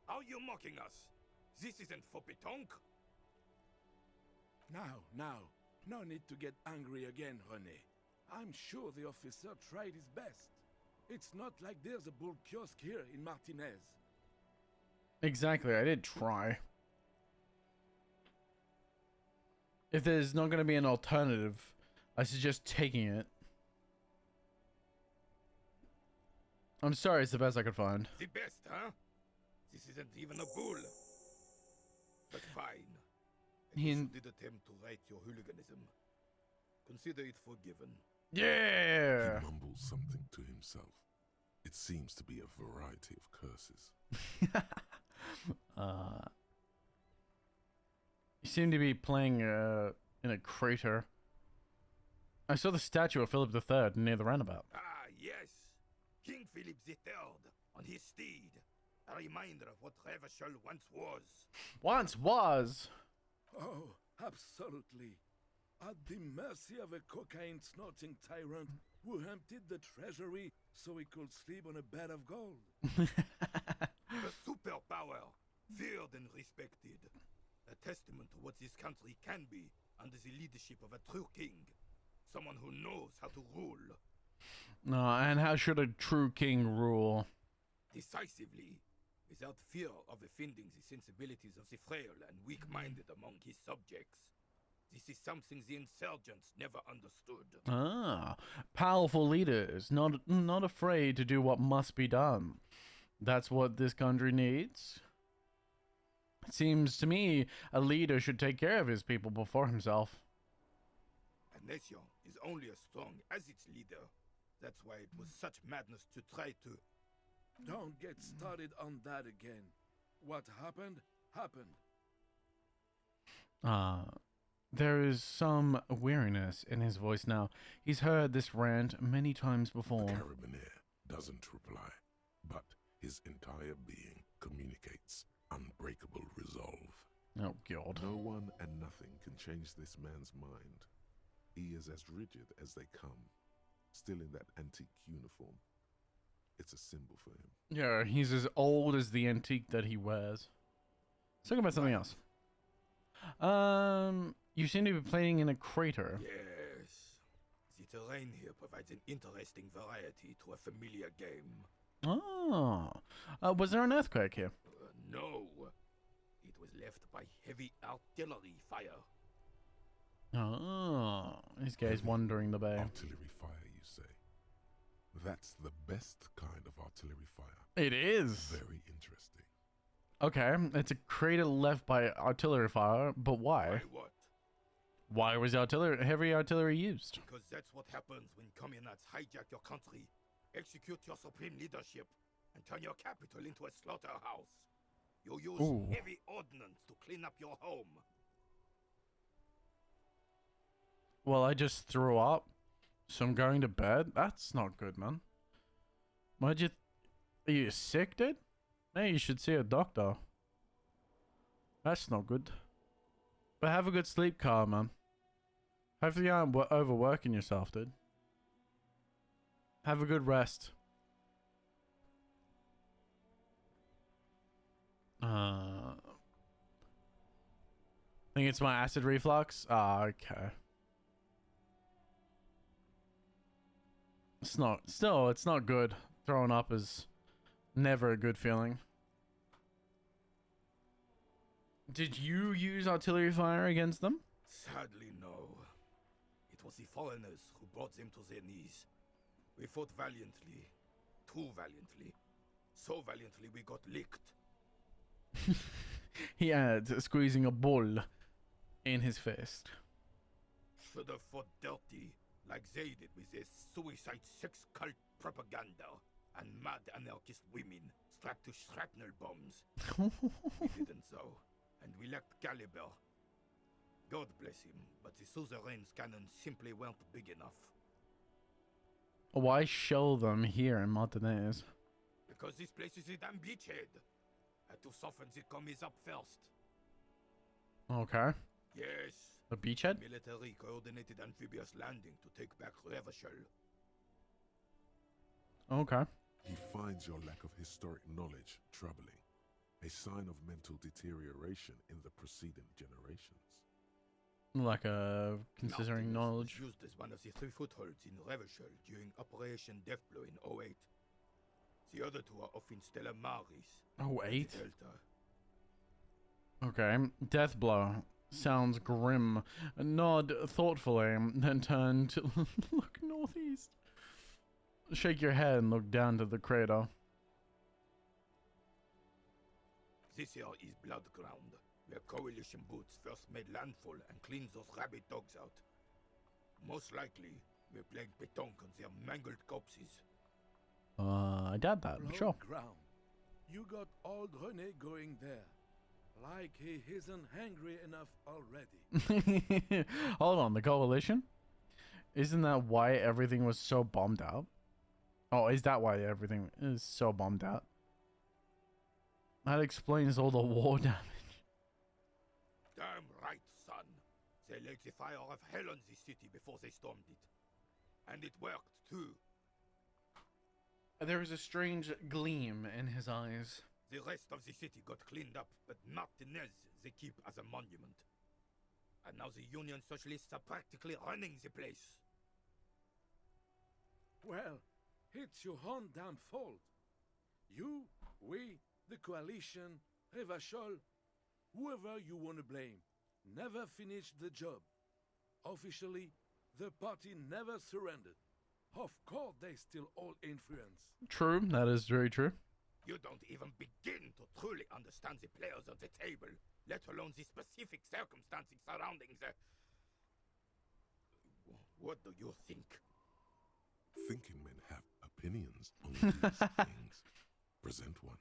Are you mocking us? This isn't for pétanque. Now. No need to get angry again, René. I'm sure the officer tried his best. It's not like there's a bull kiosk here in Martinez. Exactly, I did try. If there's not going to be an alternative, I suggest taking it. I'm sorry, it's the best I could find. The best, huh? This isn't even a bull. But fine. You did attempt to right your hooliganism. Consider it forgiven. Yeah! He mumbles something to himself. It seems to be a variety of curses. You seem to be playing in a crater. I saw the statue of Philip III near the roundabout. Ah, yes. King Philip III on his steed. A reminder of what Revachol once was. Once was! Oh, absolutely. At the mercy of a cocaine-snorting tyrant who emptied the treasury so he could sleep on a bed of gold. A superpower, feared and respected. A testament to what this country can be under the leadership of a true king. Someone who knows how to rule. No, and how should a true king rule? Decisively, without fear of offending the sensibilities of the frail and weak-minded among his subjects. This is something the insurgents never understood. Ah, powerful leaders, not afraid to do what must be done. That's what this country needs. It seems to me a leader should take care of his people before himself. A nation is only as strong as its leader. That's why it was such madness to try to... Don't get started on that again. What happened, happened. There is some weariness in his voice now. He's heard this rant many times before. The carabiner doesn't reply, but his entire being communicates unbreakable resolve. Oh, God. No one and nothing can change this man's mind. He is as rigid as they come, still in that antique uniform. It's a symbol for him. Yeah, he's as old as the antique that he wears. Let's talk about something else. You seem to be playing in a crater. Yes. The terrain here provides an interesting variety to a familiar game. Oh. Was there an earthquake here? No. It was left by heavy artillery fire. Oh, this guy's wandering the bay. Artillery fire, you say? That's the best kind of artillery fire. It is. Very interesting. Okay, it's a crater left by artillery fire, but why? Why what? Why was heavy artillery used? Because that's what happens when communists hijack your country, execute your supreme leadership, and turn your capital into a slaughterhouse. You use heavy ordnance to clean up your home. Well, I just threw up, so I'm going to bed. That's not good, man. Are you sick, dude? Hey, you should see a doctor. That's not good. But have a good sleep, Carl, man. Hopefully you aren't overworking yourself, dude. Have a good rest. Think it's my acid reflux? Ah, okay. It's not good. Throwing up is never a good feeling. Did you use artillery fire against them? Sadly, no. It was the foreigners who brought them to their knees. We fought valiantly. Too valiantly. So valiantly we got licked. He adds, squeezing a ball in his fist. Should have fought dirty, like they did with their suicide sex cult propaganda and mad anarchist women strapped to shrapnel bombs. We didn't so, and we lacked caliber. God bless him, but the suzerain's cannons simply weren't big enough. Why shell them here in Martinez? Because this place is a damn beachhead. Had to soften the commies up first. Okay. Yes. A beachhead? Military coordinated amphibious landing to take back Revachol. Okay. He finds your lack of historic knowledge troubling, a sign of mental deterioration in the preceding generations. Like considering knowledge. Was used as one of the 3 footholds in Revachol during Operation Deathblow in 08. The other 2 are off in Stella Maris. 08? Okay. Death blow. Sounds grim. Nod thoughtfully, then turn to look northeast. Shake your head and look down to the crater. This here is Blood Ground, where coalition boots first made landfall and cleaned those rabid dogs out. Most likely, we're playing pétanque on their mangled corpses. I doubt that, but sure. Ground. You got old René going there. Like he isn't hungry enough already. Hold on, the coalition? Isn't that why everything was so bombed out? Oh, is that why everything is so bombed out? That explains all the war damage. Damn right, son. They laid the fire of hell on the city before they stormed it. And it worked, too. There was a strange gleam in his eyes. The rest of the city got cleaned up, but Martinez they keep as a monument. And now the Union Socialists are practically running the place. Well, it's your own damn fault. You, we, the coalition, Revachol, whoever you want to blame, never finished the job. Officially, the party never surrendered. Of course, they still all influence. True, that is very true. You don't even begin to truly understand the players on the table, let alone the specific circumstances surrounding the... What do you think? Thinking men have opinions on these things. Present one.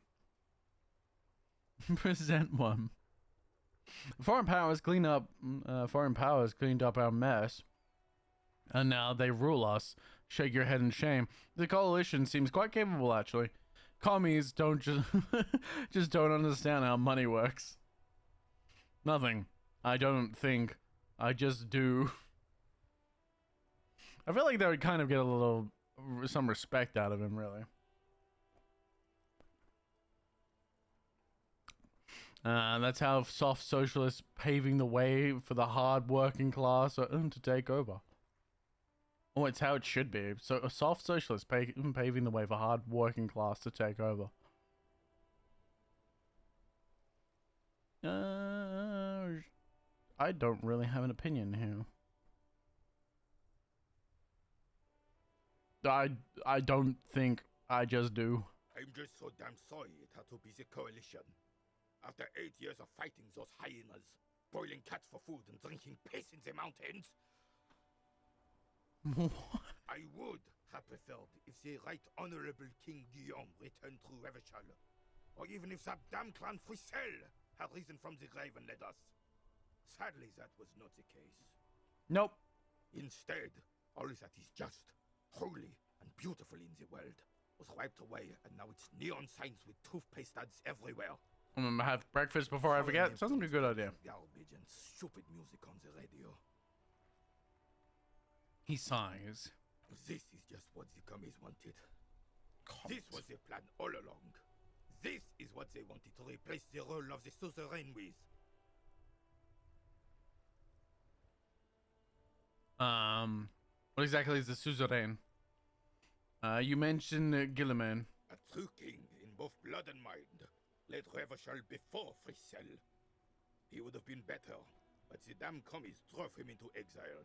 Present one. Foreign powers cleaned up our mess, and now they rule us. Shake your head in shame. The coalition seems quite capable, actually. Commies don't just don't understand how money works. Nothing. I don't think. I just do. I feel like they would kind of get some respect out of him, really. That's how soft socialists paving the way for the hard working class to take over. Oh, it's how it should be. So a soft socialist paving the way for hard working class to take over. I don't really have an opinion here. I don't think I just do. I'm just so damn sorry it had to be the coalition. After 8 years of fighting those hyenas, boiling cats for food and drinking piss in the mountains, I would have preferred if the Right Honorable King Guillaume returned through Revachol, or even if that damn clan Frisell had risen from the grave and led us. Sadly, that was not the case. Nope. Instead, all that is just, holy, and beautiful in the world was wiped away, and now it's neon signs with toothpaste ads everywhere. I'm gonna have breakfast before I forget. Sounds like a good idea. Garbage and stupid music on the radio. He sighs. This is just what the commies wanted. This was the plan all along. This is what they wanted to replace the role of the suzerain with. What exactly is the suzerain? You mentioned Guilliman. A true king in both blood and mind, led Revachol before Frisell. He would have been better, but the damn commies drove him into exile.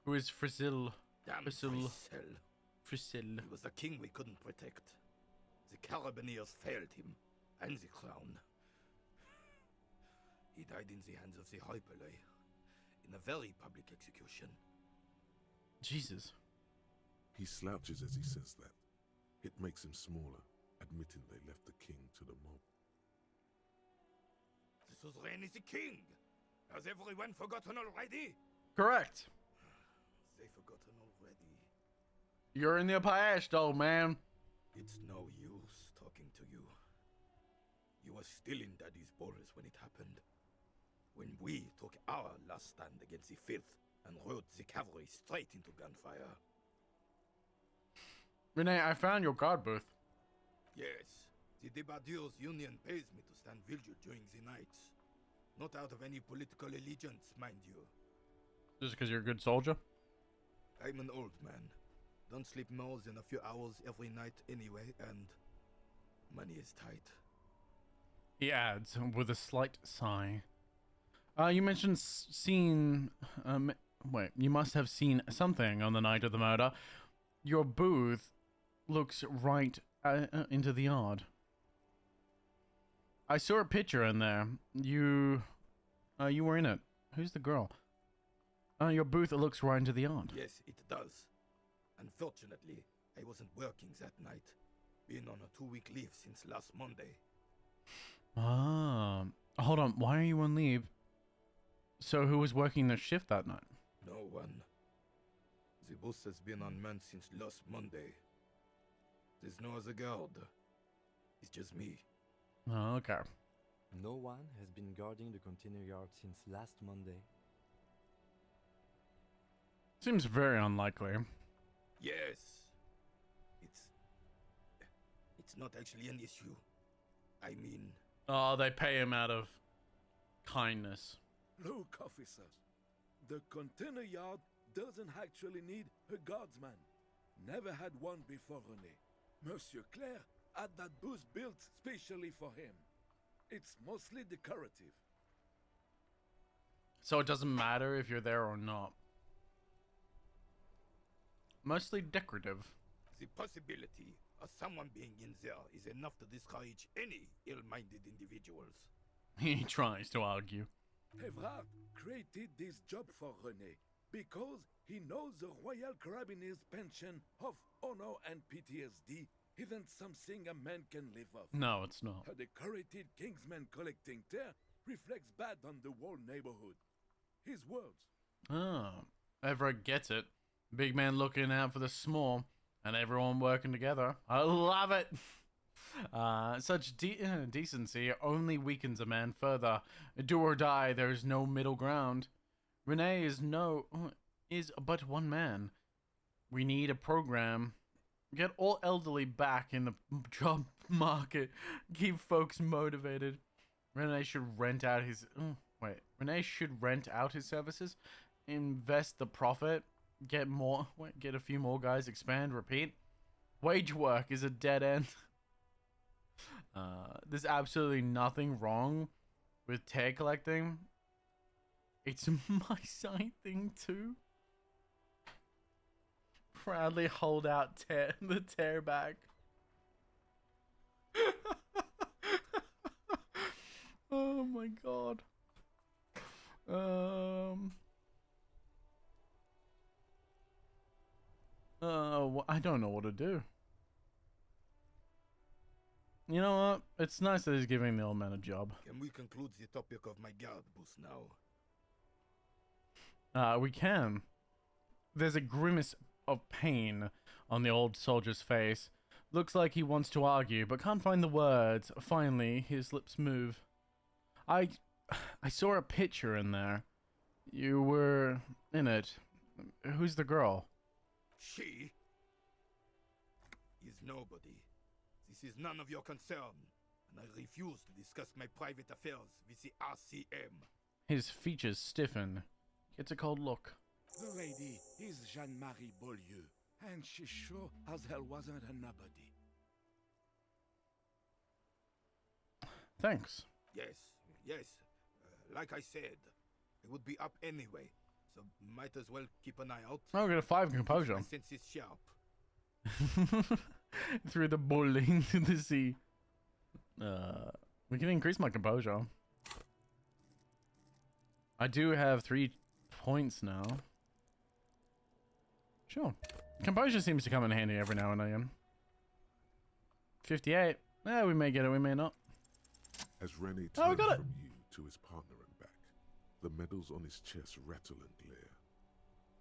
Who is Frisell? Damn Frisell. Frisell. He was a king we couldn't protect. The Carabineers failed him, and the crown. He died in the hands of the Hyperlay, in a very public execution. Jesus. He slouches as he says that. It makes him smaller, admitting they left the king to the mob. The suzerain is the king! Has everyone forgotten already? Correct. They've forgotten already. You're in the past, old man. It's no use talking to you. You were still in Daddy's balls when it happened. When we took our last stand against the Filth and rode the cavalry straight into gunfire. Renee, I found your guard booth. Yes, the Debardeurs Union pays me to stand vigil during the nights. Not out of any political allegiance, mind you. Just because you're a good soldier? I'm an old man. Don't sleep more than a few hours every night anyway, and money is tight. He adds with a slight sigh. You mentioned seen... wait, you must have seen something on the night of the murder. Your booth looks right into the yard. I saw a picture in there. You were in it. Who's the girl? Your booth looks right into the yard. Yes, it does. Unfortunately, I wasn't working that night. Been on a 2-week leave since last Monday. Ah, hold on. Why are you on leave? So who was working the shift that night? No one. The bus has been unmanned since last Monday. There's no other guard. It's just me. Oh, okay. No one has been guarding the container yard since last Monday. Seems very unlikely. Yes. It's not actually an issue. I mean... Oh, they pay him out of kindness. Look, officers. The container yard doesn't actually need a guardsman. Never had one before René. Monsieur Claire had that booth built specially for him. It's mostly decorative. So it doesn't matter if you're there or not. Mostly decorative. The possibility of someone being in there is enough to discourage any ill-minded individuals. He tries to argue. Evrard created this job for René because he knows the Royal Carabineers' pension of honor and PTSD isn't something a man can live off. No, it's not. A decorated Kingsman collecting tear reflects bad on the whole neighborhood. His words. Oh, Everett gets it. Big man looking out for the small, and everyone working together. I love it. Such decency only weakens a man further. Do or die, there is no middle ground. René is but one man. We need a program. Get all elderly back in the job market. Keep folks motivated. René should rent out his... René should rent out his services. Invest the profit. Get a few more guys. Expand. Repeat. Wage work is a dead end. There's absolutely nothing wrong with tear collecting. It's my side thing too. Proudly hold out the tear back. Oh my god. I don't know what to do. You know what? It's nice that he's giving the old man a job. Can we conclude the topic of my guard boost now? We can. There's a grimace of pain on the old soldier's face. Looks like he wants to argue, but can't find the words. Finally, his lips move. I saw a picture in there. You were in it. Who's the girl? She is nobody. This is none of your concern, and I refuse to discuss my private affairs with the RCM. His features stiffen. Gets a cold look. The lady is Jeanne-Marie Beaulieu, and she sure as hell wasn't a nobody. Thanks. Yes. Like I said, it would be up anyway, so might as well keep an eye out. I'll get a 5 composure. My sense is sharp. Through the bowling to the sea. We can increase my composure. I do have 3 points now. Sure. Composure seems to come in handy every now and again. 58. Yeah, we may get it, we may not. As Rene we turns got it. from you to his partner and back, the medals on his chest rattle and glare.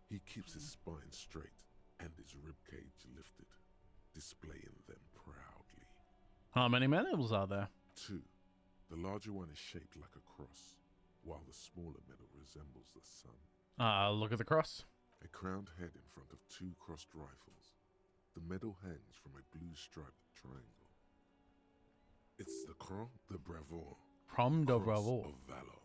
He keeps his spine straight and his ribcage lifted, displaying them proudly. How many medals are there? 2. The larger one is shaped like a cross, while the smaller medal resembles the sun. Look at the cross. A crowned head in front of 2 crossed rifles. The medal hangs from a blue striped triangle. It's the Croix de Bravoure. From de Cross Bravoure. of Valor.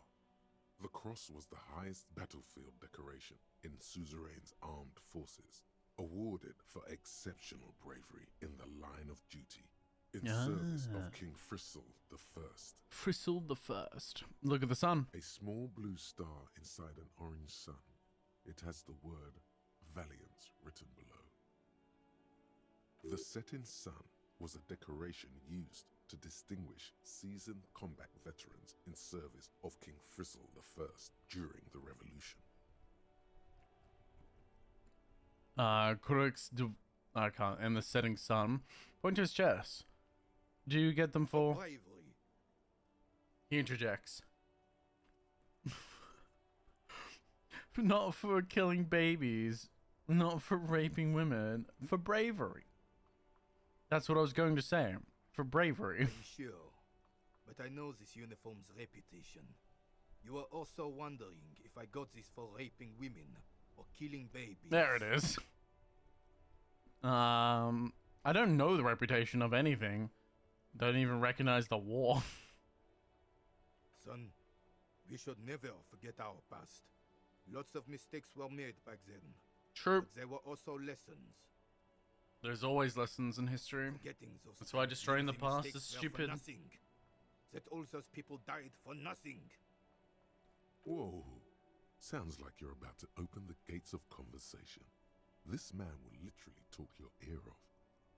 The cross was the highest battlefield decoration in Suzerain's armed forces, awarded for exceptional bravery in the line of duty in service of King Frizzle the First. Frizzle the First. Look at the sun. A small blue star inside an orange sun. It has the word Valiance written below. The setting sun was a decoration used to distinguish seasoned combat veterans in service of King Frizzle the First during the Revolution. Crux de... I can't. And the setting sun. Point to his chest. Do you get them for... Bravery. He interjects. Not for killing babies. Not for raping women. For bravery. That's what I was going to say. For bravery. I'm sure, but I know this uniform's reputation. You are also wondering if I got this for raping women or killing babies. There it is. I don't know the reputation of anything. Don't even recognize the war. Son, we should never forget our past. Lots of mistakes were made back then. True. But there were also lessons. There's always lessons in history. Those That's why destroying the past mistakes is were stupid. For nothing. That all those people died for nothing. Whoa. Sounds like you're about to open the gates of conversation. This man will literally talk your ear off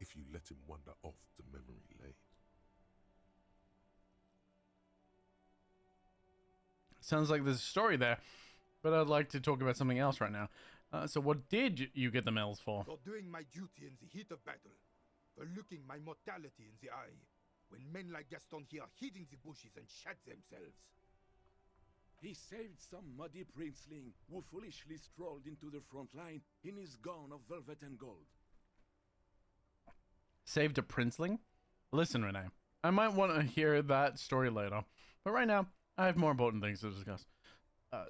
if you let him wander off to memory lane. Sounds like there's a story there, but I'd like to talk about something else right now. So what did you get the medals for? For doing my duty in the heat of battle. For looking my mortality in the eye. When men like Gaston here hid in the bushes and shat themselves. He saved some muddy princeling who foolishly strolled into the front line in his gown of velvet and gold. Saved a princeling? Listen, Renee, I might want to hear that story later, but right now, I have more important things to discuss.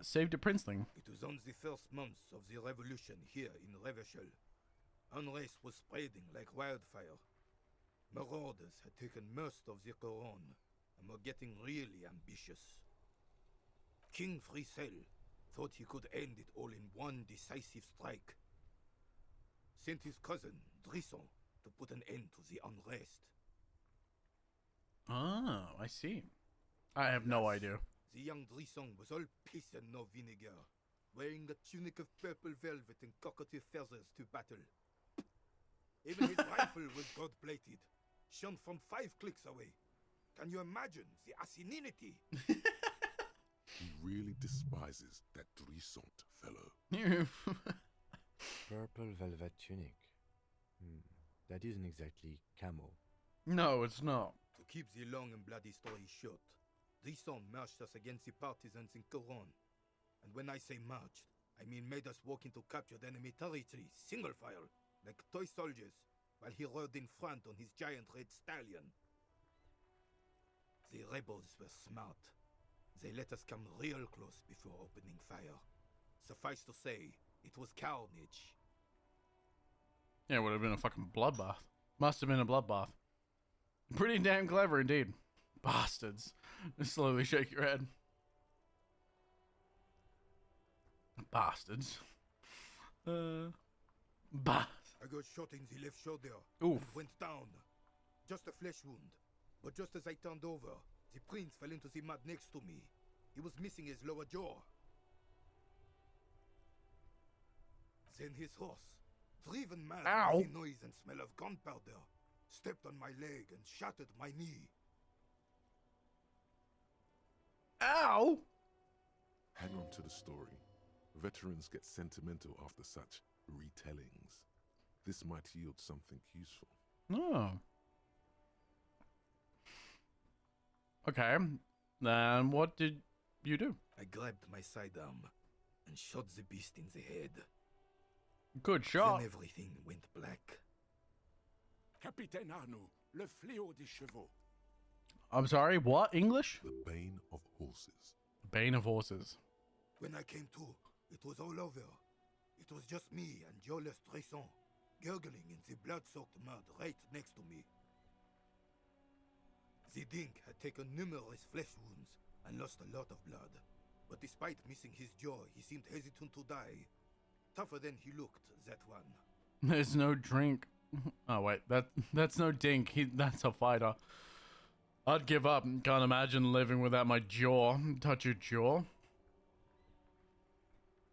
Saved a princeling. It was on the first months of the revolution here in Revachol. Unrest was spreading like wildfire. Marauders had taken most of the Couronne and were getting really ambitious. King Frizzle thought he could end it all in one decisive strike. Sent his cousin, Drisson, to put an end to the unrest. Oh, I see. I have no idea. The young Drisson was all piss and no vinegar, wearing a tunic of purple velvet and cockatiel feathers to battle. Even his rifle was gold-plated, shone from 5 clicks away. Can you imagine the asininity? He really despises that Drissant fellow. Purple velvet tunic. That isn't exactly camo. No, it's not. To keep the long and bloody story short, Drissant marched us against the partisans in Coron. And when I say marched, I mean made us walk into captured enemy territory, single file, like toy soldiers, while he rode in front on his giant red stallion. The rebels were smart. They let us come real close before opening fire. Suffice to say, it was carnage. Yeah, it would have been a fucking bloodbath. Must have been a bloodbath. Pretty damn clever indeed. Bastards. Just slowly shake your head. Bastards. I got shot in the left shoulder. Oof. And went down. Just a flesh wound. But just as I turned over, the prince fell into the mud next to me. He was missing his lower jaw. Then his horse, driven mad by the noise and smell of gunpowder, stepped on my leg and shattered my knee. Ow! Hang on to the story. Veterans get sentimental after such retellings. This might yield something useful. Oh. Okay. Then what did you do? I grabbed my sidearm and shot the beast in the head. Good shot. Then everything went black. Capitaine Arnoux, le fléau des chevaux. I'm sorry, what? English? The bane of horses. Bane of horses. When I came to, it was all over. It was just me and Jolas Tresson, gurgling in the blood-soaked mud right next to me. The Dink had taken numerous flesh wounds and lost a lot of blood. But despite missing his jaw, he seemed hesitant to die. Tougher than he looked, that one. There's no drink. Oh wait, that's no Dink. That's a fighter. I'd give up. Can't imagine living without my jaw. Touch your jaw.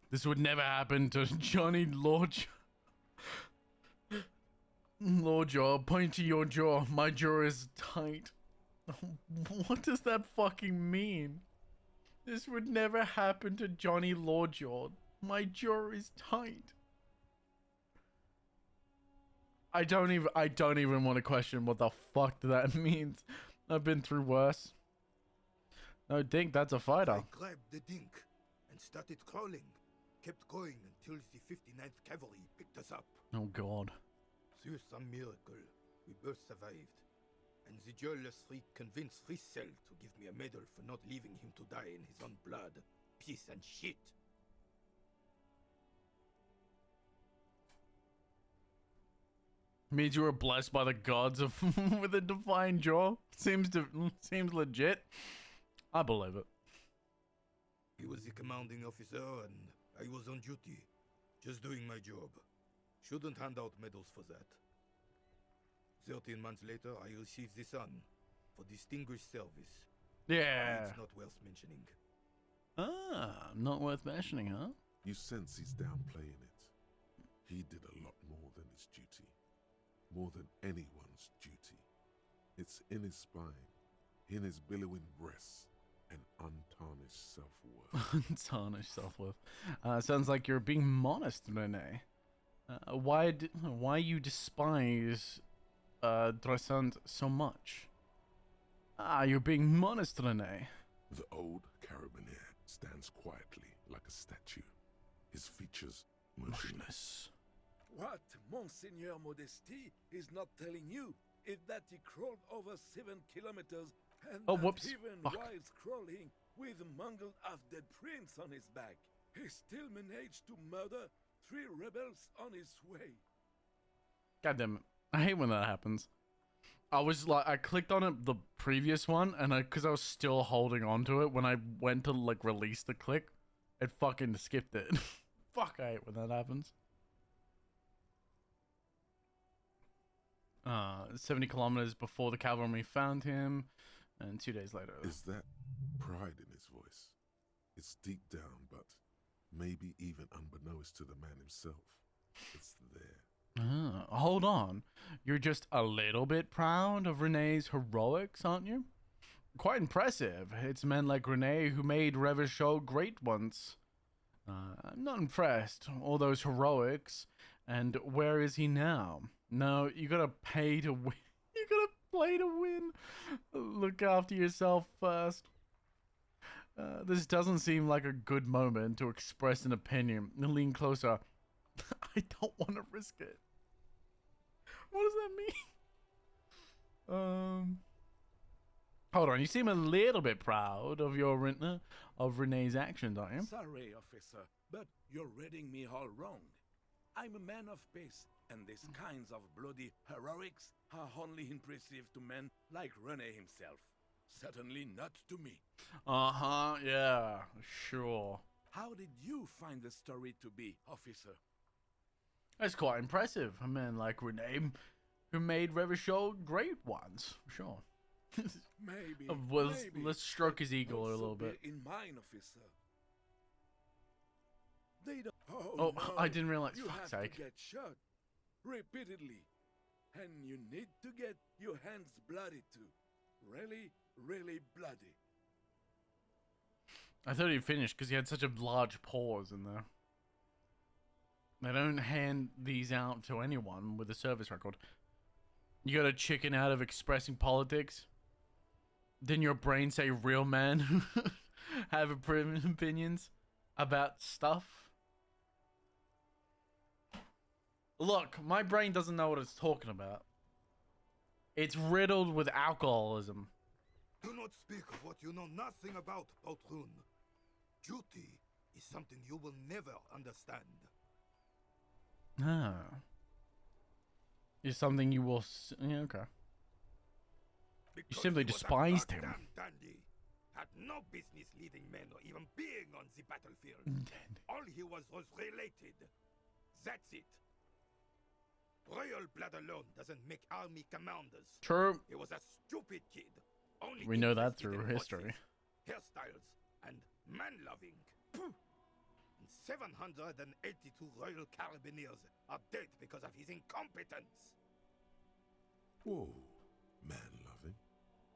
This would never happen to Johnny Lordjaw. Lordjaw, point to your jaw. My jaw is tight. What does that fucking mean? This would never happen to Johnny Lordjaw. My jaw is tight. I don't even want to question what the fuck that means. I've been through worse. No, Dink, that's a fighter. I grabbed the Dink and started crawling. Kept going until the 59th Cavalry picked us up. Oh god. Through some miracle, we both survived. And the jealous freak convinced Frissel to give me a medal for not leaving him to die in his own blood. Piece and shit. Means you were blessed by the gods of with a divine jaw. Seems legit. I believe it. He was the commanding officer and I was on duty. Just doing my job. Shouldn't hand out medals for that. 13 months later, I received the Sun for distinguished service. Yeah. It's not worth mentioning. Ah, not worth mentioning, huh? You sense he's downplaying it. He did a lot more than his duty. More than anyone's duty. It's in his spine, in his billowing breasts, and untarnished self-worth. Untarnished self-worth. Sounds like you're being modest, Rene. Why you despise Dressant so much? You're being modest, Rene. The old carabinier stands quietly like a statue, his features motionless. What Monseigneur Modesty is not telling you is that he crawled over 7 kilometers and even while crawling with a mangled half-dead prince on his back, he still managed to murder 3 rebels on his way. God damn it. I hate when that happens. I clicked on it, the previous one, and because I was still holding on to it, when I went to, release the click, it fucking skipped it. Fuck, I hate when that happens. 70 kilometers before the cavalry found him, and 2 days later. Is that pride in his voice? It's deep down, but maybe even unbeknownst to the man himself. It's there. Oh. hold on. You're just a little bit proud of Renee's heroics, aren't you? Quite impressive. It's men like Renee who made Revachol great once. I'm not impressed. All those heroics. And where is he now? No, you gotta pay to win. You gotta play to win. Look after yourself first. This doesn't seem like a good moment to express an opinion. Lean closer. I don't want to risk it. What does that mean? Hold on. You seem a little bit proud of Renee's actions, aren't you? Sorry, officer, but you're reading me all wrong. I'm a man of peace, and these kinds of bloody heroics are only impressive to men like Rene himself. Certainly not to me. Uh-huh, yeah, sure. How did you find the story to be, officer? That's quite impressive. A man like Renee, who made Revachol great once, sure. Maybe, well, maybe. Let's stroke his ego a little bit. In mine, officer. They don't. Oh, no. I didn't realize. You Fuck's have sake. to get shot repeatedly, and you need to get your hands bloody too. Really, really bloody. I thought he finished because he had such a large pause in there. They don't hand these out to anyone with a service record. You got a chicken out of expressing politics? Didn't your brain say real men have opinions about stuff? Look, my brain doesn't know what it's talking about. It's riddled with alcoholism. Do not speak of what you know nothing about, Poltroon. Duty is something you will never understand. Ah. Is something you will... Yeah, okay. Because you simply he was a despised him. goddamn dandy. Had no business leading men or even being on the battlefield. All he was related. That's it. Royal blood alone doesn't make army commanders. True. He was a stupid kid. Only We know that interested through in history. horses, hairstyles, and man-loving. And 782 Royal Carabineers are dead because of his incompetence. Whoa, man-loving?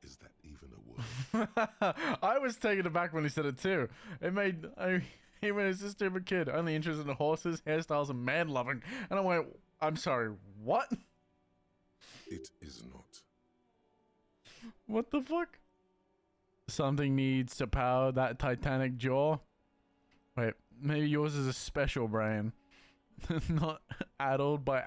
Is that even a word? I was taken aback when he said it too. It made he went as a stupid kid, only interested in horses, hairstyles, and man loving. And I went, I'm sorry, what? It is not. What the fuck? Something needs to power that titanic jaw. Wait, maybe yours is a special brain, not addled by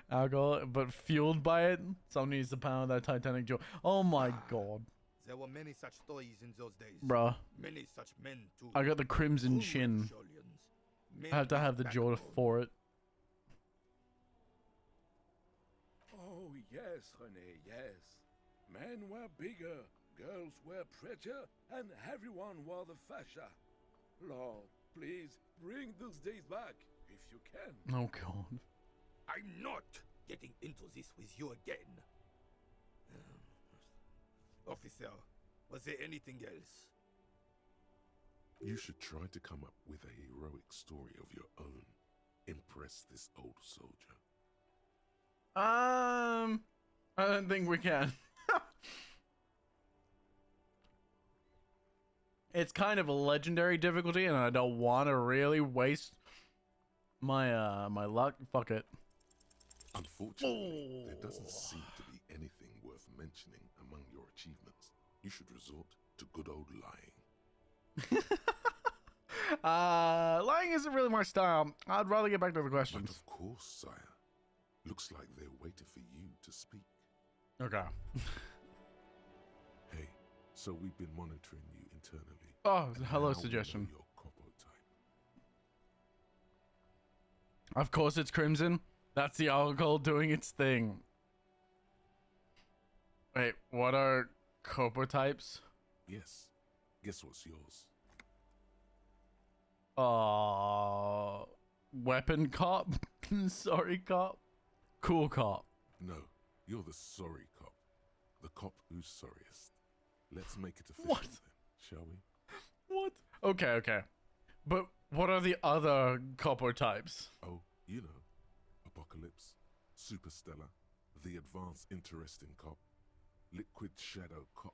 alcohol, but fueled by it. Something needs to power that titanic jaw. Oh my god. There were many such stories in those days. Bruh. Many such men too. I got the crimson chin. I have to have the jaw for it. Oh, yes, René, yes. Men were bigger, girls were prettier, and everyone wore the fascia. Lord, please, bring those days back, if you can. Oh, God. I'm not getting into this with you again. Officer, was there anything else? You should try to come up with a heroic story of your own. Impress this old soldier. I don't think we can. It's kind of a legendary difficulty, and I don't want to really waste my my luck. Fuck it. Unfortunately, there doesn't seem to be anything worth mentioning among your achievements. You should resort to good old lying. Lying isn't really my style. I'd rather get back to the questions. But of course, sire. Looks like they're waiting for you to speak. Okay. Hey, so we've been monitoring you internally. Oh, hello, now suggestion. we know your corpo type. Of course it's Crimson. That's the alcohol doing its thing. Wait, what are corpo types? Yes. Guess what's yours? Weapon cop? Sorry cop? Cool cop. No, you're the sorry cop. The cop who's sorriest. Let's make it official What? then, shall we? What? Okay. But what are the other corpo types? Oh, you know. Apocalypse, Superstellar, the advanced interesting cop, Liquid Shadow Cop.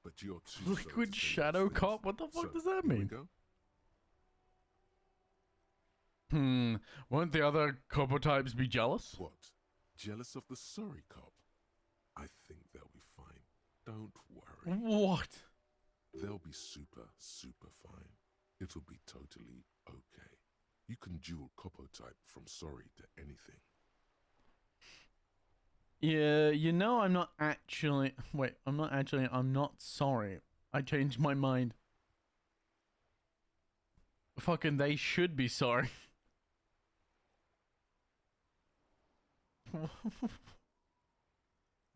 But you're too Liquid Shadow Cop? What the fuck does that mean? Won't the other couple types be jealous? What? Jealous of the sorry cop? I think they'll be fine. Don't worry. What? They'll be super fine. It'll be totally okay. You can dual copo type from sorry to anything. Yeah, you know I'm not actually... Wait, I'm not sorry. I changed my mind. Fucking they should be sorry.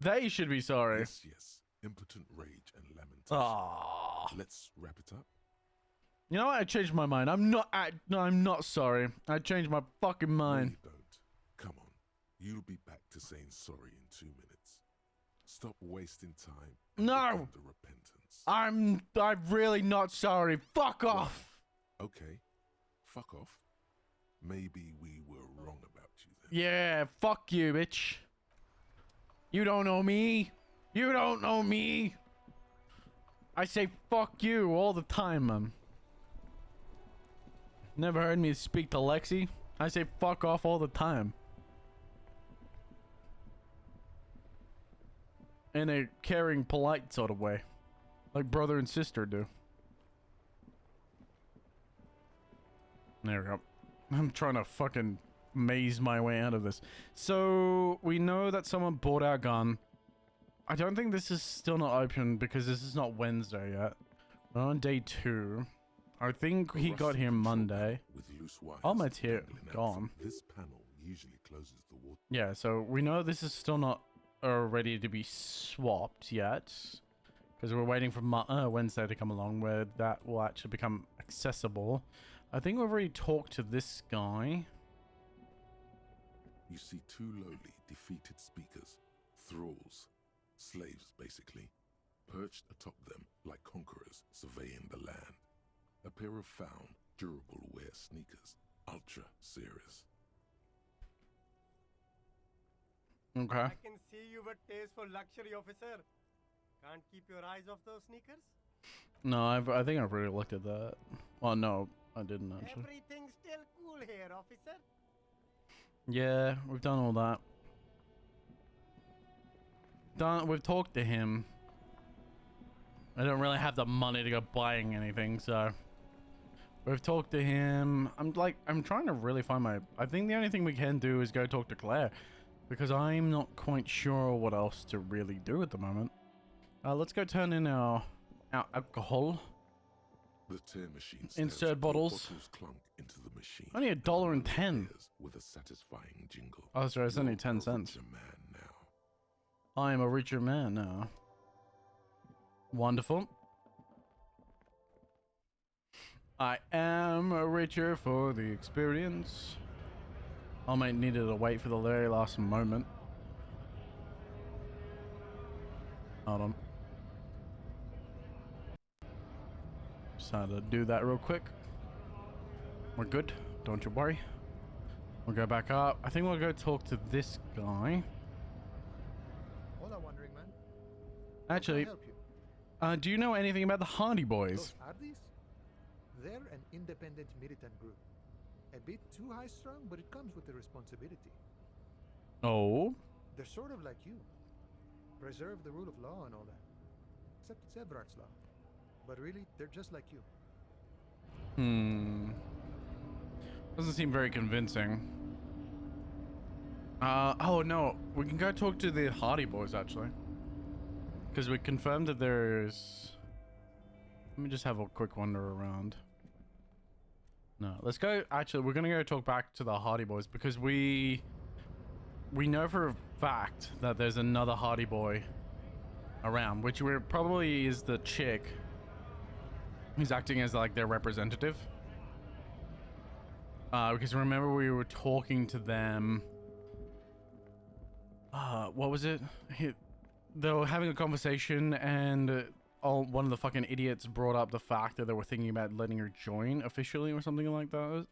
They should be sorry. Yes. Impotent rage and lamentation. Ah. Let's wrap it up. You know what? I changed my mind. I'm not sorry. I changed my fucking mind. No, you don't. Come on. You'll be back to saying sorry in 2 minutes. Stop wasting time. No. The repentance. I'm really not sorry. Fuck off. Okay. Fuck off. Maybe we were wrong about you then. Yeah, fuck you, bitch. You don't know me. You don't know me. I say fuck you all the time, man. Never heard me speak to Lexi? I say fuck off all the time. In a caring, polite sort of way. Like brother and sister do. There we go. I'm trying to fucking maze my way out of this. So, we know that someone bought our gun. I don't think this is still not open because this is not Wednesday yet. We're on day 2. I think he got here Monday. Oh, my here gone. This panel usually closes the water. Yeah, so we know this is still not ready to be swapped yet. Because we're waiting for Wednesday to come along where that will actually become accessible. I think we've already talked to this guy. You see 2 lowly, defeated speakers, thralls, slaves basically, perched atop them like conquerors surveying the land. A pair of found, durable wear sneakers, ultra serious. Okay. I can see you've a taste for luxury, officer. Can't keep your eyes off those sneakers? No, I think I've already looked at that. Well, no, I didn't actually. Everything's still cool here, officer. Yeah, we've done all that. We've talked to him. I don't really have the money to go buying anything, so we've talked to him. I'm trying to really find I think the only thing we can do is go talk to Claire, because I'm not quite sure what else to really do at the moment. Let's go turn in our alcohol. The tear machine insert bottles. Clunk into the machine. Only $1.10. With a satisfying jingle. Oh, sorry, it's only 10 cents. I am a richer man now. Wonderful. I am a richer for the experience. I might need to wait for the very last moment. Hold on. Just had to do that real quick. We're good. Don't you worry. We'll go back up. I think we'll go talk to this guy. Hola, wandering man. Actually, do you know anything about the Hardy Boys? Those Hardys? They're an independent militant group. A bit too high-strung, but it comes with the responsibility. Oh? They're sort of like you. Preserve the rule of law and all that. Except it's Everard's law. But really, they're just like you. Doesn't seem very convincing. Oh no, we can go talk to the Hardy Boys actually. Because we confirmed that there's... Let me just have a quick wander around. No, let's go... Actually, we're gonna go talk back to the Hardy Boys because we know for a fact that there's another Hardy Boy around, which probably is the chick who's acting as like their representative. Because remember we were talking to them. What was it? They were having a conversation and one of the fucking idiots brought up the fact that they were thinking about letting her join officially or something like that.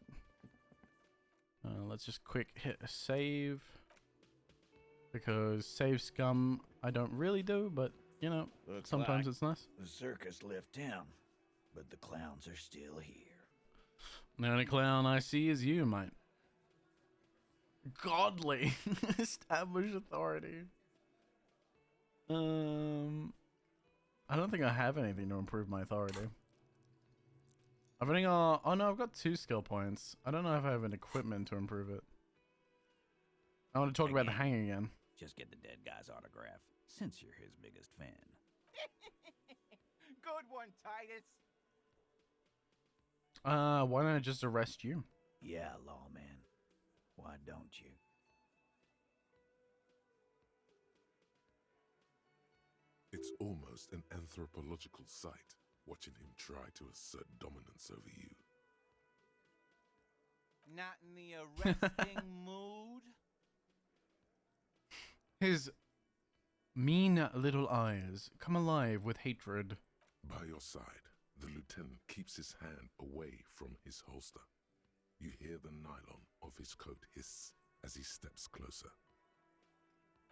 Let's just quick hit a save. Because save scum I don't really do, but you know, Looks sometimes like it's nice. The circus left town, but the clowns are still here. The only clown I see is you, mate. Godly. Establish authority. I don't think I have anything to improve my authority. I've only got... Oh no, I've got 2 skill points. I don't know if I have an equipment to improve it. I want to talk about the hang again. Just get the dead guy's autograph, since you're his biggest fan. Good one, Titus. Why don't I just arrest you? Yeah, lawman. Why don't you? It's almost an anthropological sight, watching him try to assert dominance over you. Not in the arresting mood? His mean little eyes come alive with hatred. By your side, the lieutenant keeps his hand away from his holster. You hear the nylon of his coat hiss as he steps closer.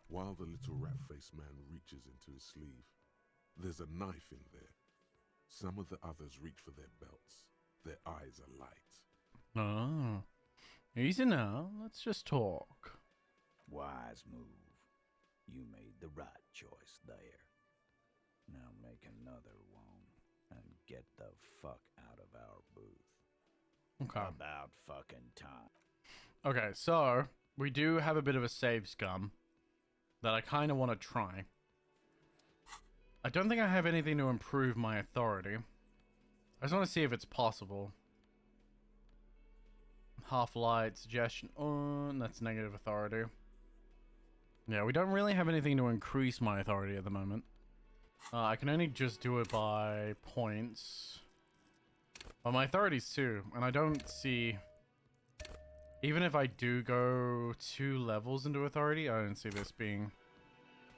While the little rat-faced man reaches into his sleeve, there's a knife in there. Some of the others reach for their belts. Their eyes are light. Oh. Easy now. Let's just talk. Wise move. You made the right choice there. Now make another one and get the fuck out of our booth. Okay. About fucking time. Okay, so we do have a bit of a save scum that I kind of want to try. I don't think I have anything to improve my authority. I just want to see if it's possible. Half light, suggestion. Oh, that's negative authority. Yeah, we don't really have anything to increase my authority at the moment. I can only just do it by points. Well, my authority's 2, and I don't see... Even if I do go 2 levels into authority, I don't see this being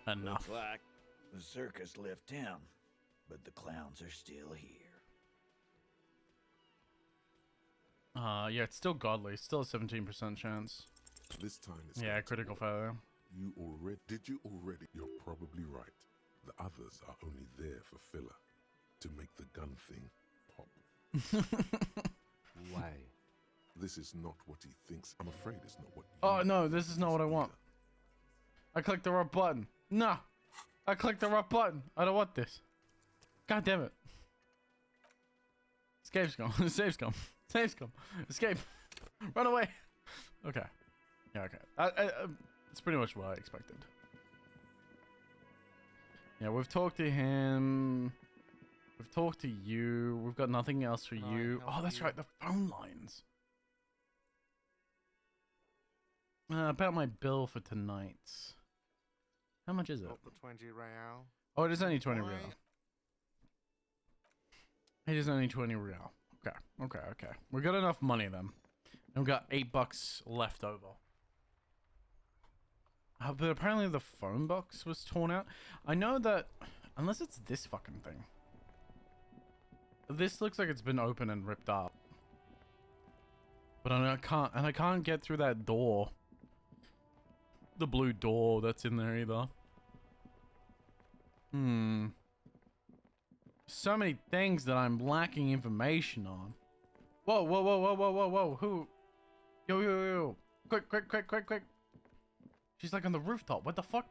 enough. Looks like the circus left town, but the clowns are still here. Yeah, it's still godly. Still a 17% chance. This time it's yeah, critical failure. Did you already? You're probably right. The others are only there for filler, to make the gun thing pop. Why? This is not what he thinks. I'm afraid it's not what. Oh no, this is not what I want. I clicked the wrong button. No, I clicked the wrong button. I don't want this. God damn it. Escape scum. Save scum. Save scum. Escape. Run away. Okay. Yeah. Okay. It's pretty much what I expected. Yeah, we've talked to him. We've talked to you. We've got nothing else for you. Oh, that's right. The phone lines. About my bill for tonight. How much is it? 20 real. Oh, it is only 20 real. It is only 20 real. Okay. We got enough money then. And we got $8 left over. But apparently the phone box was torn out. I know that, unless it's this fucking thing. This looks like it's been open and ripped up. But I can't get through that door. The blue door that's in there either. So many things that I'm lacking information on. Whoa. Who? Yo. Quick. She's like on the rooftop. What the fuck?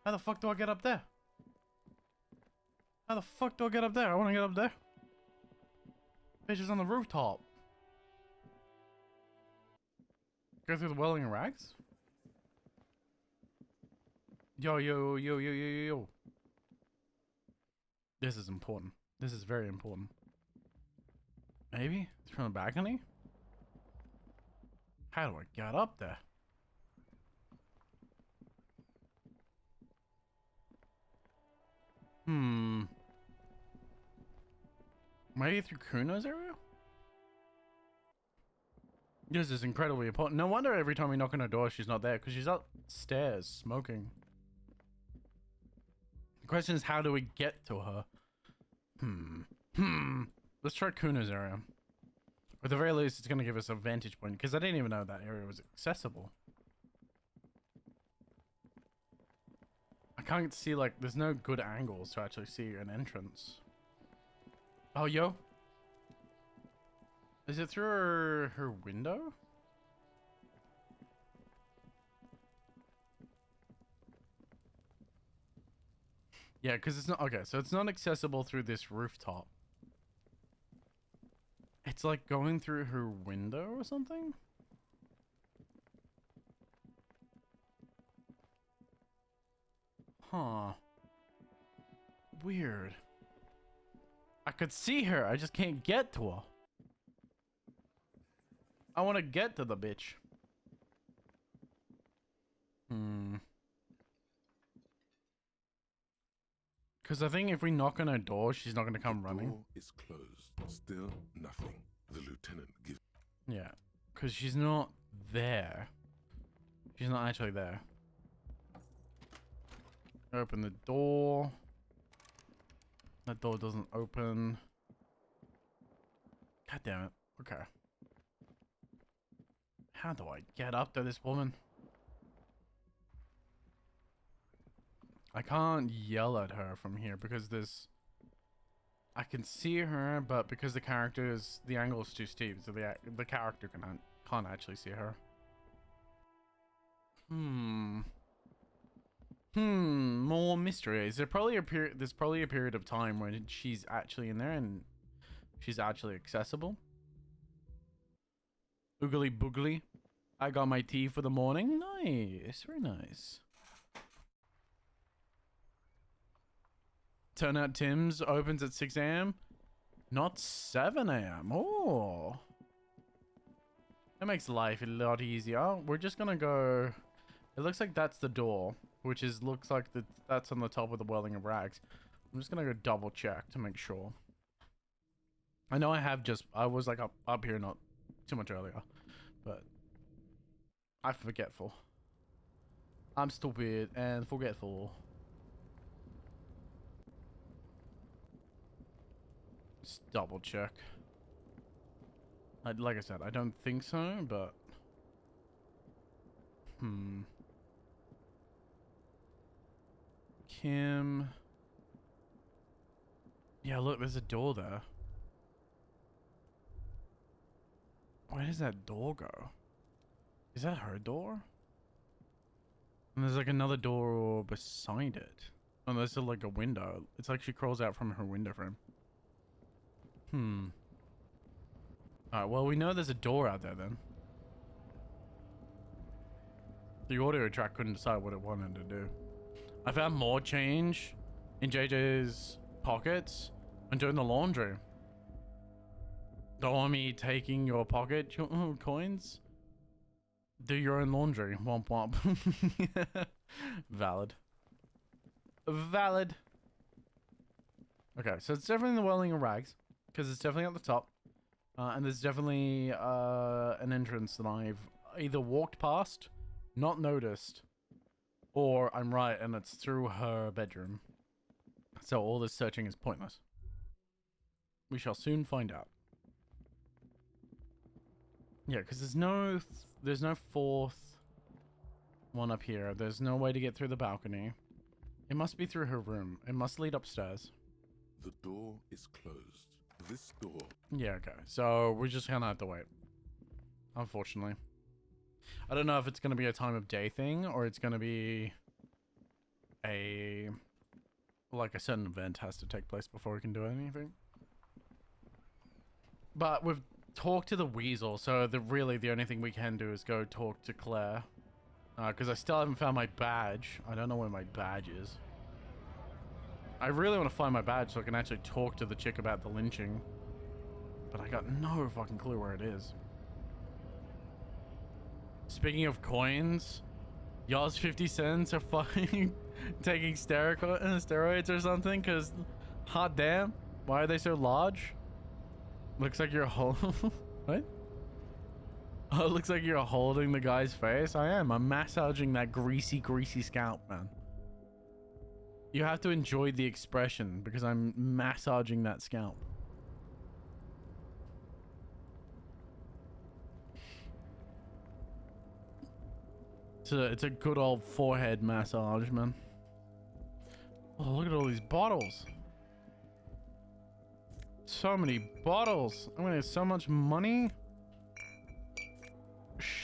How the fuck do I get up there? I want to get up there. Bitch is on the rooftop. Go through the welling rags? Yo. This is important. This is very important. Maybe? It's from the balcony? How do I get up there? Maybe through Kuno's area? This is incredibly important. No wonder every time we knock on her door, she's not there, because she's upstairs smoking. The question is, how do we get to her? Let's try Kuno's area. At the very least, it's going to give us a vantage point, because I didn't even know that area was accessible. can't see, like, there's no good angles to actually see an entrance. Oh, yo. Is it through her window? Yeah, because it's not... Okay, so it's not accessible through this rooftop. It's like going through her window or something? Huh. Weird. I could see her, I just can't get to her. I want to get to the bitch. Because I think if we knock on her door, she's not going to come running. The door is closed. Still nothing. The lieutenant gives... Yeah. Because she's not there. She's not actually there. Open the door. That door doesn't open. God damn it. Okay. How do I get up to this woman? I can't yell at her from here because there's... I can see her, but because the character is... The angle is too steep, so the character can't actually see her. More mystery. Is there probably a period... There's probably a period of time when she's actually in there and she's actually accessible. Oogly boogly. I got my tea for the morning. Nice. Very nice. Turnout Tim's opens at 6 a.m. Not 7 a.m. Oh. That makes life a lot easier. We're just gonna go... It looks like that's the door, which is looks like that's on the top of the Whirling of Rags. I'm just gonna go double check to make sure. I know I was like up here not too much earlier, but I'm forgetful. I'm stupid and forgetful. Just double check. Like I said, I don't think so, but Kim. Yeah, look, there's a door there. Where does that door go? Is that her door? And there's like another door beside it. Oh, there's like a window. It's like she crawls out from her window frame. Alright, well, we know there's a door out there then. The audio track couldn't decide what it wanted to do. I found more change in JJ's pockets and doing the laundry. Don't want me taking your pocket coins? Do your own laundry. Womp womp. Valid. Valid. Okay, so it's definitely the Whirling of Rags. Because it's definitely at the top. And there's definitely an entrance that I've either walked past, not noticed, or I'm right and it's through her bedroom. So all this searching is pointless. We shall soon find out. Yeah, because there's no fourth one up here. There's no way to get through the balcony. It must be through her room. It must lead upstairs. The door is closed. This door. Yeah, okay. So we're just gonna have to wait. Unfortunately. I don't know if it's gonna be a time of day thing or it's gonna be like a certain event has to take place before we can do anything. But we've talked to the Weasel, so really the only thing we can do is go talk to Claire. Because I still haven't found my badge. I don't know where my badge is. I really want to find my badge so I can actually talk to the chick about the lynching. But I got no fucking clue where it is. Speaking of coins, y'all's 50 cents are fucking taking steroids or something? Because, hot damn, why are they so large? Looks like you're what? Oh, it looks like you're holding the guy's face. I am. I'm massaging that greasy scalp, man. You have to enjoy the expression because I'm massaging that scalp. It's a good old forehead massage, man. Oh, look at all these bottles. So many bottles. I'm gonna get so much money.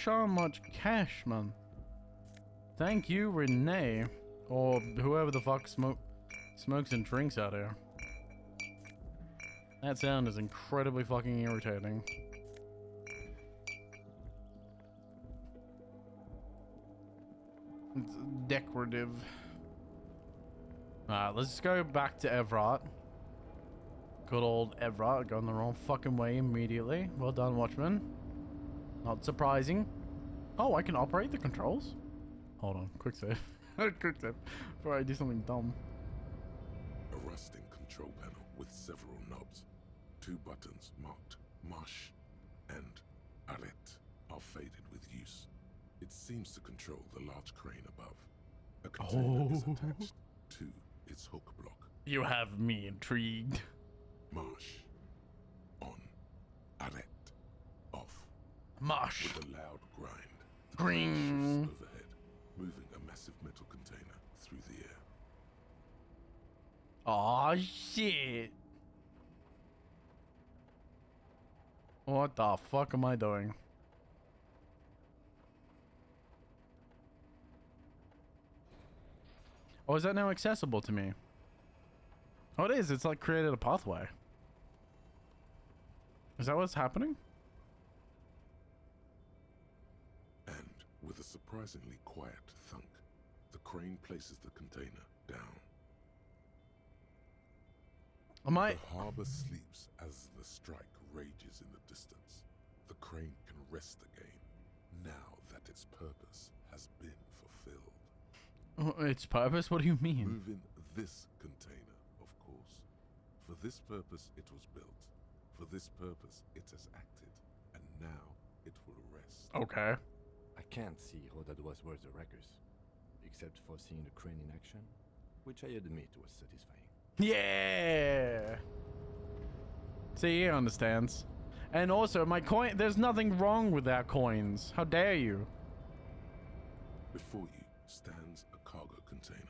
So much cash, man. Thank you, Renee. Or whoever the fuck smokes and drinks out here. That sound is incredibly fucking irritating. It's decorative. Alright, let's go back to Everett. Good old Everett, going the wrong fucking way immediately. Well done, Watchman. Not surprising. Oh, I can operate the controls? Hold on, quick save. Quick save before I do something dumb. A rusting control panel with several knobs. 2 buttons marked Marsh and Arrête are faded with use. It seems to control the large crane above. A container is attached to its hook block. You have me intrigued. Marsh. On. Arrête. Off. Marsh. With a loud grind. The Green. crane shifts overhead, moving a massive metal container through the air. Aw, shit. What the fuck am I doing? Oh, is that now accessible to me? Oh, it is. It's like created a pathway. Is that what's happening? And with a surprisingly quiet thunk, the crane places the container down. Am I? The harbor sleeps as the strike rages in the distance. The crane can rest again, now that its purpose has been fulfilled. Its purpose? What do you mean? Move in this container, of course. For this purpose it was built. For this purpose it has acted. And now it will rest. Okay. I can't see how that was worth the wreckers. Except for seeing the crane in action, which I admit was satisfying. Yeah. See, he understands. And also, my coin. There's nothing wrong with our coins. How dare you? Before you stands a cargo container.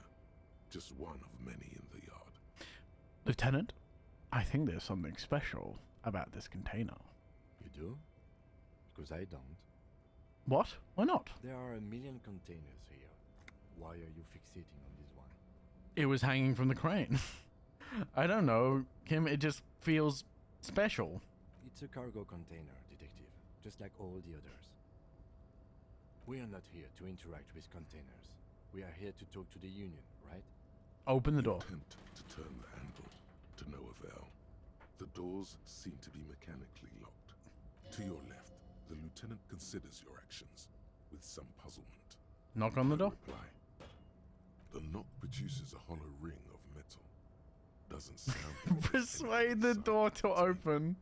Just one of many in the yard. Lieutenant, I think there's something special about this container. You do? Because I don't. What? Why not? There are a million containers here. Why are you fixating on this one? It was hanging from the crane. I don't know, Kim. It just feels special. It's a cargo container, detective, just like all the others. We are not here to interact with containers. We are here to talk to the Union, right? Open the door. Attempt to turn the handle, to no avail. The doors seem to be mechanically locked. To your left, the lieutenant considers your actions with some puzzlement. Knock on the door. Reply. The knock produces a hollow ring of metal. Doesn't sound. Persuade the door to open.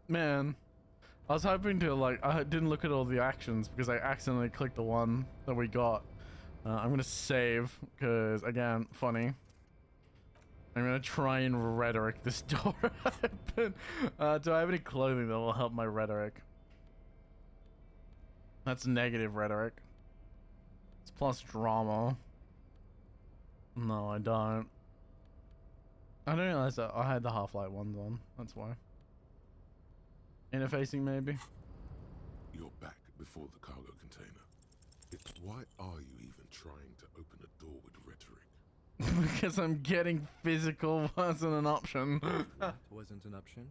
Man, I was hoping to I didn't look at all the actions because I accidentally clicked the one that we got. I'm gonna save because again, funny. I'm gonna try and rhetoric this door open. Do I have any clothing that will help my rhetoric? That's negative rhetoric. It's plus drama. No, I don't. I didn't realize that I had the Half-Life ones on. That's why. Interfacing, maybe? You're back before the cargo container. It's why are you even trying to open a door with rhetoric? Because I'm getting physical wasn't an option. That wasn't an option?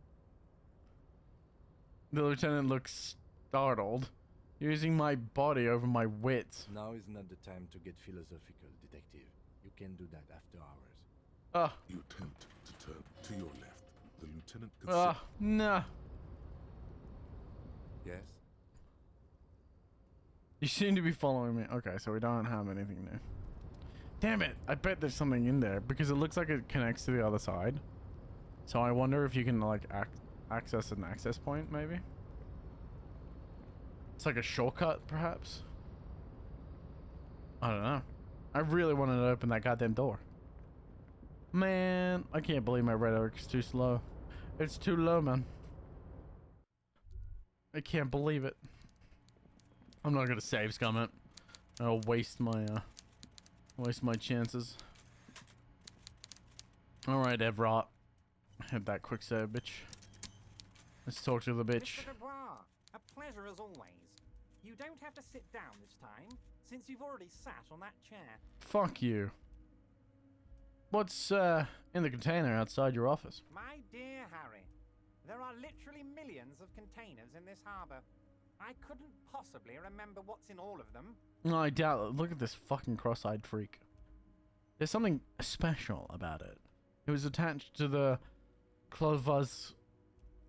The lieutenant looks startled. Using my body over my wits. Now is not the time to get philosophical, detective. You can do that after hours. Ah. You attempt to turn to your left. The lieutenant nah. Yes? You seem to be following me. Okay, so we don't have anything new. Damn it! I bet there's something in there because it looks like it connects to the other side. So I wonder if you can like access an access point, maybe. It's like a shortcut, perhaps. I don't know. I really wanted to open that goddamn door. Man, I can't believe my rhetoric's too slow. It's too low, man. I can't believe it. I'm not gonna save scum it. I'll waste my chances. Alright, Evrot. Hit that quick save, bitch. Let's talk to the bitch. Mr. Dubois, a pleasure as always. You don't have to sit down this time, since you've already sat on that chair. Fuck you. What's in the container outside your office? My dear Harry, there are literally millions of containers in this harbour. I couldn't possibly remember what's in all of them. No, I doubt it. Look at this fucking cross-eyed freak. There's something special about it. It was attached to the Clovaz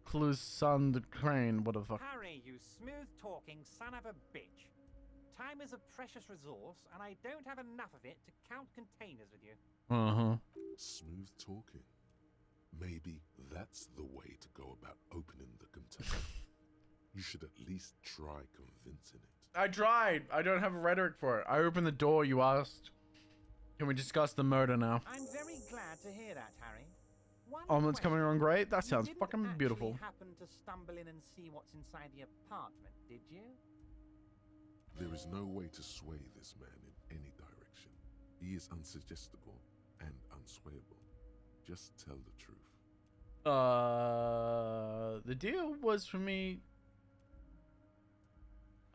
Clusand crane, what the fuck. Harry, you smooth-talking son of a bitch. Time is a precious resource, and I don't have enough of it to count containers with you. Uh-huh. Smooth talking. Maybe that's the way to go about opening the container. You should at least try convincing it. I tried. I don't have a rhetoric for it. I opened the door, you asked. Can we discuss the murder now? I'm very glad to hear that, Harry. Omelet's coming along great? That sounds fucking beautiful. You happen to stumble in and see what's inside the apartment, did you? There is no way to sway this man in any direction. He is unsuggestible and unswayable. Just tell the truth. The deal was for me.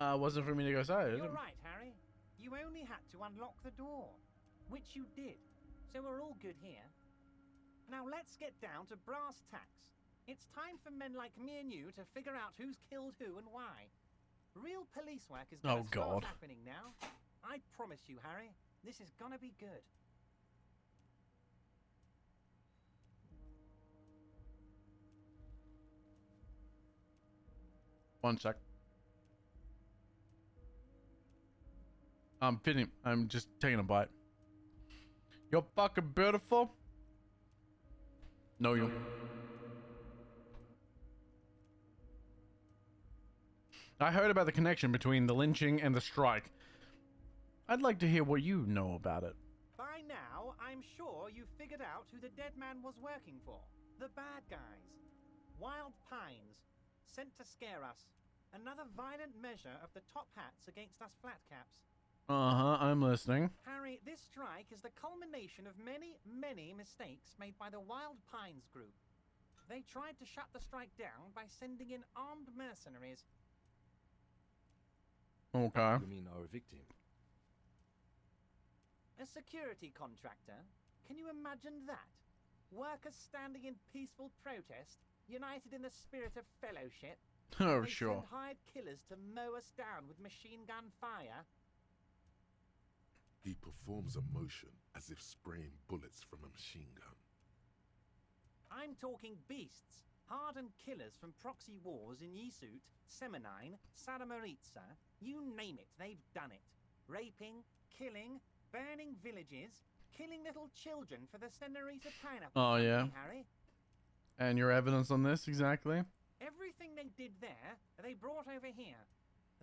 Wasn't for me to go outside. You're right, Harry. You only had to unlock the door, which you did. So we're all good here. Now let's get down to brass tacks. It's time for men like me and you to figure out who's killed who and why. Real police work is gonna start happening now. I promise you, Harry, this is gonna be good. One sec. I'm just taking a bite. You're fucking beautiful. No, you. I heard about the connection between the lynching and the strike. I'd like to hear what you know about it. By now, I'm sure you figured out who the dead man was working for. The bad guys. Wild Pines. Sent to scare us. Another violent measure of the top hats against us flatcaps. Uh-huh, I'm listening. Harry, this strike is the culmination of many, many mistakes made by the Wild Pines group. They tried to shut the strike down by sending in armed mercenaries. Okay. You mean our victim? A security contractor? Can you imagine that? Workers standing in peaceful protest, united in the spirit of fellowship. Oh, they sure. send hired killers to mow us down with machine gun fire. He performs a motion as if spraying bullets from a machine gun. I'm talking beasts, hardened killers from proxy wars in Yisut, Semenine, Saramaritsa, you name it, they've done it. Raping, killing, burning villages, killing little children for the Senorita Pineapple. Oh, yeah. Harry. And your evidence on this, exactly? Everything they did there, they brought over here.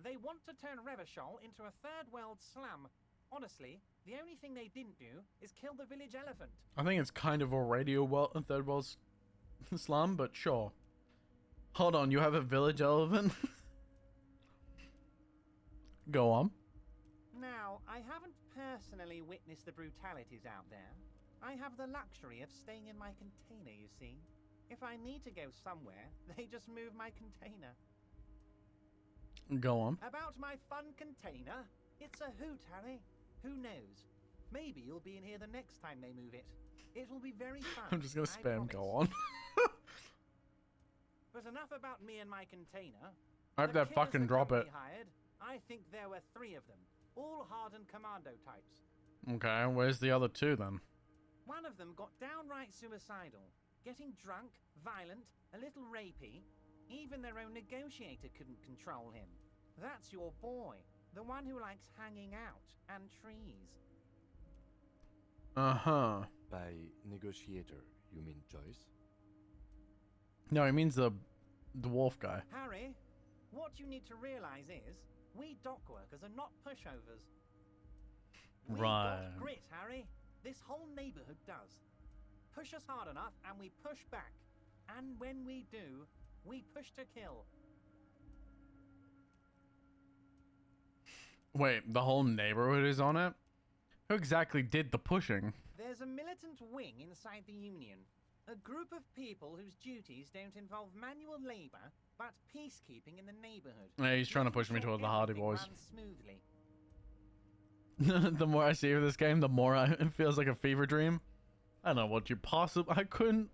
They want to turn Revachol into a third world slum. Honestly, the only thing they didn't do is kill the village elephant. I think it's kind of already a third world slum, but sure. Hold on, you have a village elephant? Go on. Now, I haven't personally witnessed the brutalities out there. I have the luxury of staying in my container, you see. If I need to go somewhere, they just move my container. Go on. About my fun container? It's a hoot, Harry. Who knows? Maybe you'll be in here the next time they move it. It will be very fun. I'm just gonna spam promise. go on. But enough about me and my container. I hope that fucking drop it. Hired, I think there were 3 of them, all hardened commando types. Okay, where's the other 2 then? One of them got downright suicidal, getting drunk, violent, a little rapey. Even their own negotiator couldn't control him. That's your boy, the one who likes hanging out and trees. Uh-huh. By negotiator, you mean Joyce? No, he means the dwarf guy. Harry, what you need to realize is, we dock workers are not pushovers. We Right. got grit, Harry. This whole neighborhood does. Push us hard enough and we push back. And when we do, we push to kill. Wait, the whole neighborhood is on it? Who exactly did the pushing? There's a militant wing inside the Union. A group of people whose duties don't involve manual labor, but peacekeeping in the neighborhood. Yeah, he's trying to push me Making towards the sure Hardy everything Boys. runs smoothly. The more I see of this game, the more it feels like a fever dream. I don't know what you I couldn't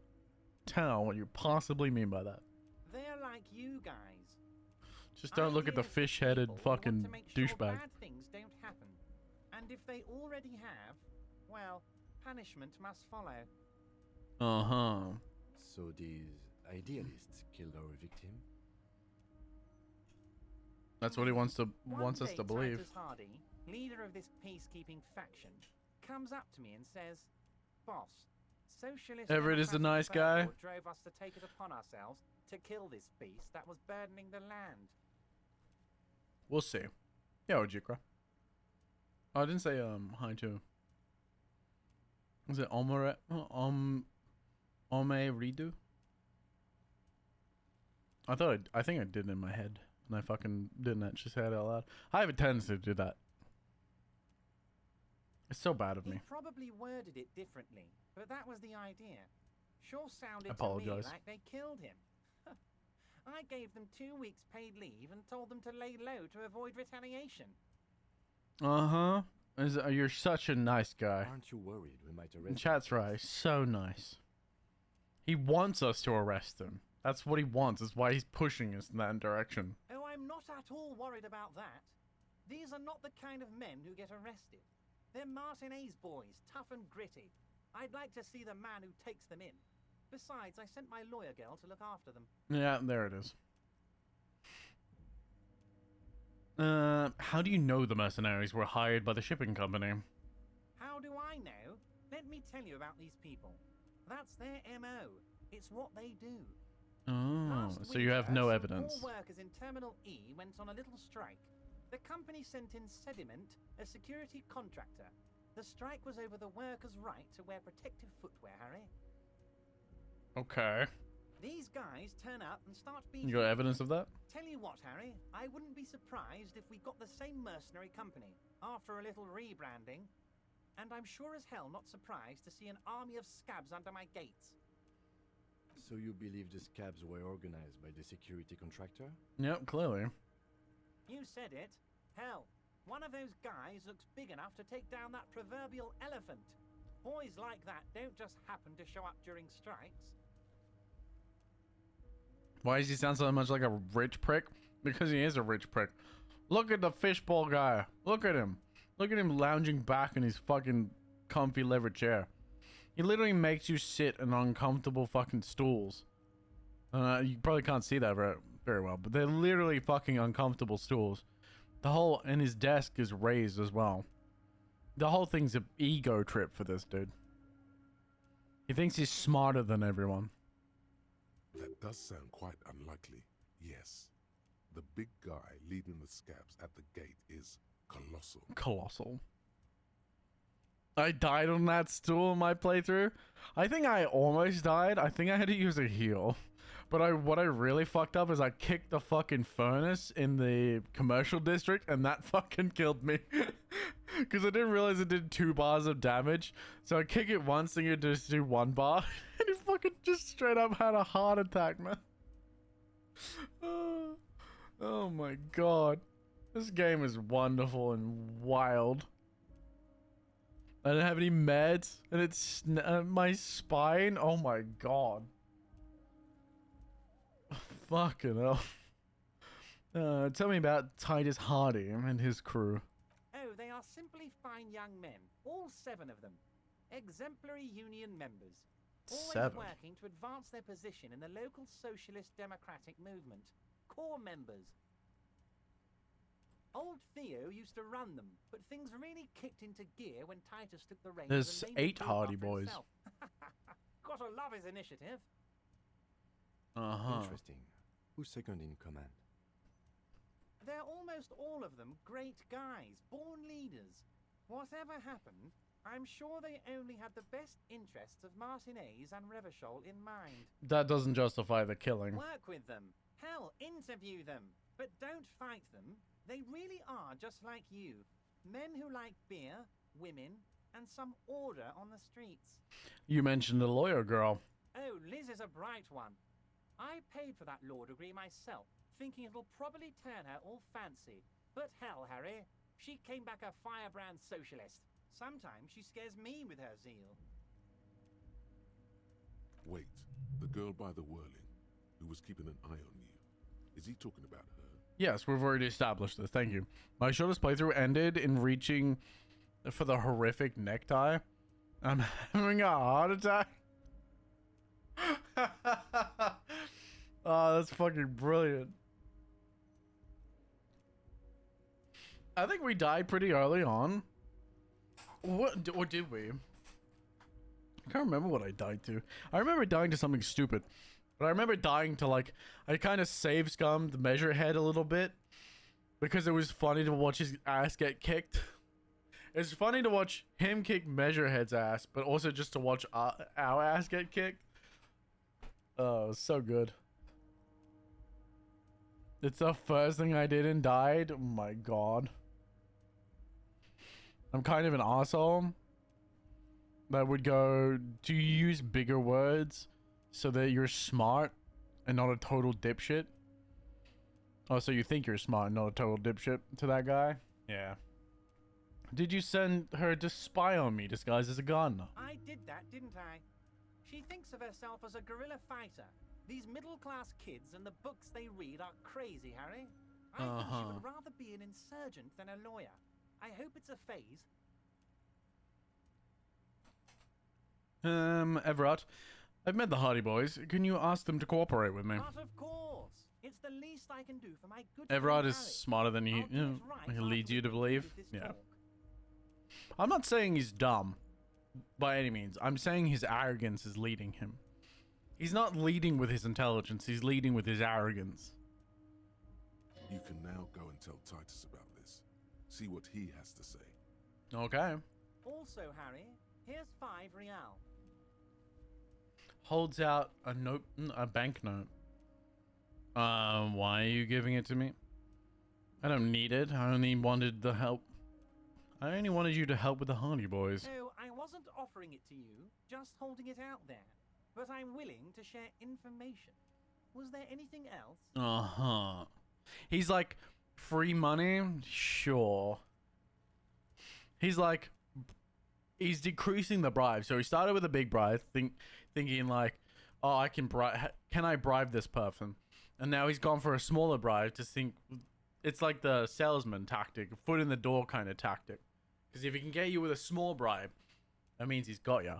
tell what you possibly mean by that. They're like you guys. Just don't look at the fish-headed fucking douchebag. Bad things don't happen. And if they already have, well, punishment must follow. Uh-huh. So these idealists killed our victim? That's what he wants us to believe. Titus Hardy, leader of this peacekeeping faction, comes up to me and says, "Boss, Socialist Everett is the nice Democratic guy. Party drove us to take it upon ourselves to kill this beast that was burdening the land." We'll see. Yeah, Ojikra. Oh, I didn't say hi to. Is it Omore Ome Redo? I think I did it in my head, and I fucking didn't actually say it out loud. I have a tendency to do that. It's so bad of me. He probably worded it differently, but that was the idea. Sure sounded Apologize. to me like they killed him. I gave them 2 weeks paid leave and told them to lay low to avoid retaliation. Uh-huh. You're such a nice guy. Aren't you worried we might arrest Chat's right. So nice. He wants us to arrest him. That's what he wants. That's why he's pushing us in that direction. Oh, I'm not at all worried about that. These are not the kind of men who get arrested. They're Martinez boys, tough and gritty. I'd like to see the man who takes them in. Besides, I sent my lawyer girl to look after them. Yeah, there it is. How do you know the mercenaries were hired by the shipping company? How do I know? Let me tell you about these people. That's their MO. It's what they do. Oh, so you have no evidence. All workers in Terminal E went on a little strike. The company sent in Sediment, a security contractor. The strike was over the workers' right to wear protective footwear, Harry. Okay. These guys turn up and start beating. You got evidence of that? Tell you what, Harry, I wouldn't be surprised if we got the same mercenary company after a little rebranding. And I'm sure as hell not surprised to see an army of scabs under my gates. So you believe the scabs were organized by the security contractor? Yep, clearly. You said it. Hell, one of those guys looks big enough to take down that proverbial elephant. Boys like that don't just happen to show up during strikes. Why does he sound so much like a rich prick? Because he is a rich prick. Look at the fishbowl guy. Look at him. Look at him lounging back in his fucking comfy leather chair. He literally makes you sit in uncomfortable fucking stools. You probably can't see that very well, but they're literally fucking uncomfortable stools. And his desk is raised as well. The whole thing's an ego trip for this dude. He thinks he's smarter than everyone. That does sound quite unlikely, yes. The big guy leading the scabs at the gate is colossal. Colossal. I died on that stool in my playthrough. I think I almost died. I think I had to use a heal. But what I really fucked up is I kicked the fucking furnace in the commercial district, and that fucking killed me. Because I didn't realize it did 2 bars of damage. So I kick it once and you just do 1 bar. And it fucking just straight up had a heart attack, man. Oh my god. This game is wonderful and wild. I don't have any meds, and it's my spine. Oh my god. Fucking hell. Tell me about Titus Hardy and his crew. Oh, they are simply fine young men. All 7 of them. Exemplary union members. Always 7. working to advance their position in the local socialist democratic movement. Core members. Old Theo used to run them, but things really kicked into gear when Titus took the reins. There's 8 Hardy Boys. Gotta love his initiative. Interesting. Who's second in command? They're almost all of them great guys, born leaders. Whatever happened, I'm sure they only had the best interests of Martinez and Revachol in mind. That doesn't justify the killing. Work with them. Hell, interview them. But don't fight them. They really are just like you. Men who like beer, women, and some order on the streets. You mentioned a lawyer girl. Oh, Liz is a bright one. I paid for that law degree myself, thinking it'll probably turn her all fancy. But hell, Harry, she came back a firebrand socialist. Sometimes she scares me with her zeal. Wait, the girl by the whirling, who was keeping an eye on you. Is he talking about her? Yes, we've already established this. Thank you. My shortest playthrough ended in reaching for the horrific necktie. I'm having a heart attack. Oh, that's fucking brilliant. I think we died pretty early on. What, or did we? I can't remember what I died to. I remember dying to something stupid. But I remember dying to, like, I kind of save scummed Measurehead a little bit. Because it was funny to watch his ass get kicked. It's funny to watch him kick Measurehead's ass, but also just to watch our ass get kicked. Oh, it was so good. It's the first thing I did and died. Oh my god. I'm kind of an asshole that would go, do you use bigger words so that you're smart and not a total dipshit? Oh, so you think you're smart and not a total dipshit to that guy? Yeah. Did you send her to spy on me disguised as a gardener? I did that, didn't I? She thinks of herself as a guerrilla fighter. These middle-class kids and the books they read are crazy, Harry. I think she would rather be an insurgent than a lawyer. I hope it's a phase. Everett, I've met the Hardy Boys. Can you ask them to cooperate with me? But of course. It's the least I can do for my good Everett friend is Harry. smarter than he leads you to believe. Yeah. I'm not saying he's dumb by any means. I'm saying his arrogance is leading him. He's not leading with his intelligence. He's leading with his arrogance. You can now go and tell Titus about this. See what he has to say. Okay. Also, Harry, here's 5 real. Holds out a note, a banknote. Why are you giving it to me? I don't need it. I only wanted the help. I only wanted you to help with the Hardy Boys. No, I wasn't offering it to you, just holding it out there. But I'm willing to share information. Was there anything else? Uh-huh. He's like, free money? Sure. He's like, he's decreasing the bribe. So he started with a big bribe, thinking like, oh, I can I bribe this person? And now he's gone for a smaller bribe to think, it's like the salesman tactic, foot in the door kind of tactic. Because if he can get you with a small bribe, that means he's got you.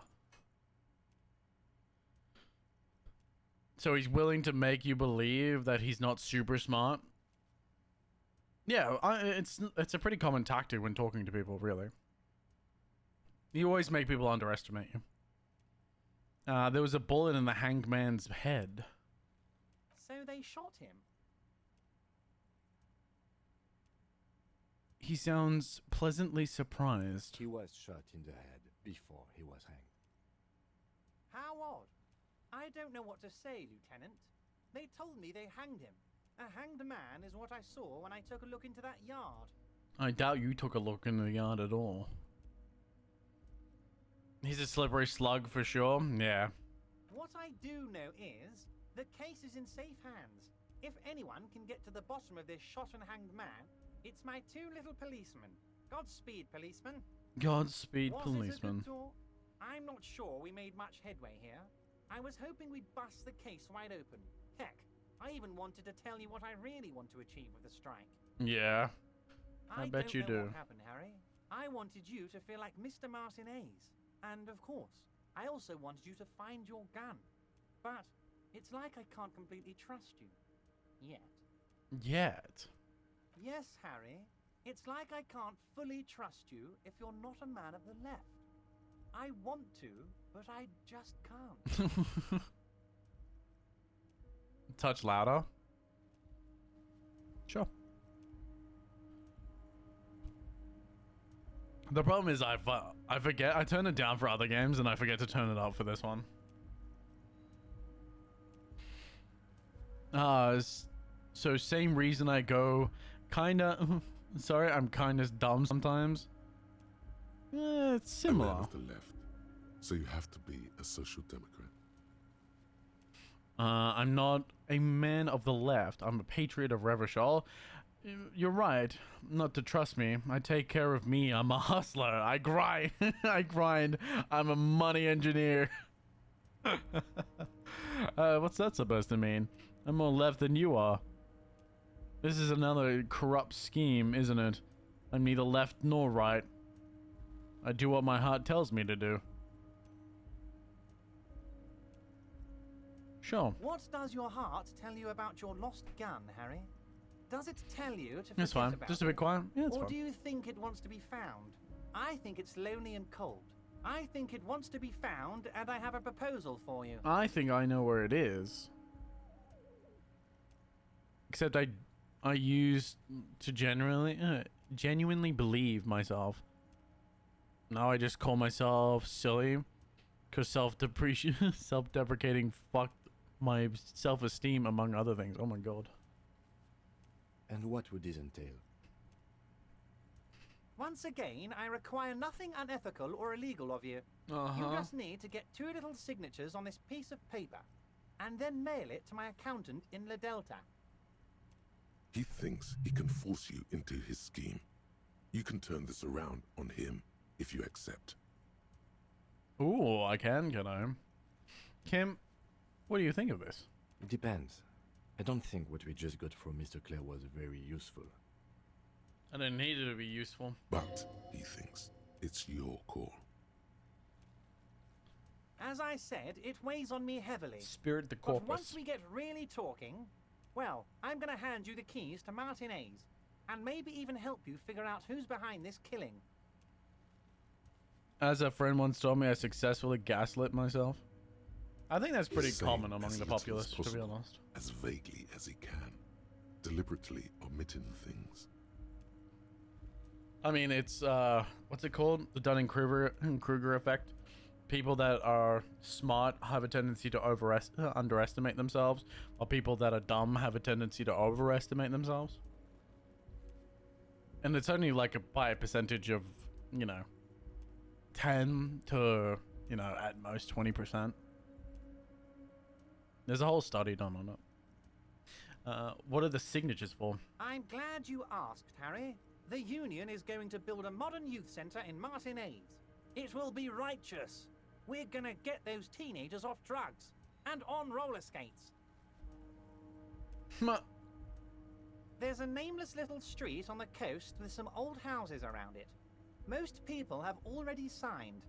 So he's willing to make you believe that he's not super smart. Yeah, it's a pretty common tactic when talking to people, really. You always make people underestimate you. There was a bullet in the hanged man's head. So they shot him. He sounds pleasantly surprised. He was shot in the head before he was hanged. How odd. I don't know what to say, Lieutenant. They told me they hanged him. A hanged man is what I saw when I took a look into that yard. I doubt you took a look in the yard at all. He's a slippery slug for sure, yeah. What I do know is, the case is in safe hands. If anyone can get to the bottom of this shot and hanged man, it's my 2 little policemen. Godspeed, policeman. Godspeed, Was policeman. it a good talk? I'm not sure we made much headway here. I was hoping we'd bust the case wide open. Heck, I even wanted to tell you what I really want to achieve with the strike. Yeah, I bet you don't know do. What happened, Harry? I wanted you to feel like Mr. Martinez. And of course, I also wanted you to find your gun. But it's like I can't completely trust you. Yet. Yet? Yes, Harry. It's like I can't fully trust you if you're not a man of the left. I want to, but I just can't. Touch louder. Sure. The problem is I forget. I turn it down for other games and I forget to turn it up for this one. So same reason I go kinda. Sorry, I'm kinda dumb sometimes. It's similar. A man of the left, so you have to be a social democrat. I'm not a man of the left. I'm a patriot of Revachol. You're right. Not to trust me. I take care of me. I'm a hustler. I grind. I grind. I'm a money engineer. What's that supposed to mean? I'm more left than you are. This is another corrupt scheme, isn't it? I'm neither left nor right. I do what my heart tells me to do. Sure. What does your heart tell you about your lost gun, Harry? Does it tell you to That's forget fine. about Just a bit quiet. Yeah, it's or fine. do you think it wants to be found? I think it's lonely and cold. I think it wants to be found, and I have a proposal for you. I think I know where it is. Except I used to genuinely believe myself. Now I just call myself silly, cause self-deprecating fucked my self-esteem, among other things. Oh my god. And what would this entail? Once again, I require nothing unethical or illegal of you. You just need to get 2 little signatures on this piece of paper, and then mail it to my accountant in La Delta. He thinks he can force you into his scheme. You can turn this around on him if you accept. Ooh, I can I? Kim, what do you think of this? It depends. I don't think what we just got from Mr. Clare was very useful. I didn't need it to be useful. But he thinks it's your call. As I said, it weighs on me heavily. Spirit the But corpus. once we get really talking, well, I'm gonna hand you the keys to Martinez, and maybe even help you figure out who's behind this killing. As a friend once told me, I successfully gaslit myself. I think that's pretty Say common as among the little as populace, to be possible, honest. As vaguely as he can, deliberately omitting things. I mean, it's, what's it called? The Dunning-Kruger effect. People that are smart have a tendency to underestimate themselves, while people that are dumb have a tendency to overestimate themselves. And it's only like by a percentage of, 10 to, at most 20%. There's a whole study done on it. What are the signatures for? I'm glad you asked, Harry. The Union is going to build a modern youth centre in Martinez. It will be righteous. We're gonna get those teenagers off drugs and on roller skates. There's a nameless little street on the coast with some old houses around it. Most people have already signed.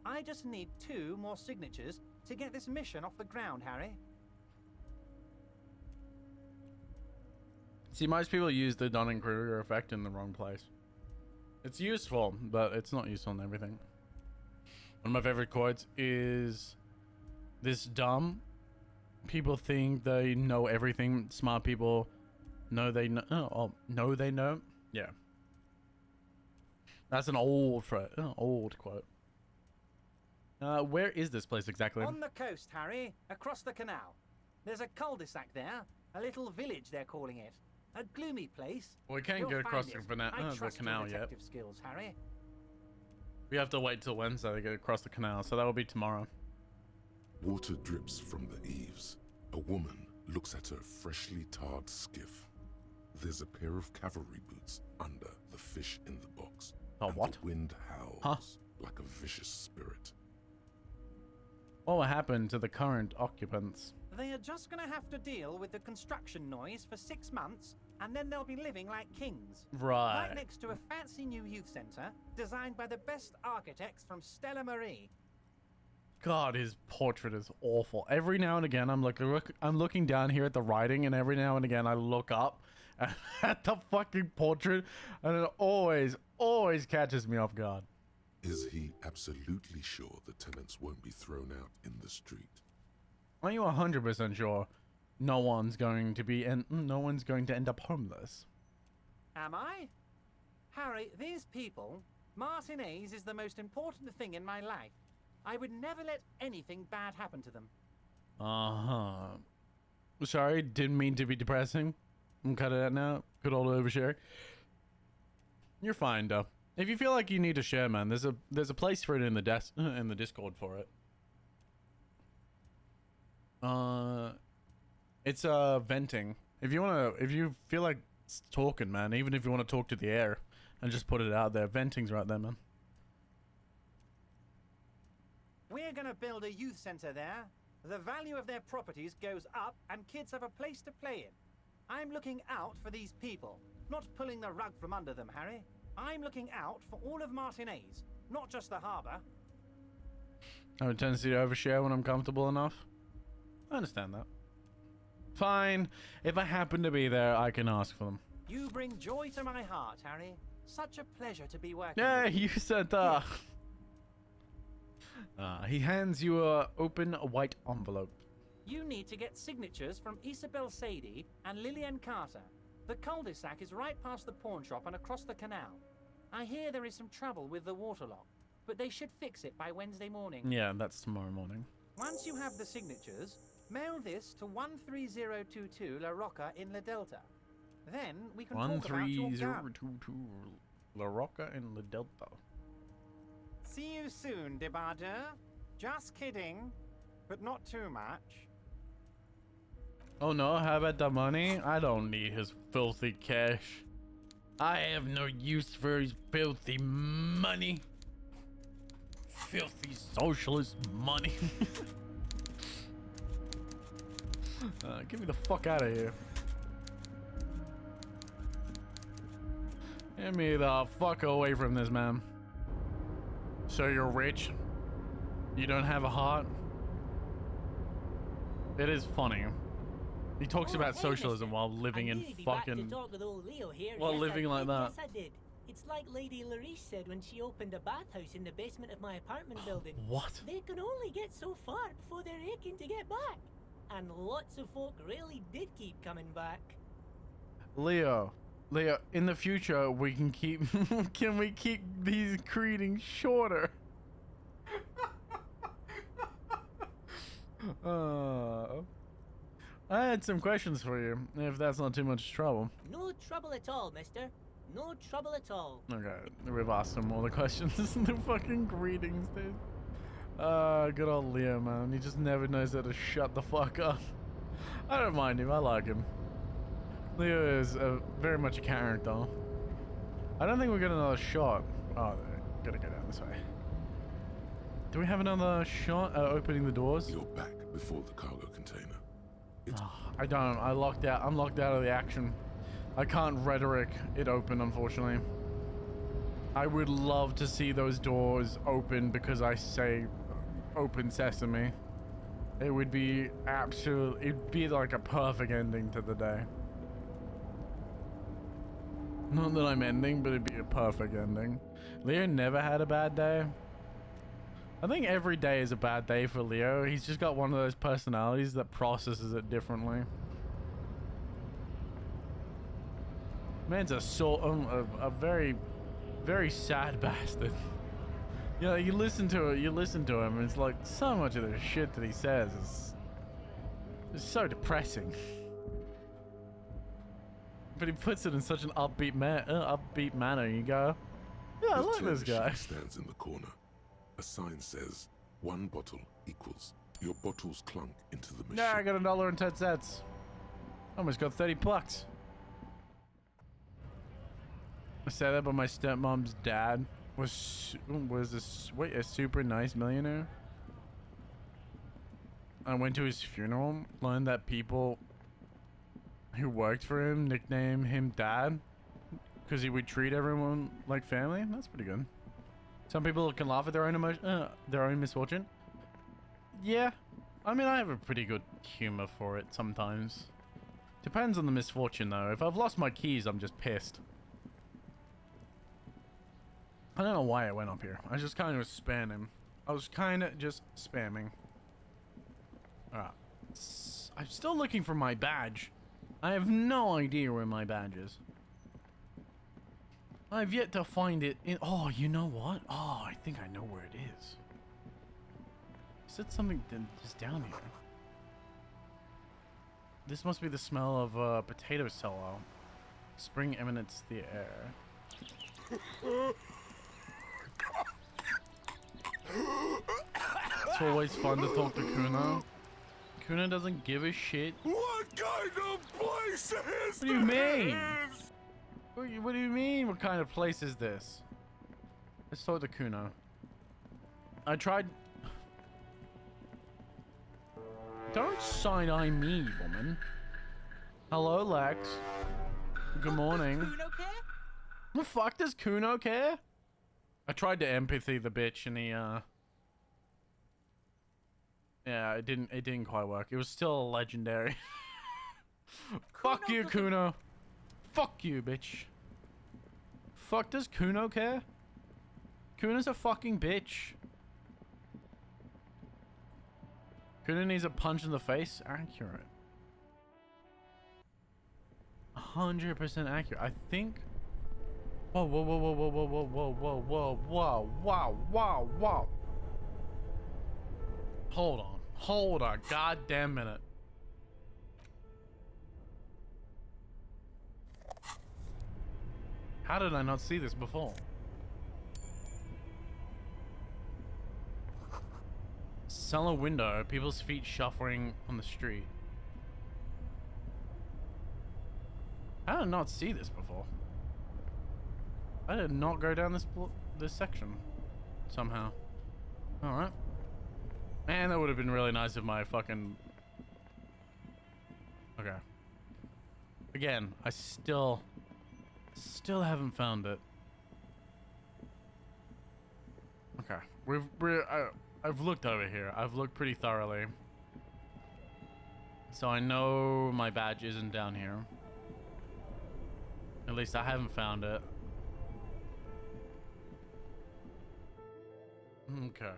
I just need 2 more signatures to get this mission off the ground, Harry. See, most people use the Dunning-Kruger effect in the wrong place. It's useful, but it's not useful in everything. One of my favorite quotes is, "This dumb people think they know everything. Smart people know they know. Know they know." Yeah, that's an old quote. Where is this place exactly? On the coast, Harry, across the canal. There's a cul-de-sac there, a little village they're calling it. A gloomy place. We can't You'll go across find the it. I trust canal your yet. detective skills, Harry. We have to wait till Wednesday to get across the canal, so that will be tomorrow. Water drips from the eaves. A woman looks at her freshly tarred skiff. There's a pair of cavalry boots under the fish in the box. Oh, and what? The wind howls like a vicious spirit. What happened to the current occupants? They are just gonna have to deal with the construction noise for 6 months, and then they'll be living like kings. Right. Right next to a fancy new youth centre, designed by the best architects from Stella Marie. God, his portrait is awful. Every now and again, I'm looking down here at the writing, and every now and again, I look up at the fucking portrait, and it always catches me off guard. Is he absolutely sure the tenants won't be thrown out in the street? Are you 100% sure no one's going to end up homeless? Am I? Harry, these people, Martinez is the most important thing in my life. I would never let anything bad happen to them. Sorry, didn't mean to be depressing. I'm cutting it now. Good old overshare. You're fine, though. If you feel like you need to share, man, there's a place for it in the Discord for it. It's venting. If you feel like talking, man, even if you want to talk to the air and just put it out there, venting's right there, man. We're gonna build a youth center there. The value of their properties goes up and kids have a place to play in. I'm looking out for these people, not pulling the rug from under them, Harry. I'm looking out for all of Martinez, not just the harbour. I have a tendency to overshare when I'm comfortable enough. I understand that. Fine. If I happen to be there, I can ask for them. You bring joy to my heart, Harry. Such a pleasure to be working Yeah, with you said that. He hands you a open white envelope. You need to get signatures from Isabel Sadie and Lillian Carter. The cul-de-sac is right past the pawn shop and across the canal. I hear there is some trouble with the waterlock, but they should fix it by Wednesday morning. Yeah, that's tomorrow morning. Once you have the signatures, mail this to 13022 La Rocca in La Delta. Then we can talk about your gun. 13022 La Rocca in La Delta. See you soon, Debardeur. Just kidding, but not too much. Oh no, how about the money? I don't need his filthy cash. I have no use for his filthy money. Filthy socialist money. Get me the fuck out of here. Get me the fuck away from this, man. So you're rich? You don't have a heart? It is funny. He talks about socialism while living in fucking... While living like that. Yes, I did. It's like Lady Larice said when she opened a bathhouse in the basement of my apartment building. What? They can only get so far before they're aching to get back. And lots of folk really did keep coming back. Leo, in the future, we can keep... can we keep these greetings shorter? I had some questions for you, if that's not too much trouble. No trouble at all, mister. No trouble at all. Okay, we've asked him all the questions. The fucking greetings, dude. Good old Leo, man. He just never knows how to shut the fuck up. I don't mind him. I like him. Leo is very much a character. I don't think we got another shot. Oh, gotta go down this way. Do we have another shot opening the doors? You're back before the cargo container. I don't. I'm locked out of the action. I can't rhetoric it open, unfortunately. I would love to see those doors open because I say open sesame. It would be it'd be like a perfect ending to the day. Not that I'm ending, but it'd be a perfect ending. Leo never had a bad day. I think every day is a bad day for Leo. He's just got one of those personalities that processes it differently. Man's a very, very sad bastard. You know, you listen to him, and it's like so much of the shit that he says is so depressing. But he puts it in such an upbeat manner. You go, yeah, I like this guy. Stands in the corner. A sign says, 1 bottle equals. Your bottles clunk into the machine. Yeah, I got $1.10. Almost got 30 bucks. I said that, but my stepmom's dad was a super nice millionaire. I went to his funeral, learned that people who worked for him nicknamed him Dad because he would treat everyone like family. That's pretty good. Some people can laugh at their own misfortune. Yeah, I mean, I have a pretty good humor for it sometimes. Depends on the misfortune, though. If I've lost my keys, I'm just pissed. I don't know why I went up here. I just kind of was spamming. I was kind of just spamming. Alright. I'm still looking for my badge. I have no idea where my badge is. I've yet to find it in... Oh, you know what? Oh, I think I know where it is. Is it something just down here? This must be the smell of a potato cellar. Spring emanates the air. It's always fun to talk to Kuno. Kuno doesn't give a shit. What kind of place is What do you mean? What do you mean? What kind of place is this? Let's talk to Kuno. I tried. Don't side-eye me, woman. Hello, Lex. Good morning. Kuno care? The fuck does Kuno care? I tried to empathy the bitch, and he yeah, it didn't quite work. It was still legendary. Fuck you, Kuno. Fuck you, bitch. Fuck does Kuno care? Kuno's a fucking bitch. Kuno needs a punch in the face. Accurate. 100% accurate. I think. Whoa, whoa, whoa, whoa, whoa, whoa, whoa, whoa, whoa, whoa, whoa, wow, wow, wow. Hold on. Hold a goddamn minute. How did I not see this before? Cellar window, people's feet shuffling on the street. I did not see this before. I did not go down this section somehow. All right. Man, that would have been really nice if my fucking. Okay. Again, I still haven't found it. Okay, I've looked over here. I've looked pretty thoroughly, so I know my badge isn't down here. At least I haven't found it. Okay.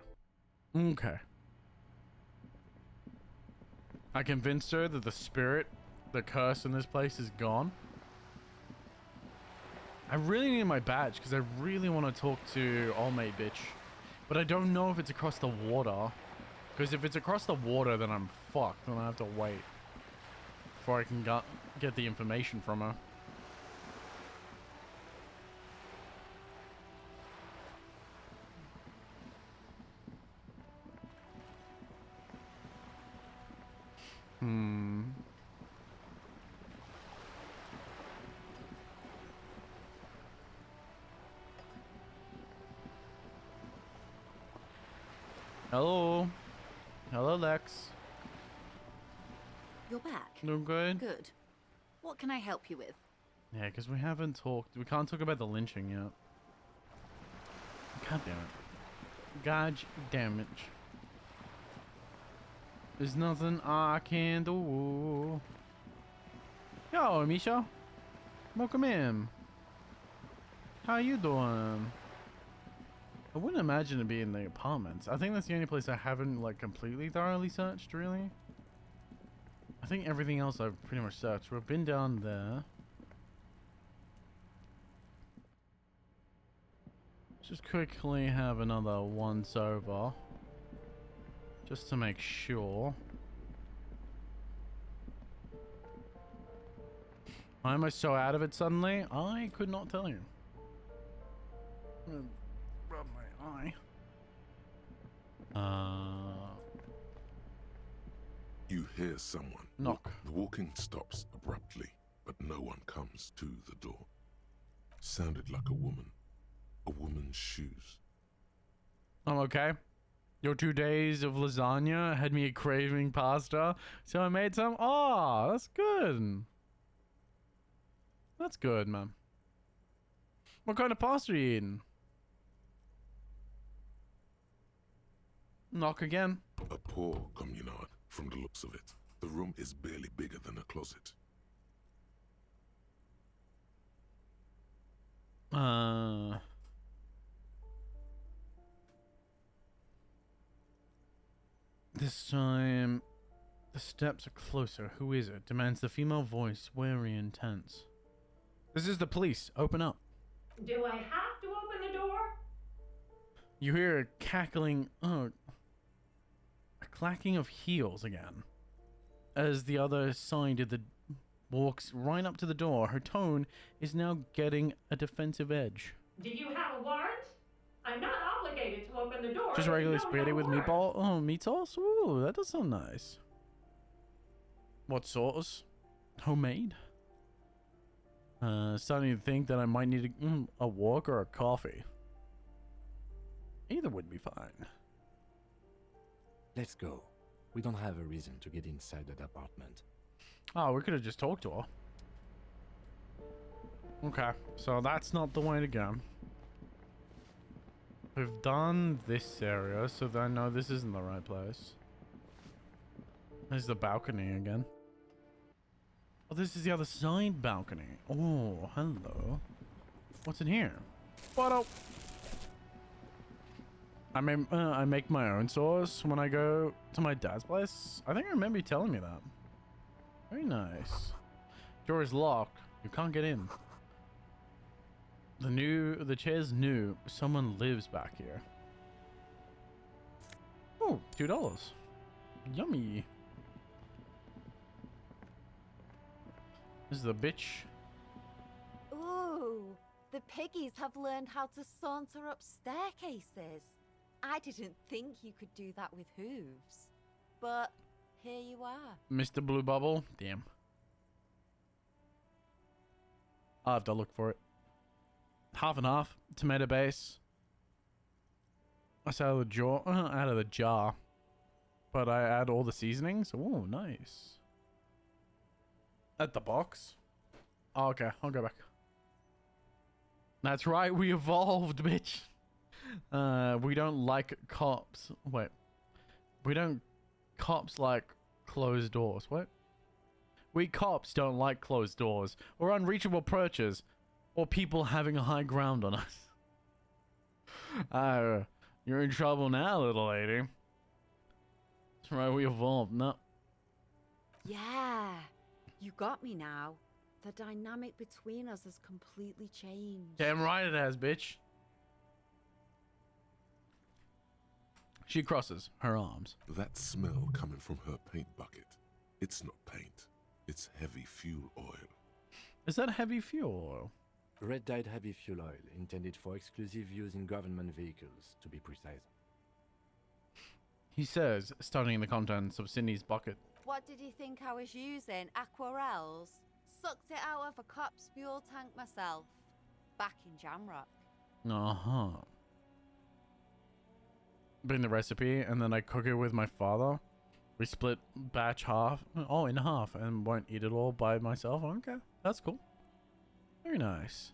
Okay. I convinced her that the spirit, the curse in this place is gone. I really need my badge because I really want to talk to Old Mate bitch. But I don't know if it's across the water. Because if it's across the water, then I'm fucked. Then I have to wait before I can get the information from her. Hello. Hello, Lex. You're back. Doing good? Good. What can I help you with? Yeah, because we haven't talked. We can't talk about the lynching yet. God damn it. God damn it. There's nothing I can do. Yo, Misha. Welcome in. How you doing? I wouldn't imagine it being the apartments. I think that's the only place I haven't like completely thoroughly searched, really. I think everything else I've pretty much searched. We've been down there. Just quickly have another once over. Just to make sure. Why am I so out of it suddenly? I could not tell you. Rub my eye. You hear someone. Knock. The walking stops abruptly, but no one comes to the door. Sounded like a woman. A woman's shoes. I'm okay. Your 2 days of lasagna had me craving pasta, so I made some. Oh, that's good. That's good, man. What kind of pasta are you eating? Knock again. A poor communard, from the looks of it. The room is barely bigger than a closet. This time, the steps are closer. Who is it? Demands the female voice, wary and tense. This is the police. Open up. Do I have to open the door? You hear a cackling, a clacking of heels again. as the other side of the walks right up to the door. Her tone is now getting a defensive edge. Do you have a warrant? I'm not obligated to open the door. Just if regular you don't spaghetti have a with warrant. meatball. Oh, meat sauce. Ooh, that does sound nice. What sauce? Homemade. Starting to think that I might need a walk or a coffee. Either would be fine. Let's go. We don't have a reason to get inside that apartment. Oh, we could have just talked to her. Okay, so that's not the way to go. We've done this area, so I know this isn't the right place. There's the balcony again. Oh, this is the other side balcony. Oh, hello. What's in here? What up? I make my own sauce when I go to my dad's place. I think I remember you telling me that. Very nice. Door is locked. You can't get in. The chair's new. Someone lives back here. Oh, $2. Yummy. This is the bitch. Ooh, the piggies have learned how to saunter up staircases. I didn't think you could do that with hooves. But here you are. Mr. Blue Bubble. Damn. I'll have to look for it. Half and half. Tomato base. That's out of the jar. But I add all the seasonings. Oh, nice. At the box. Oh, okay, I'll go back. That's right, we evolved, bitch. We don't like cops. Wait. We don't cops like closed doors. What? We cops don't like closed doors or unreachable perches or people having a high ground on us. You're in trouble now, little lady. That's right, we evolved. No. Yeah, you got me now. The dynamic between us has completely changed. Damn right it has, bitch. She crosses her arms. That smell coming from her paint bucket. It's not paint. It's heavy fuel oil. Is that heavy fuel oil? Red dyed heavy fuel oil, intended for exclusive use in government vehicles, to be precise. He says, studying the contents of Sydney's bucket. What did you think I was using? Aquarels? Sucked it out of a cop's fuel tank myself. Back in Jamrock. Uh-huh. Bring the recipe, and then I cook it with my father. We split batch in half, and won't eat it all by myself. Okay, that's cool. Very nice.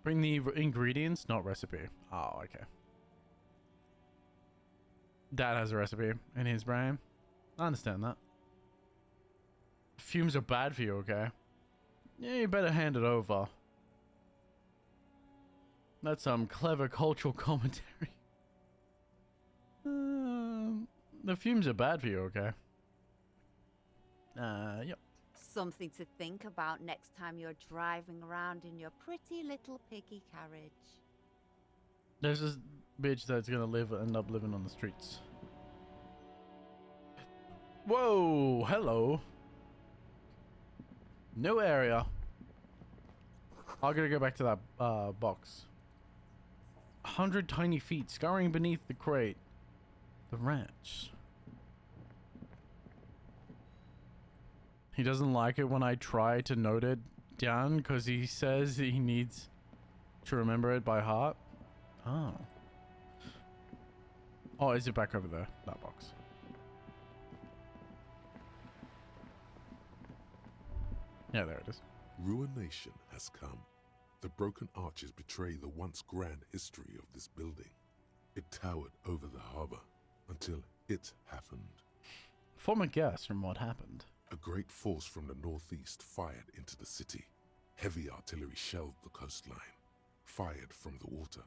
Bring the ingredients, not recipe. Oh, okay. Dad has a recipe in his brain. I understand that. Fumes are bad for you, okay? Yeah, you better hand it over. That's some clever cultural commentary. The fumes are bad for you, okay? Yep. Something to think about next time you're driving around in your pretty little piggy carriage. There's this bitch that's gonna end up living on the streets. Whoa, hello. New area. I'm gonna go back to that box. 100 tiny feet scurrying beneath the crate. The ranch. He doesn't like it when I try to note it down because he says he needs to remember it by heart. Oh. Oh, is it back over there? That box. Yeah, there it is. Ruination has come. The broken arches betray the once grand history of this building. It towered over the harbor until it happened. Form a guess from what happened. A great force from the northeast fired into the city. Heavy artillery shelled the coastline. Fired from the water.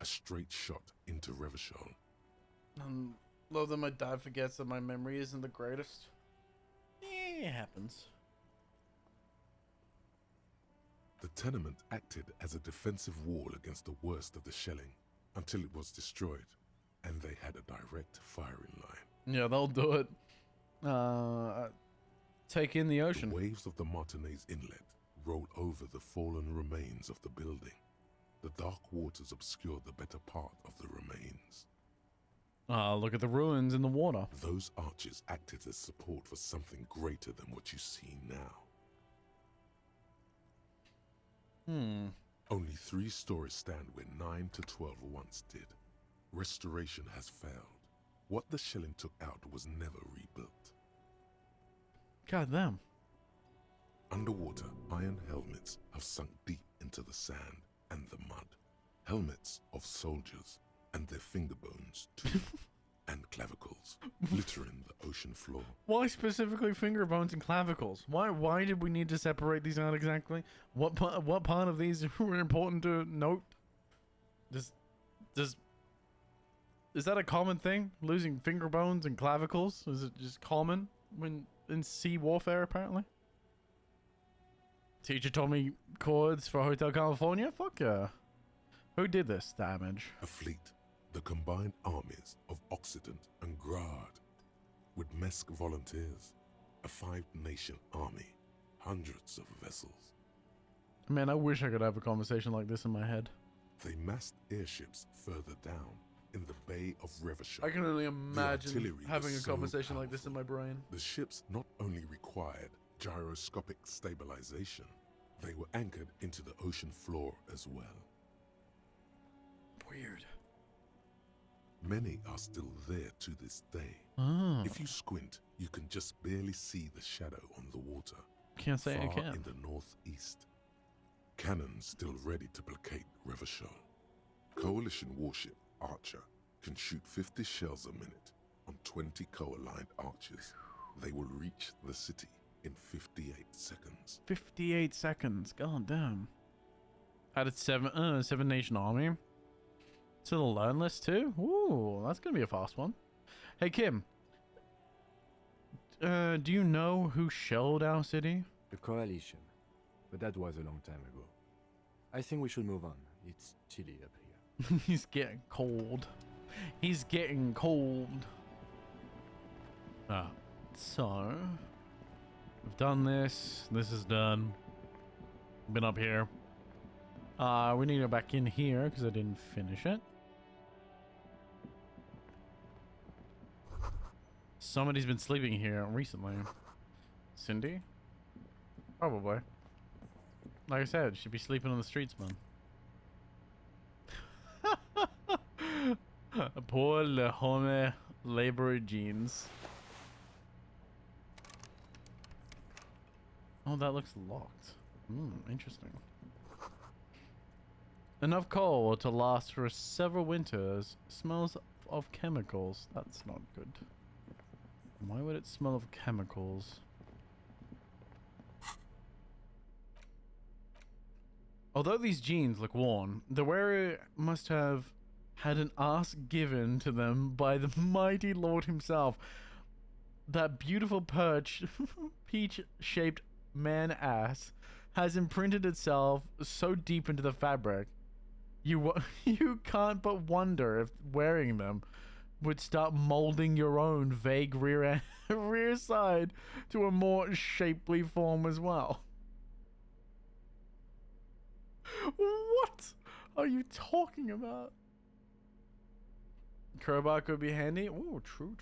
A straight shot into Revachol. Love that my dad forgets that my memory isn't the greatest. It happens. The tenement acted as a defensive wall against the worst of the shelling until it was destroyed, and they had a direct firing line. Yeah, they'll do it. take in the ocean. The waves of the Martinez Inlet roll over the fallen remains of the building. The dark waters obscure the better part of the remains. Look at the ruins in the water. Those arches acted as support for something greater than what you see now. Only 3 stories stand where 9 to 12 once did. Restoration has failed. What the shelling took out was never rebuilt. God damn. Underwater, iron helmets have sunk deep into the sand and the mud. Helmets of soldiers and their finger bones too, and clavicles littering the ocean floor. Why specifically finger bones and clavicles? Why did we need to separate these out exactly? What part of these were important to note? Is that a common thing? Losing finger bones and clavicles? Is it just common when in sea warfare apparently? Teacher told me chords for Hotel California? Fuck yeah. Who did this damage? A fleet, the combined armies of Occident and Grad, with Mesk volunteers, a 5-nation army, hundreds of vessels. Man, I wish I could have a conversation like this in my head. They massed airships further down in the Bay of Revachol. I can only imagine having a conversation like this in my brain. The ships not only required gyroscopic stabilization, they were anchored into the ocean floor as well. Weird. Many are still there to this day. If you squint, you can just barely see the shadow on the water. Can't say I far can. in the northeast. Cannons still ready to placate Revachol. Coalition warship Archer can shoot 50 shells a minute on 20 co-aligned archers. They will reach the city in 58 seconds. 58 seconds. God damn. Added 7-nation army to the learn list too. Ooh, that's gonna be a fast one. Hey Kim, do you know who shelled our city? The Coalition, but that was a long time ago. I think we should move on. It's chilly up here. He's getting cold. He's getting cold. So we've done this. This is done. Been up here. We need to go back in here because I didn't finish it. Somebody's been sleeping here recently. Cindy? Probably. Like I said, she'd be sleeping on the streets, man. Poor le home laborer jeans. Oh, that looks locked. Interesting. Enough coal to last for several winters. Smells of chemicals. That's not good. Why would it smell of chemicals? Although these jeans look worn, the wearer must have had an ass given to them by the mighty Lord himself. That beautiful peach-shaped man ass has imprinted itself so deep into the fabric. You can't but wonder if wearing them would start molding your own vague rear side to a more shapely form as well. What are you talking about? Crowbar could be handy. Oh, true.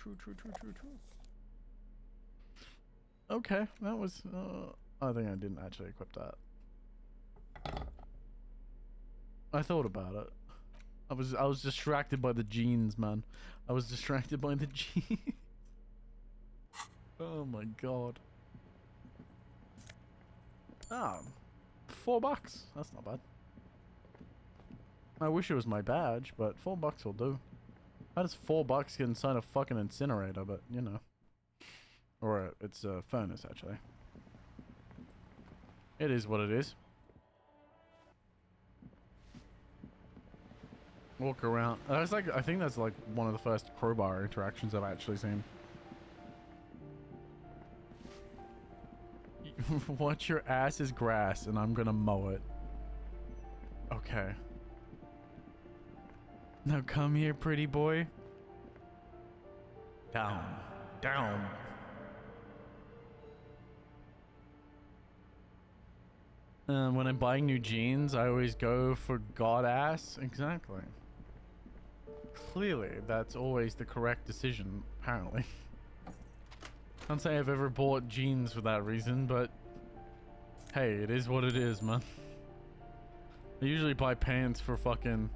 Okay, that was. I think I didn't actually equip that. I thought about it. I was distracted by the jeans, man. I was distracted by the jeans. Oh my god. $4. That's not bad. I wish it was my badge, but $4 will do. How does $4 get inside a fucking incinerator? But you know, or it's a furnace actually. It is what it is. Walk around. That's like, I think that's like one of the first crowbar interactions I've actually seen. Watch your ass is grass and I'm gonna mow it. Okay. Now come here, pretty boy. Down. Down. when I'm buying new jeans, I always go for god ass. Exactly. Clearly, that's always the correct decision, apparently. Can't say I've ever bought jeans for that reason, but hey, it is what it is, man. I usually buy pants for fucking...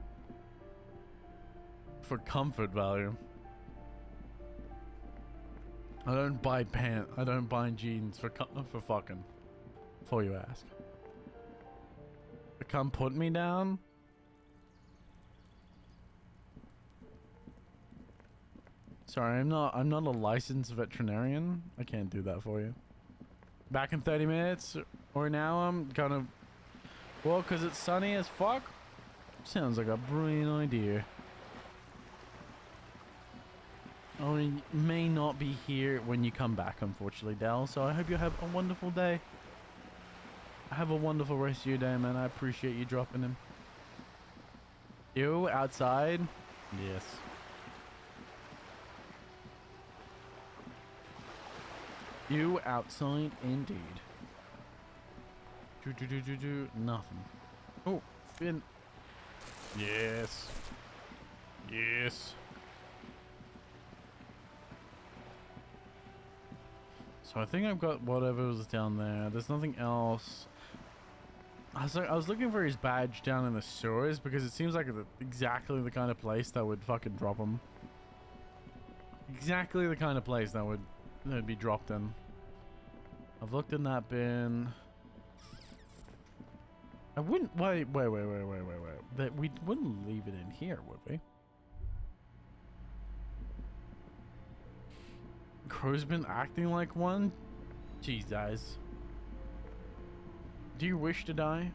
for comfort value. I don't buy jeans for fucking... before you ask. Come put me down? Sorry, I'm not a licensed veterinarian. I can't do that for you. Back in 30 minutes or now I'm gonna... Well, cause it's sunny as fuck? Sounds like a brilliant idea. I may not be here when you come back, unfortunately, Dell, so I hope you have a wonderful day. Have a wonderful rest of your day, man. I appreciate you dropping in. You outside? Yes. You outside indeed. Nothing. Oh, Finn. Yes. Yes. So I think I've got whatever was down there. There's nothing else. I was looking for his badge down in the sewers because it seems like exactly the kind of place that would fucking drop him. Exactly the kind of place that would be dropped in. I've looked in that bin. I wouldn't wait. That we wouldn't leave it in here, would we? Crow's been acting like one? Jeez, guys. Do you wish to die?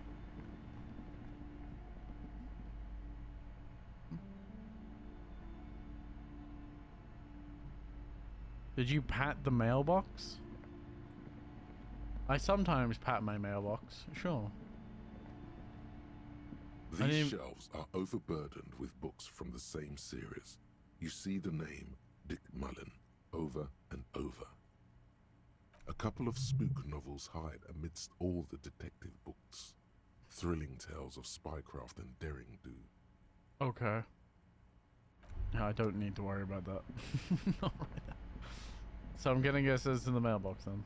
Did you pat the mailbox? I sometimes pat my mailbox, sure. These shelves are overburdened with books from the same series. You see the name Dick Mullen over and over. A couple of spook novels hide amidst all the detective books. Thrilling tales of spycraft and daring do. Okay. Yeah, I don't need to worry about that. Not right now. So I'm gonna guess it's in the mailbox then.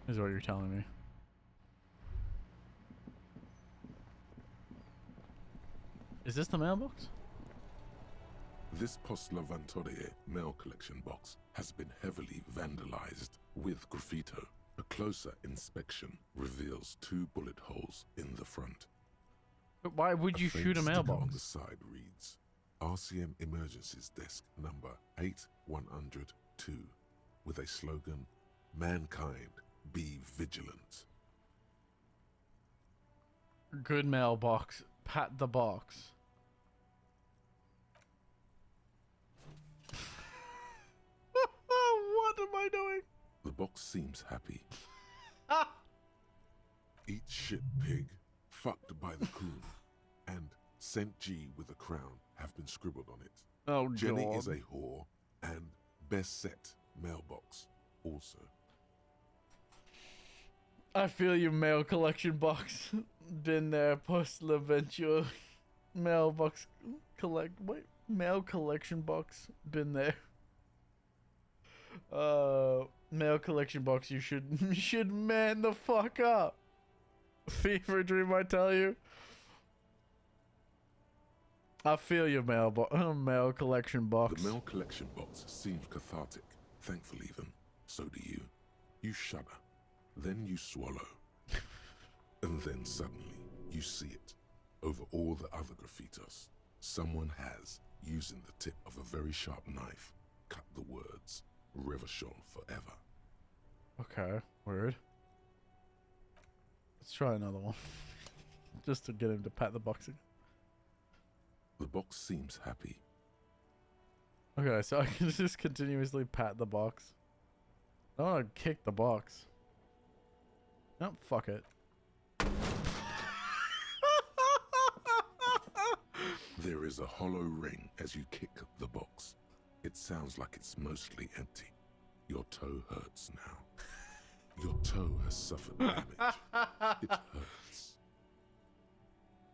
Is what you're telling me. Is this the mailbox? This Post Lavantorie mail collection box has been heavily vandalized with graffito. A closer inspection reveals 2 bullet holes in the front. But why would you shoot a mailbox? On the side reads, RCM Emergencies Desk number 8102, with a slogan, "Mankind, be vigilant." Good mailbox. Pat the box. What am I doing? The box seems happy. Eat shit pig, fucked by the coon, and Saint G with a crown have been scribbled on it. Oh, Jenny God. is a whore, and best set mailbox also. I feel your mail collection box. Been there. Post Laventure. Mailbox mail collection box. Been there. Mail collection box, you should man the fuck up. Fever dream, I tell you. I feel your mail collection box. The mail collection box seems cathartic. Thankful even. So do you. You shudder. Then you swallow. And then suddenly, you see it. Over all the other graffitos, someone has, using the tip of a very sharp knife, cut the words, Revachol forever. Okay, word. Let's try another one. Just to get him to pat the box again. The box seems happy. Okay, so I can just continuously pat the box. I don't want to kick the box. No, fuck it. There is a hollow ring as you kick the box. It sounds like it's mostly empty. Your toe hurts now. Your toe has suffered damage. It hurts.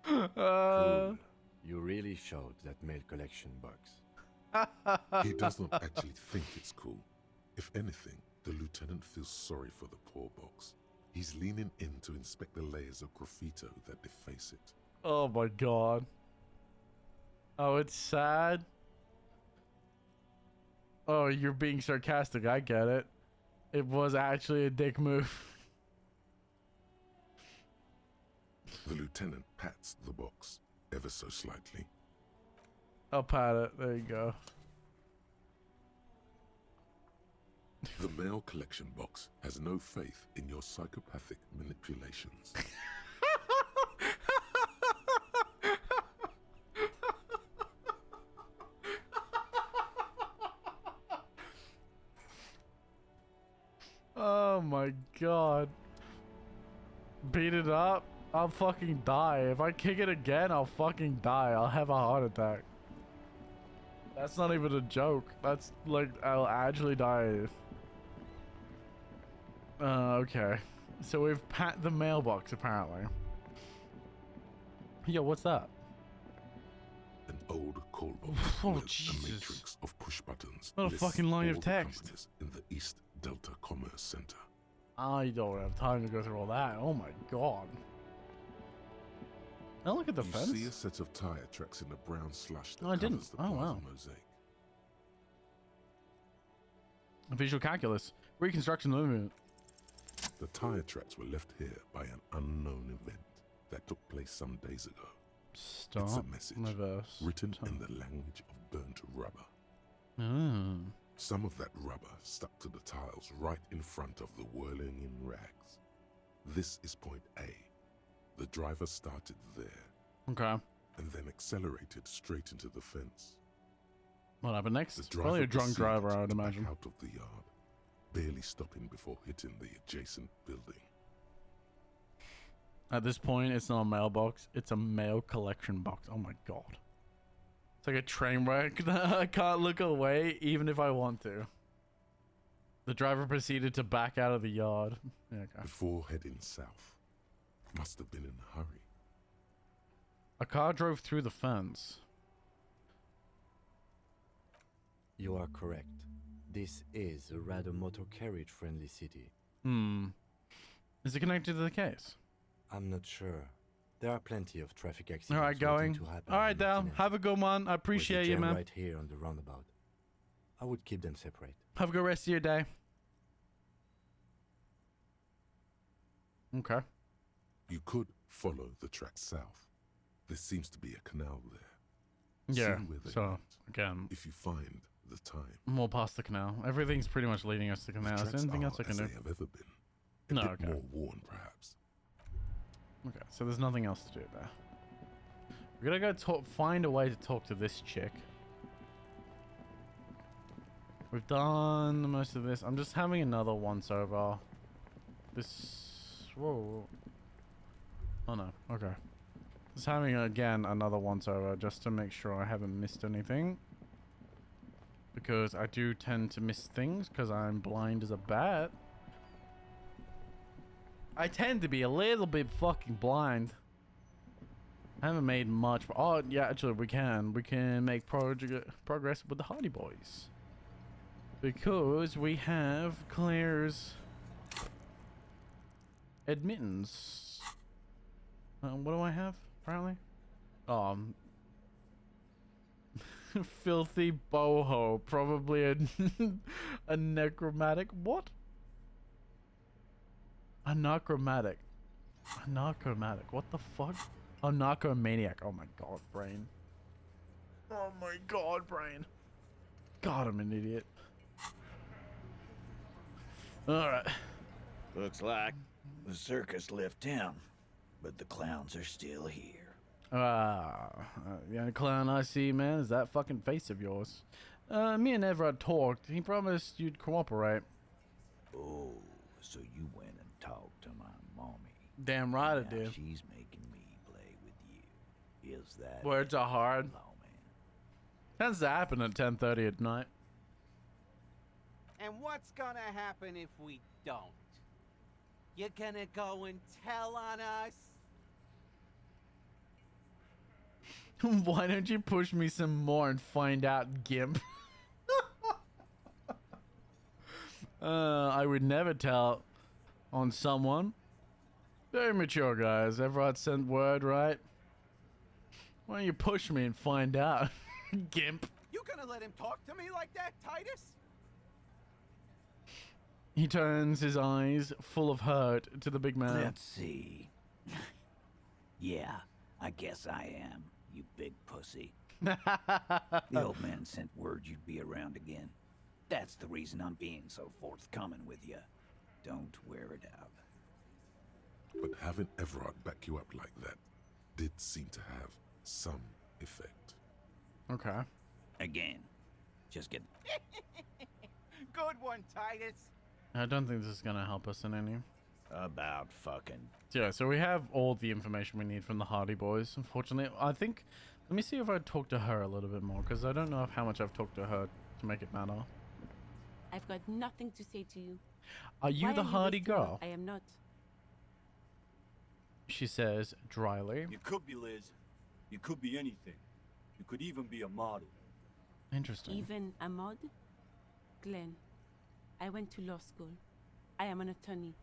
Cool. You really showed that mail collection box. He does not actually think it's cool. If anything, the lieutenant feels sorry for the poor box. He's leaning in to inspect the layers of graffito that deface it. Oh my god. Oh, it's sad. Oh, you're being sarcastic. I get it. It was actually a dick move. The lieutenant pats the box ever so slightly. I'll pat it. There you go. The mail collection box has no faith in your psychopathic manipulations. Oh my god. Beat it up? I'll fucking die. If I kick it again, I'll fucking die. I'll have a heart attack. That's not even a joke. That's like, I'll actually die. Okay. So we've pat the mailbox apparently. Yo, what's that? An old call box with a matrix of push buttons. What a fucking line of text. In the East Delta Commerce Center. I don't have time to go through all that. Oh my god. Now look at the fence. You see a set of tire tracks in the brown slush that I didn't. covers the Oh plaza wow. mosaic. Visual calculus. Reconstruction movement. The tire tracks were left here by an unknown event that took place some days ago. Stop. It's a message Reverse. written in the language of burnt rubber. Oh. Some of that rubber stuck to the tiles right in front of the whirling in rags. This is point A. The driver started there. Okay. And then accelerated straight into the fence. What happened next? The driver Probably a drunk proceeded driver, I would to back imagine. out of the yard, barely stopping before hitting the adjacent building. At this point, it's not a mailbox. It's a mail collection box. Oh my god. It's like a train wreck. I can't look away even if I want to. The driver proceeded to back out of the yard. Yeah, okay. Before heading south. Must have been in a hurry. A car drove through the fence. You are correct. This is a rather motor carriage friendly city. Is it connected to the case? I'm not sure. There are plenty of traffic accidents. All right, going. All right, Dal. Have a good one. I appreciate you, man. Right here on the roundabout. I would keep them separate. Have a good rest of your day. Okay. You could follow the track south. There seems to be a canal there. Yeah, See where they so, went. again. If you find the time. More past the canal. Everything's pretty much leading us to the canal. Is there anything else I can do? They have ever been. No, bit okay. more worn, perhaps. Okay, so there's nothing else to do there. We're gonna go talk, find a way to talk to this chick. We've done most of this. I'm just having another once over. This. Whoa. Oh no. Okay. Just having again another once over just to make sure I haven't missed anything. Because I do tend to miss things because I'm blind as a bat. I tend to be a little bit fucking blind. I haven't made much. Oh, yeah, actually, we can. We can make progress with the Hardy Boys. Because we have Claire's admittance. What do I have, apparently? Filthy boho. Probably a necromantic. What? A narcomatic. A narcomatic. What the fuck? A narcomaniac. Oh my god, brain. Oh my god, brain. God, I'm an idiot. Alright. Looks like the circus left town, but the clowns are still here. The only clown I see, man, is that fucking face of yours. Me and Everett talked. He promised you'd cooperate. Oh, so you went and talked to my mommy. Damn right I Now did. She's making me play with you. Is that Words are hard. Lawman? Tends to happen at 10:30 at night. And what's gonna happen if we don't? You're gonna go and tell on us? Why don't you push me some more and find out, Gimp? I would never tell on someone. Very mature, guys. Everyone sent word, right? Why don't you push me and find out, Gimp? You gonna let him talk to me like that, Titus? He turns his eyes full of hurt to the big man. Let's see. Yeah, I guess I am, you big pussy. The old man sent word you'd be around again. That's the reason I'm being so forthcoming with you. Don't wear it out. But having Everard back you up like that did seem to have some effect. Okay. Again, just get... Good one, Titus. I don't think this is gonna help us in any. About fucking... Yeah, so we have all the information we need from the Hardy Boys, unfortunately. I think... Let me see if I talk to her a little bit more, because I don't know how much I've talked to her to make it matter. I've got nothing to say to you. Are you Why the are you Hardy wasting girl? I am not. She says dryly. You could be Liz. You could be anything. You could even be a model. Interesting. Even a mod? Glenn, I went to law school. I am an attorney.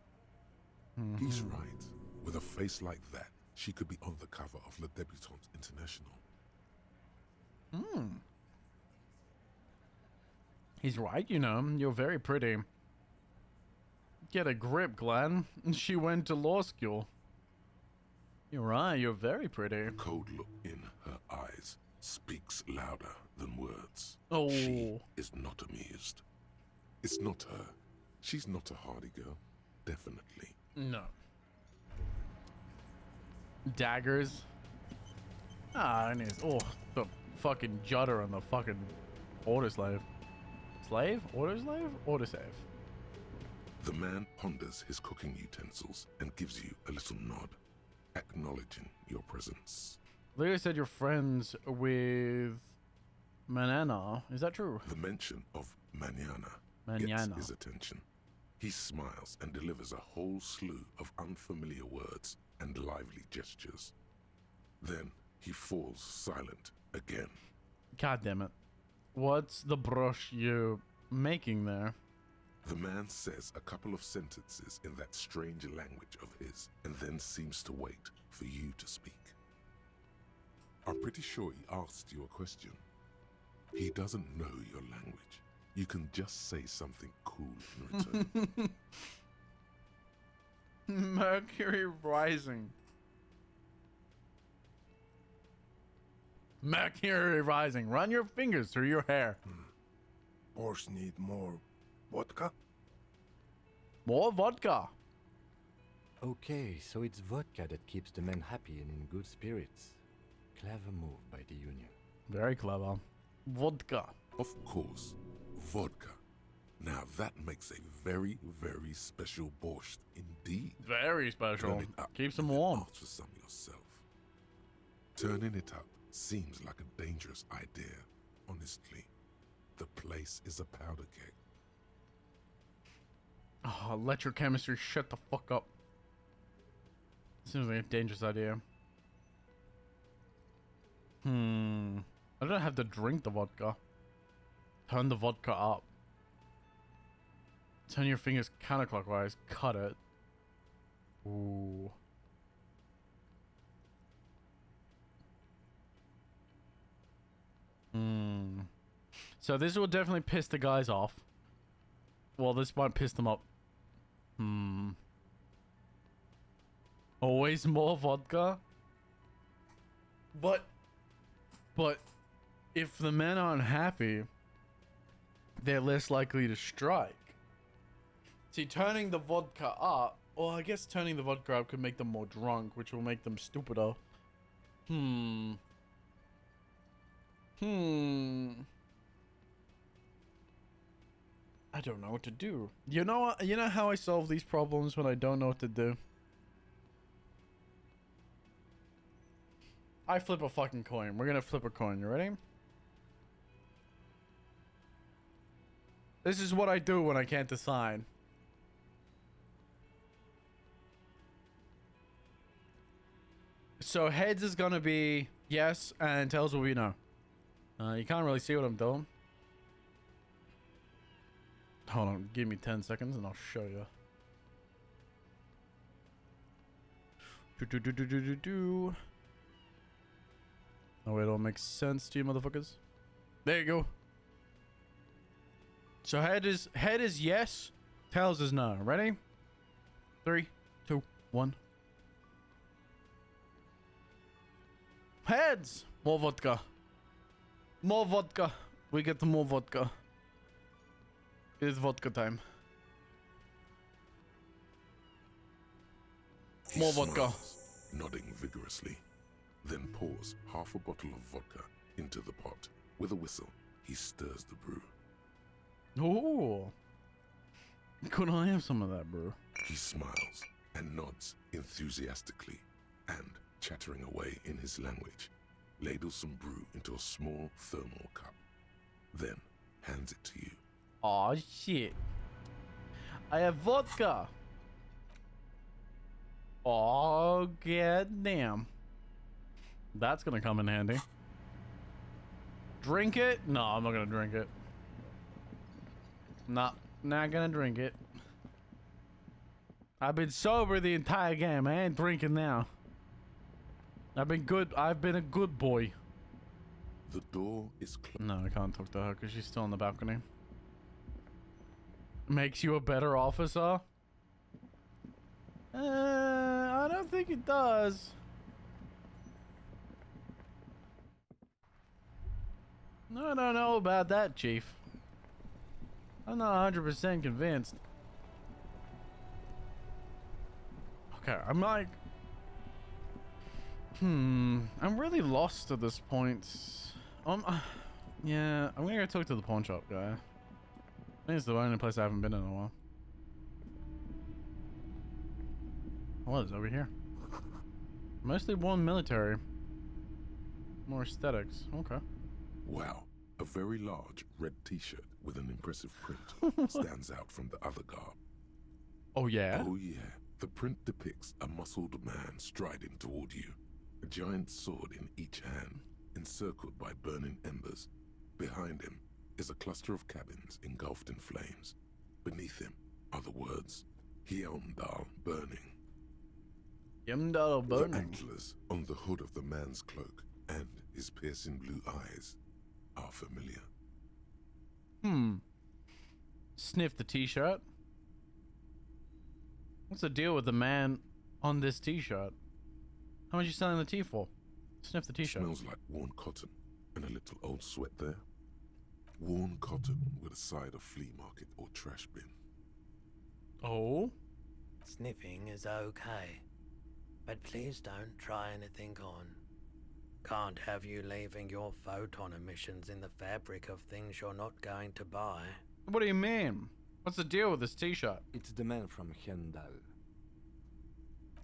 He's right. With a face like that, she could be on the cover of Le Debutante International. He's right, you know. You're very pretty. Get a grip, Glenn. She went to law school. You're right, you're very pretty. The cold look in her eyes speaks louder than words. Oh. She is not amused. It's not her. She's not a Hardy girl. Definitely. No. Daggers. And he's... Oh, the fucking judder on the fucking autoslave. Slave? Autoslave? Autosave. The man ponders his cooking utensils and gives you a little nod, acknowledging your presence. Leo said you're friends with Manana. Is that true? The mention of Manana gets his attention. He smiles and delivers a whole slew of unfamiliar words and lively gestures. Then he falls silent again. God damn it. What's the brush you're making there? The man says a couple of sentences in that strange language of his and then seems to wait for you to speak. I'm pretty sure he asked you a question. He doesn't know your language. You can just say something cool in return. Mercury rising. Mercury rising. Run your fingers through your hair. Boss need more vodka? More vodka. Okay, so it's vodka that keeps the men happy and in good spirits. Clever move by the Union. Very clever. Vodka. Of course, vodka. Now that makes a very, very special borscht indeed. Very special. Turn it up. Keeps them warm. Ask for some yourself. Turning it up seems like a dangerous idea. Honestly, the place is a powder keg. Oh, let your chemistry shut the fuck up. Seems like a dangerous idea. I don't have to drink the vodka. Turn the vodka up. Turn your fingers counterclockwise. Cut it. Ooh. So this will definitely piss the guys off. Well, this might piss them up. Always more vodka? But if the men aren't happy, they're less likely to strike. See, turning the vodka up, well, I guess turning the vodka up could make them more drunk, which will make them stupider. I don't know what to do. You know what? You know how I solve these problems when I don't know what to do? I flip a fucking coin. We're gonna flip a coin. You ready? This is what I do when I can't decide. So heads is gonna be yes, and tails will be no. You can't really see what I'm doing. Hold on, give me 10 seconds and I'll show you. Oh wait, it all makes sense to you motherfuckers. There you go. So head is yes, tails is no. Ready? 3, 2, 1. Heads! More vodka. More vodka. We get more vodka. It's vodka time. More vodka. Smiles, nodding vigorously, then pours half a bottle of vodka into the pot. With a whistle, he stirs the brew. Oh. Could I have some of that, bro? He smiles and nods enthusiastically and, chattering away in his language, ladles some brew into a small thermal cup, then hands it to you. Aw, shit. I have vodka. Oh, goddamn. That's gonna come in handy. Drink it? No, I'm not gonna drink it. Not gonna drink it. I've been sober the entire game. I ain't drinking now. I've been good. I've been a good boy. The door is closed. No, I can't talk to her because she's still on the balcony. Makes you a better officer? I don't think it does. I don't know about that, Chief. I'm not 100% convinced. Okay, I'm like... I'm really lost at this point. Yeah, I'm gonna go talk to the pawn shop guy. I think it's the only place I haven't been in a while. What is over here? Mostly worn military. More aesthetics. Okay. Wow, a very large red t-shirt with an impressive print stands out from the other garb. Oh yeah? Oh yeah. The print depicts a muscled man striding toward you, a giant sword in each hand, encircled by burning embers. Behind him is a cluster of cabins engulfed in flames. Beneath him are the words, Hjelmdal burning. Hjelmdal burning. The antlers on the hood of the man's cloak and his piercing blue eyes are familiar. Sniff the t-shirt. What's the deal with the man on this t-shirt? How much are you selling the tea for? Sniff the t-shirt. Smells like worn cotton and a little old sweat there. Worn cotton with a side of flea market or trash bin. Oh? Sniffing is okay, but please don't try anything on. Can't have you leaving your photon emissions in the fabric of things you're not going to buy. What do you mean? What's the deal with this t-shirt? It's the man from Hjelmdal.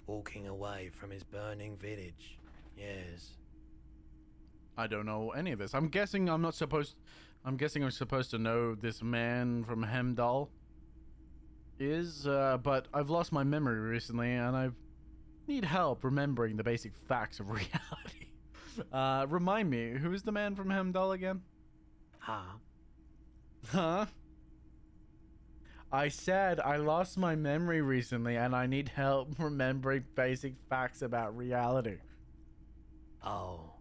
Walking away from his burning village. Yes. I don't know any of this. I'm guessing I'm supposed to know this man from Hjelmdal is, but I've lost my memory recently and I need help remembering the basic facts of reality. Remind me, who is the man from Hjelmdal again? Huh? I said I lost my memory recently and I need help remembering basic facts about reality. Oh,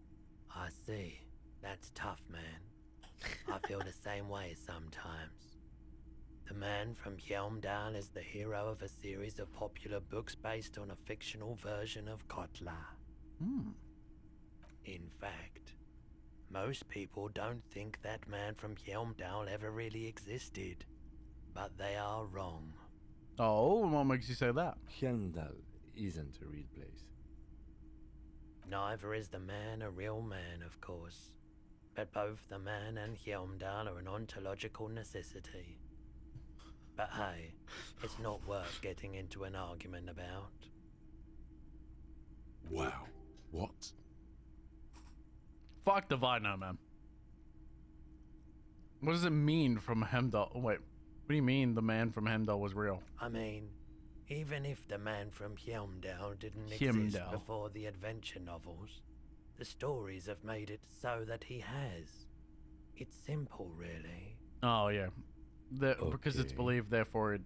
I see. That's tough, man. I feel the same way sometimes. The man from Hjelmdal is the hero of a series of popular books based on a fictional version of Kotla. In fact, most people don't think that man from Hjelmdal ever really existed. But they are wrong. Oh, what makes you say that? Hjelmdal isn't a real place. Neither is the man a real man, of course. But both the man and Hjelmdal are an ontological necessity. But hey, it's not worth getting into an argument about. Wow. What? Fuck the Vino, man. What does it mean from Hjelmdal? Oh, wait. What do you mean the man from Hjelmdal was real? I mean, Even if the man from Hjelmdal didn't exist Hjelmdal. before the adventure novels, the stories have made it so that he has. It's simple, really. Oh yeah, because it's Okay. believed, therefore it.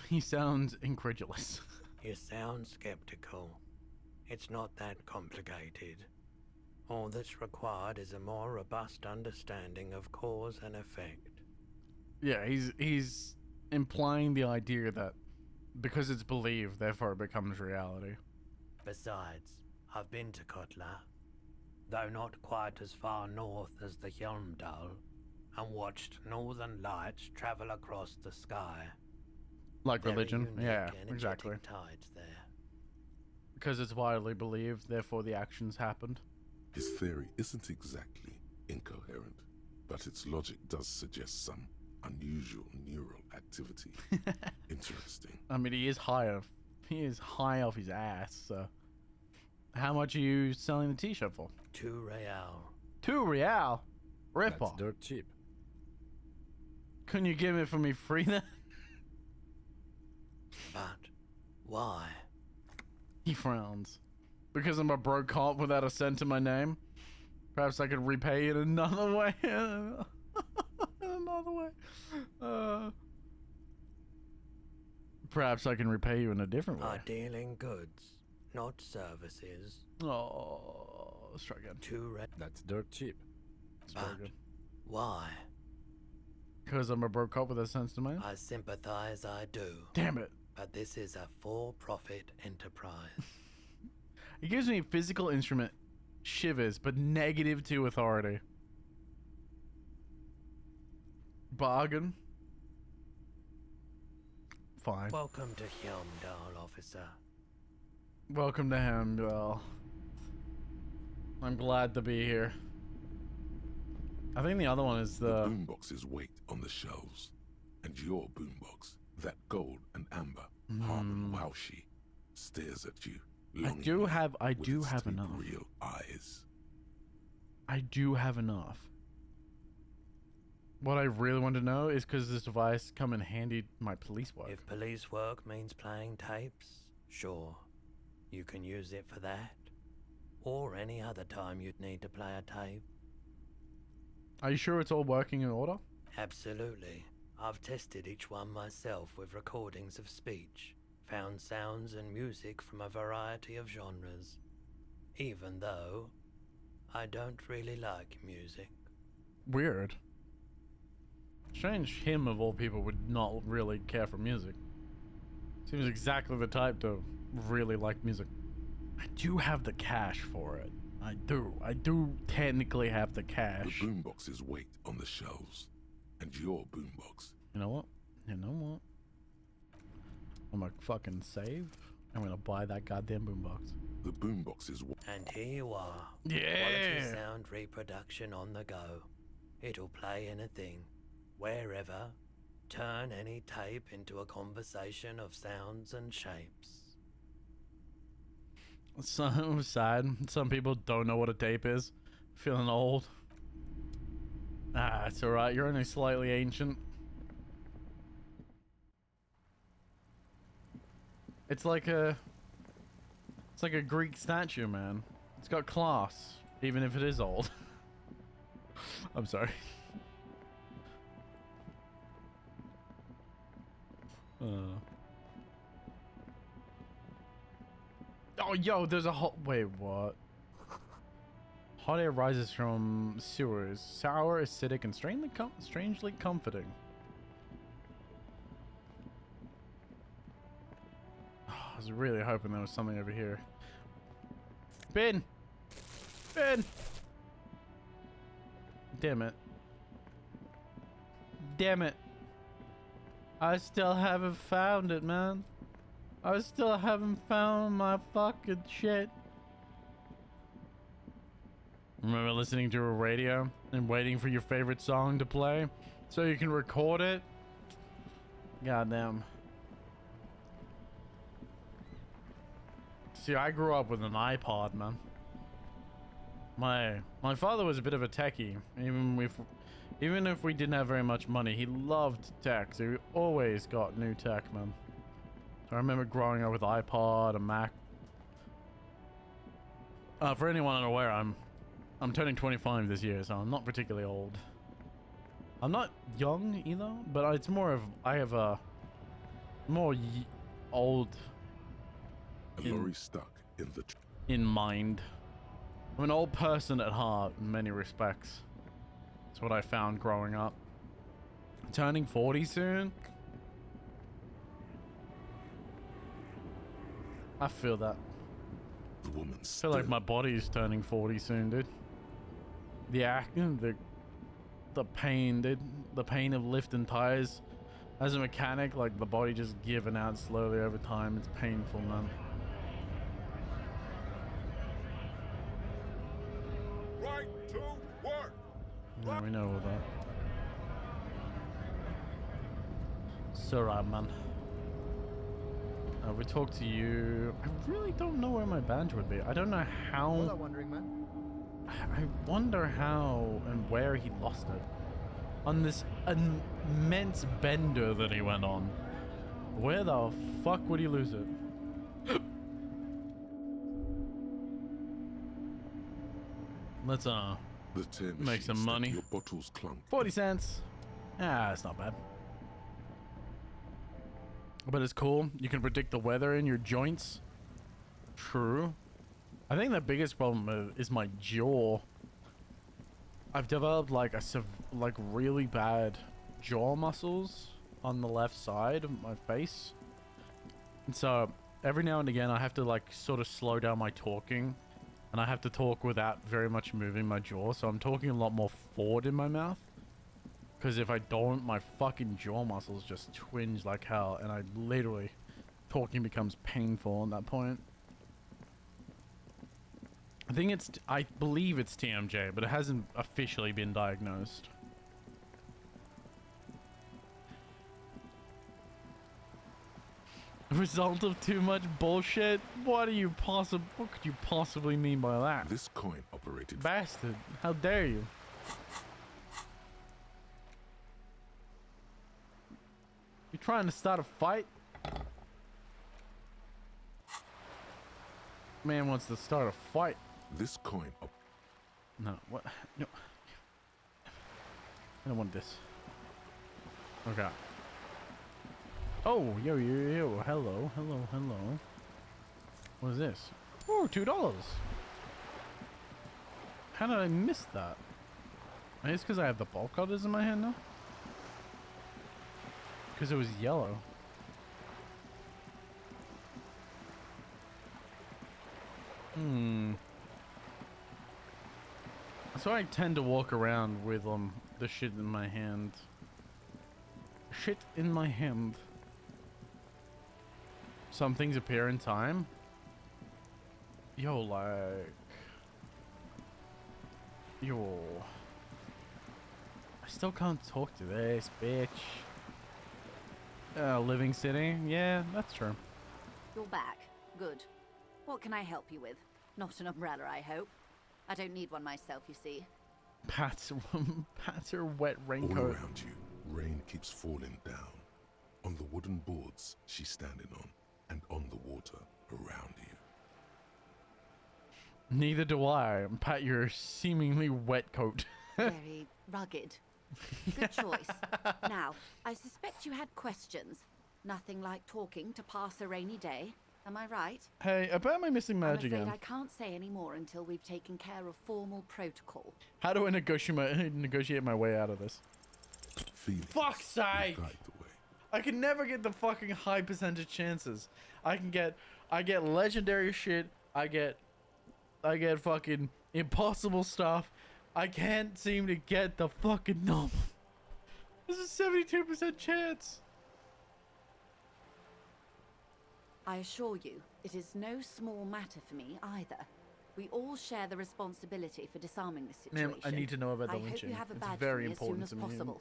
He sounds incredulous. You sound skeptical. It's not that complicated. All that's required is a more robust understanding of cause and effect. Yeah, he's implying the idea that because it's believed, therefore it becomes reality. Besides, I've been to Kotla, though not quite as far north as the Hjelmdal, and watched northern lights travel across the sky. Like Very religion, unique, yeah, energetic exactly. tides there. Because it's widely believed, therefore the actions happened. His theory isn't exactly incoherent, but its logic does suggest some unusual neural activity. Interesting. I mean, he is high off his ass. So, how much are you selling the T-shirt for? 2 real. 2 real. Rip That's off. dirt cheap. Couldn't you give it for me free then? But why? He frowns. Because I'm a broke cop without a cent to my name. Perhaps I could repay it another way. Another way. Perhaps I can repay you in a different way. I deal in goods, not services. Oh, let's try again. 2 real. That's dirt cheap. Let's try again. Why? Because I'm a broke cop with a sense to my name? I sympathize, I do. Damn it. But this is a for-profit enterprise. It gives me physical instrument shivers, but -2 authority. Bargain. Fine. Welcome to Hjelmdal, officer. Welcome to him, well. I'm glad to be here. I think the other one is The boombox's weight on the shelves, and your boombox, that gold and amber, Harmon Waushi, stares at you. I do have its enough. real eyes. I do have enough. What I really want to know is, because this device come in handy my police work. If police work means playing tapes, sure. You can use it for that. Or any other time you'd need to play a tape. Are you sure it's all working in order? Absolutely. I've tested each one myself with recordings of speech, found sounds and music from a variety of genres. Even though I don't really like music. Weird. Strange him of all people would not really care for music. Seems exactly the type to really like music. I do have the cash for it. I do technically have the cash. The boombox's weight on the shelves, and your boombox. You know what? I'm gonna fucking save. I'm gonna buy that goddamn boombox. The boombox's And here you are. Yeah. Quality sound reproduction on the go. It'll play anything, wherever. Turn any tape into a conversation of sounds and shapes. So sad. Some people don't know what a tape is. Feeling old. Ah, it's alright. You're only slightly ancient. It's like a Greek statue, man. It's got class, even if it is old. I'm sorry. Oh, yo, there's a hot. Wait, what? Hot air rises from sewers. Sour, acidic, and strangely comforting. Oh, I was really hoping there was something over here. Ben! Ben! Damn it. Damn it. I still haven't found it, man. I still haven't found my fucking shit. Remember listening to a radio and waiting for your favorite song to play so you can record it? Goddamn. See, I grew up with an iPod, man. My father was a bit of a techie, Even if we didn't have very much money, he loved tech, so he always got new tech, man. So I remember growing up with iPod, a Mac. For anyone unaware, I'm turning 25 this year, so I'm not particularly old. I'm not young either, but it's more of I have a more old stuck in the in mind. I'm an old person at heart in many respects. That's what I found growing up. Turning 40 soon. I feel that. The woman I feel like my body's turning 40 soon, dude. The acting, the pain, dude. The pain of lifting tires. As a mechanic, like the body just giving out slowly over time. It's painful, man. Right to work. Yeah, we know all that. It's alright, man. We talked to you. I really don't know where my badge would be. I don't know how. Hello, wondering man. I wonder how and where he lost it. On this immense bender that he went on. Where the fuck would he lose it? Let's make some money. Your bottles clunk. 40 cents. Ah, that's not bad. But it's cool. You can predict the weather in your joints. True. I think the biggest problem is my jaw. I've developed like really bad jaw muscles on the left side of my face. And so every now and again I have to like sort of slow down my talking, and I have to talk without very much moving my jaw. So I'm talking a lot more forward in my mouth. Because if I don't, my fucking jaw muscles just twinge like hell, and I literally, talking becomes painful at that point. I believe it's TMJ, but it hasn't officially been diagnosed. Result of too much bullshit? What could you possibly mean by that? This coin operated. Bastard, how dare you? You trying to start a fight? Man wants to start a fight. This coin. No, what? No. I don't want this. Okay. Oh, yo, hello. What is this? Oh, $2. How did I miss that? Maybe it's because I have the ball cutters in my hand now? Because it was yellow. So I tend to walk around with the shit in my hand. Shit in my hand. Some things appear in time. Yo, like... Yo... I still can't talk to this bitch. Living city? Yeah, that's true. You're back. Good. What can I help you with? Not an umbrella, I hope. I don't need one myself, you see. Pat's her wet raincoat. All around you, rain keeps falling down. On the wooden boards she's standing on, and on the water around you. Neither do I. Pat, your seemingly wet coat. Very rugged. Good choice. Now, I suspect you had questions. Nothing like talking to pass a rainy day. Am I right? Hey, about my missing I'm badge afraid again. I can't say any more until we've taken care of formal protocol. How do I negotiate my way out of this? Fuck's sake! I can never get the fucking high percentage chances. I get legendary shit. I get fucking impossible stuff. I can't seem to get the fucking normal. This is a 72% chance. I assure you, it is no small matter for me either. We all share the responsibility for disarming this situation. Ma'am, I need to know about the I hope lynching. you have a It's badge very for me important as soon to as me. possible.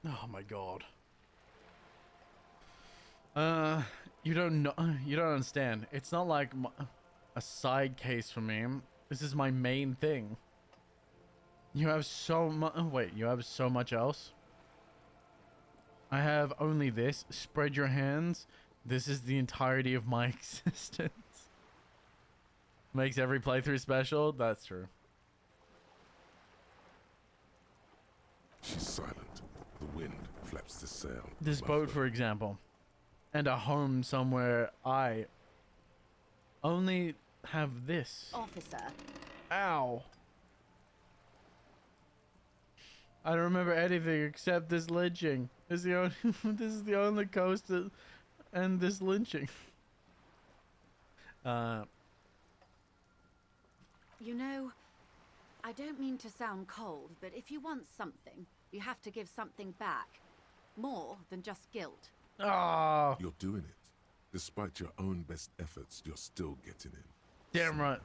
Oh my god. You don't understand. It's not like a side case for me. This is my main thing. You have so much. Oh, wait, you have so much else? I have only this. Spread your hands. This is the entirety of my existence. Makes every playthrough special. That's true. She's silent. The wind flaps the sail. This boat, for example, and a home somewhere. I only have this. Officer. Ow. I don't remember anything except this lynching. This is the only coast that, and this lynching. You know, I don't mean to sound cold, but if you want something, you have to give something back. More than just guilt. Ah. You're doing it. Despite your own best efforts, you're still getting in. Damn right.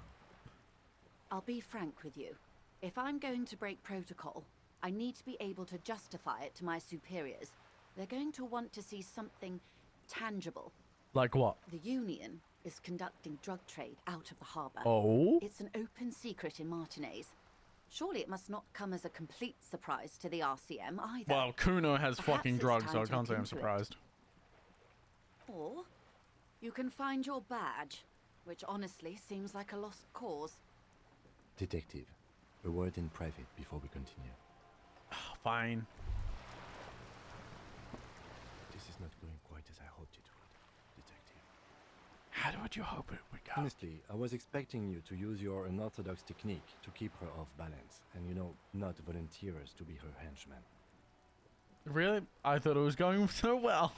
I'll be frank with you. If I'm going to break protocol, I need to be able to justify it to my superiors. They're going to want to see something tangible. Like what? The Union is conducting drug trade out of the harbor. Oh? It's an open secret in Martinez. Surely it must not come as a complete surprise to the RCM either. Well, Kuno has Perhaps fucking it's drugs, time so I to can't say look I'm into it. surprised. Or you can find your badge, which honestly seems like a lost cause. Detective, a word in private before we continue. Fine. This is not going quite as I hoped it would, Detective. How would you hope it would go? Honestly, I was expecting you to use your unorthodox technique to keep her off balance, and you know, not volunteer us to be her henchman. Really? I thought it was going so well.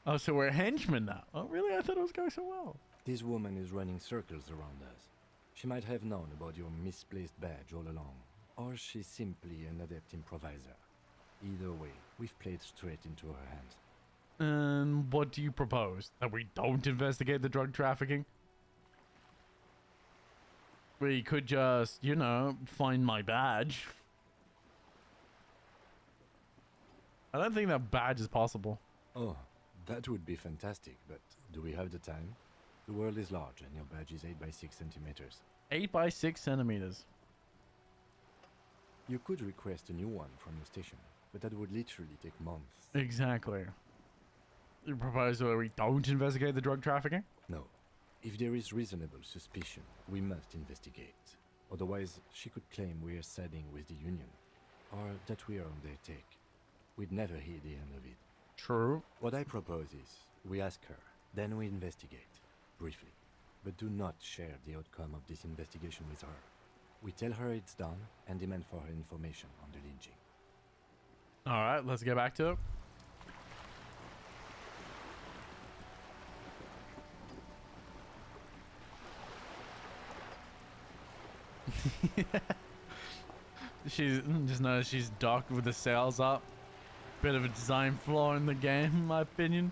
Oh, so we're henchmen now. Oh, really? I thought it was going so well. This woman is running circles around us. She might have known about your misplaced badge all along, or she's simply an adept improviser. Either way, we've played straight into her hands. And what do you propose? That we don't investigate the drug trafficking? We could just, you know, find my badge. I don't think that badge is possible. Oh, that would be fantastic, but do we have the time? The world is large and your badge is 8 by 6 centimeters. 8 by 6 centimeters. You could request a new one from your station, but that would literally take months. Exactly. You propose that we don't investigate the drug trafficking? No. If there is reasonable suspicion, we must investigate. Otherwise, she could claim we're siding with the Union, or that we're on their take. We'd never hear the end of it. True. What I propose is, we ask her, then we investigate, briefly. But do not share the outcome of this investigation with her. We tell her it's done, and demand for her information on the lynching. Alright, let's get back to it. She's just noticed she's docked with the sails up. Bit of a design flaw in the game, in my opinion.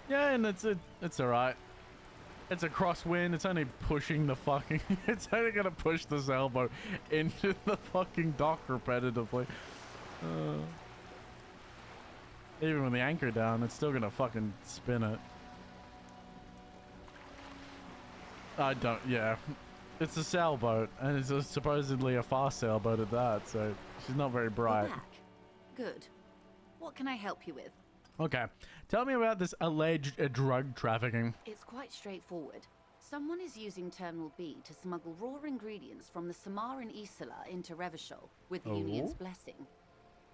Yeah, and it's alright. It's a crosswind. It's only pushing the fucking. It's only gonna push the sailboat into the fucking dock repetitively. Even with the anchor down, it's still gonna fucking spin it. I don't. Yeah. It's a sailboat, and it's supposedly a fast sailboat at that, so she's not very bright. You're back. Good. What can I help you with? Okay, tell me about this alleged drug trafficking. It's quite straightforward. Someone is using Terminal B to smuggle raw ingredients from the Samar and Isola into Revachol with the Union's blessing.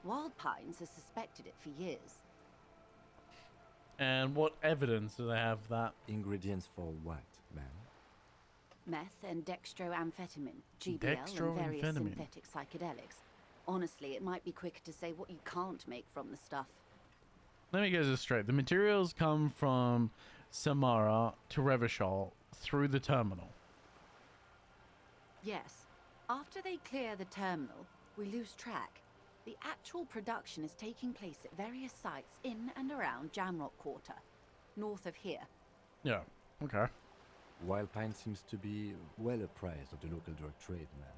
Wild Pines has suspected it for years. And what evidence do they have of that? Ingredients for what, ma'am? Meth and dextroamphetamine, GBL, and various synthetic psychedelics. Honestly, it might be quicker to say what you can't make from the stuff. Let me get this straight. The materials come from Samara to Revachol through the terminal. Yes. After they clear the terminal, we lose track. The actual production is taking place at various sites in and around Jamrock Quarter, north of here. Yeah, okay. Wild Pine seems to be well apprised of the local drug trade, ma'am.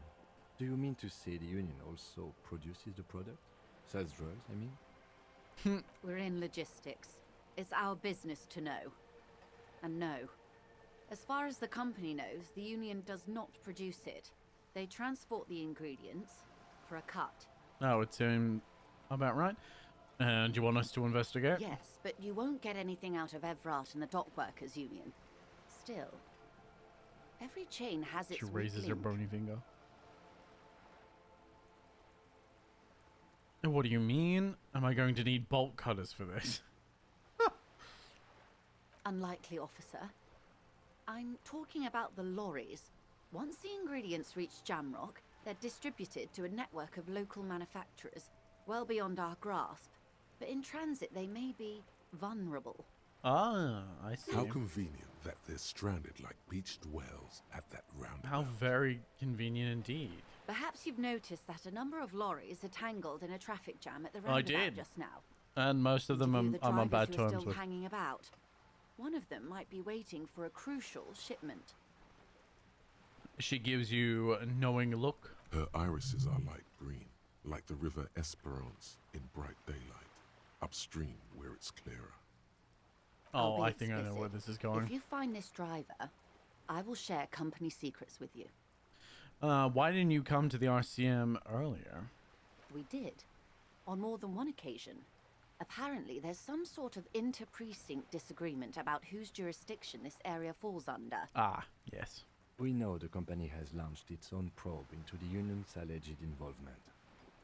Do you mean to say the Union also produces the product? Sells drugs, I mean? We're in logistics. It's our business to know. And no. As far as the company knows, the Union does not produce it. They transport the ingredients, for a cut. That would seem about right. And you want us to investigate? Yes, but you won't get anything out of Evrat and the Dockworkers Union. Still, every chain has its She raises her link. bony finger. What do you mean? Am I going to need bolt cutters for this? Unlikely, officer. I'm talking about the lorries. Once the ingredients reach Jamrock, they're distributed to a network of local manufacturers, well beyond our grasp. But in transit, they may be vulnerable. Ah, I see. How convenient that they're stranded like beached whales at that roundabout. How very convenient indeed. Perhaps you've noticed that a number of lorries are tangled in a traffic jam at the roundabout I did. just now. And most of them Interview the I'm on bad drivers who are terms still with. hanging about. One of them might be waiting for a crucial shipment. She gives you a knowing look. Her irises are light green, like the river Esperance in bright daylight, upstream where it's clearer. Oh, I'll be I think I know explicit. where this is going. If you find this driver, I will share company secrets with you. Why didn't you come to the RCM earlier? We did, on more than one occasion. Apparently, there's some sort of inter-precinct disagreement about whose jurisdiction this area falls under. Ah, yes. We know the company has launched its own probe into the union's alleged involvement.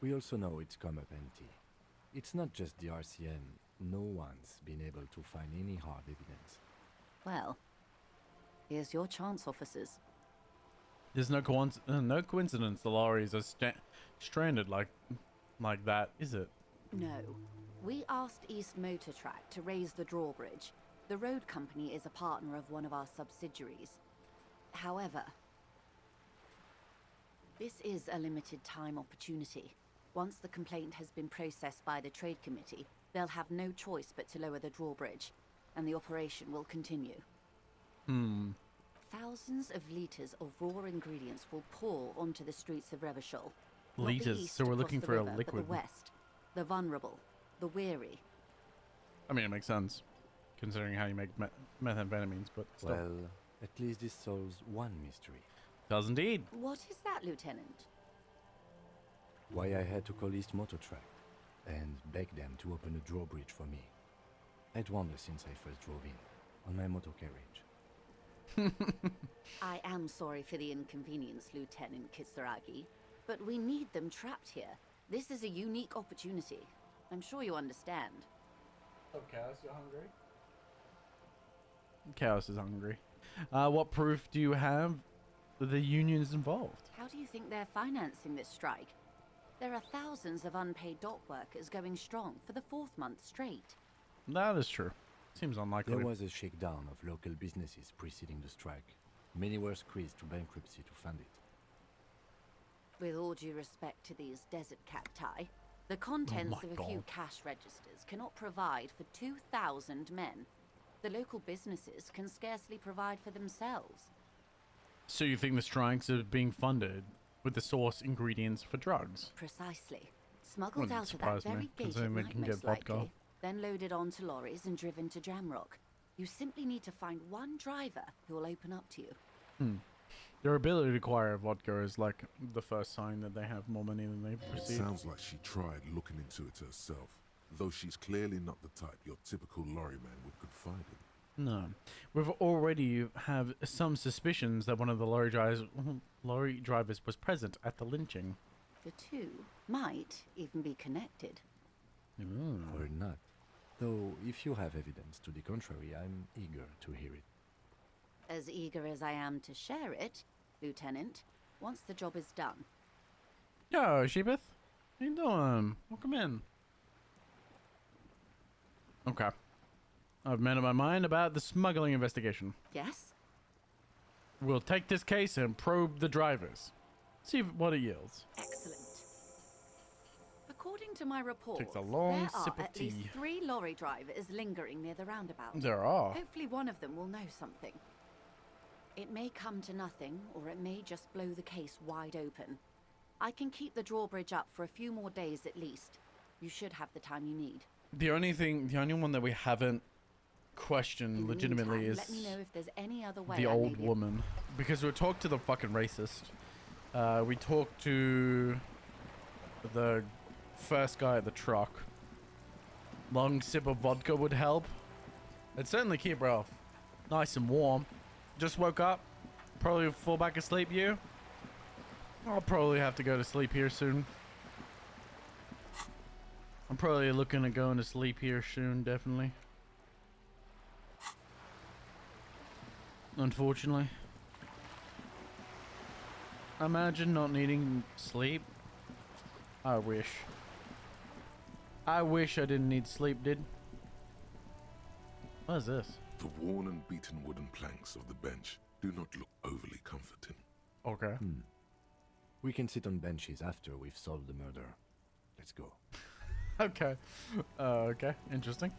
We also know it's come up empty. It's not just the RCM. No one's been able to find any hard evidence. Well, here's your chance, officers. There's no coincidence the lorries are stranded like that, is it? No. We asked East Motor Track to raise the drawbridge. The road company is a partner of one of our subsidiaries. However, this is a limited time opportunity. Once the complaint has been processed by the Trade Committee, they'll have no choice but to lower the drawbridge, and the operation will continue. Thousands of litres of raw ingredients will pour onto the streets of Revachol. Not the Litres, east so we're across looking the for a river, liquid. But the west, the vulnerable, the weary. I mean, it makes sense, considering how you make methamphetamines, but still. Well, at least this solves one mystery. Does indeed. What is that, Lieutenant? Why I had to call East Motor Track and beg them to open a drawbridge for me. I'd wondered since I first drove in, on my motor carriage. I am sorry for the inconvenience, Lieutenant Kisaragi, but we need them trapped here. This is a unique opportunity. I'm sure you understand. Oh, Chaos, you're hungry? Chaos is hungry. What proof do you have that the union is involved? How do you think they're financing this strike? There are thousands of unpaid dock workers going strong for the 4th month straight. That is true. Seems unlikely. There was a shakedown of local businesses preceding the strike. Many were squeezed to bankruptcy to fund it. With all due respect to these desert cacti, the contents my of a few God. cash registers cannot provide for 2,000 men. The local businesses can scarcely provide for themselves. So you think the strikes are being funded with the source ingredients for drugs? Precisely. Smuggled Wouldn't out of that surprise me, very gate at considering they night, can most get vodka. likely, then loaded onto lorries and driven to Jamrock. You simply need to find one driver who will open up to you. Their ability to acquire vodka is like the first sign that they have more money than they've It received. sounds like she tried looking into it herself, though she's clearly not the type your typical lorry man would confide in. No. We've already have some suspicions that one of the lorry drivers was present at the lynching. The two might even be connected. Or not. Though, if you have evidence to the contrary, I'm eager to hear it. As eager as I am to share it, Lieutenant, once the job is done. Yo, Sheepeth. How you doing? Welcome in. Okay. I've made up my mind about the smuggling investigation. Yes? We'll take this case and probe the drivers. See what it yields. Excellent. According to my report, Takes a long there are sip of at least tea. 3 lorry drivers lingering near the roundabout. There are. Hopefully one of them will know something. It may come to nothing, or it may just blow the case wide open. I can keep the drawbridge up for a few more days at least. You should have the time you need. The only one that we haven't questioned In the legitimately meantime, is let me know if there's any other way the I may old be- woman. Because we talked to the fucking racist. We talked to the first guy at the truck. Long sip of vodka would help. It'd certainly keep her off nice and warm. Just woke up. Probably fall back asleep, you? I'll probably have to go to sleep here soon. I'm probably looking at going to sleep here soon, definitely. Unfortunately. Imagine not needing sleep. I wish. I wish I didn't need sleep, dude. What is this? The worn and beaten wooden planks of the bench do not look overly comforting. Okay. We can sit on benches after we've solved the murder. Let's go. Okay. Okay. Interesting.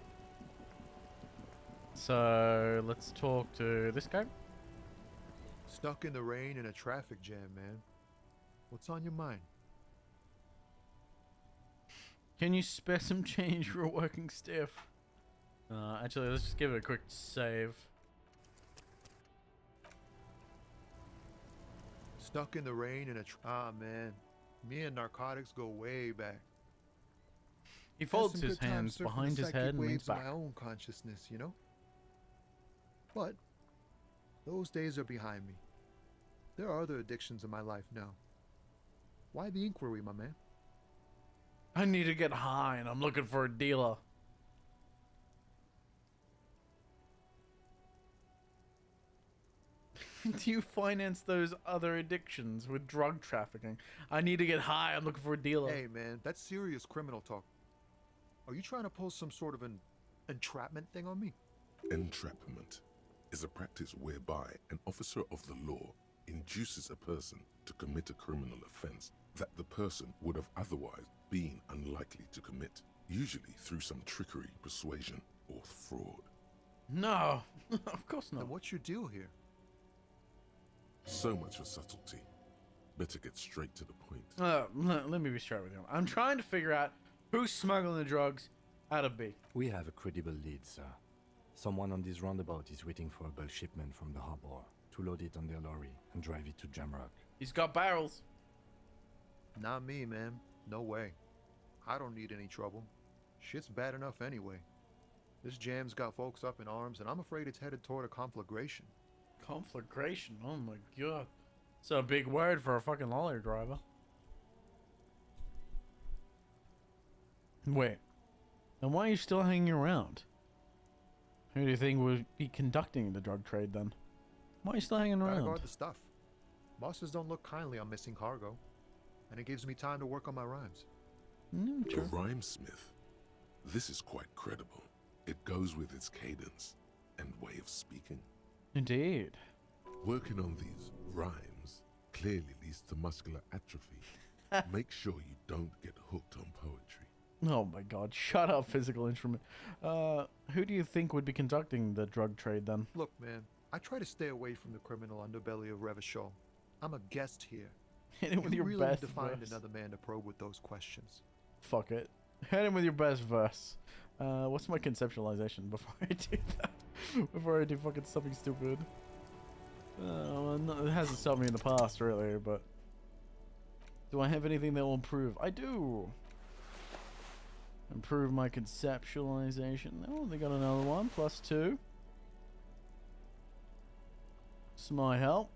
So, let's talk to this guy. Stuck in the rain in a traffic jam, man. What's on your mind? Can you spare some change for a working stiff? Actually, let's just give it a quick save. Stuck in the rain in a man. Me and narcotics go way back. He Had folds some his good times hands surfing behind the his psychic head and leans waves of back. my own consciousness, you know? But those days are behind me. There are other addictions in my life now. Why the inquiry, my man? I need to get high and I'm looking for a dealer. Do you finance those other addictions with drug trafficking? I need to get high. I'm looking for a dealer. Hey, man, that's serious criminal talk. Are you trying to pull some sort of an entrapment thing on me? Entrapment is a practice whereby an officer of the law induces a person to commit a criminal offense that the person would have otherwise been unlikely to commit, usually through some trickery, persuasion, or fraud. No, of course not. Then what's your deal here? So much for subtlety. Better get straight to the point. Let me be straight with you. I'm trying to figure out who's smuggling the drugs out of B. We have a credible lead, sir. Someone on this roundabout is waiting for a bulk shipment from the harbor to load it on their lorry and drive it to Jamrock. He's got barrels. Not me, man. No way. I don't need any trouble. Shit's bad enough anyway. This jam's got folks up in arms, and I'm afraid it's headed toward a conflagration. Conflagration? Oh my god. It's a big word for a fucking lorry driver. Wait. Then why are you still hanging around? Who do you think would be conducting the drug trade then? Why are you still hanging Gotta around? guard the stuff. Bosses don't look kindly on missing cargo, and it gives me time to work on my rhymes. The rhymesmith. This is quite credible. It goes with its cadence and way of speaking. Indeed. Working on these rhymes clearly leads to muscular atrophy. Make sure you don't get hooked on poetry. Oh my god, shut up, physical instrument. Who do you think would be conducting the drug trade then? Look, man, I try to stay away from the criminal underbelly of Revachol. I'm a guest here. Hit him with You your really best need to find verse. another man to probe with those questions. Fuck it. Hit him with your best verse. What's my conceptualization before I do that? Before I do fucking something stupid. Well, it hasn't stopped me in the past, really, but... Do I have anything that will improve? I do! Improve my conceptualization. Oh, they got another one. +2. This might help.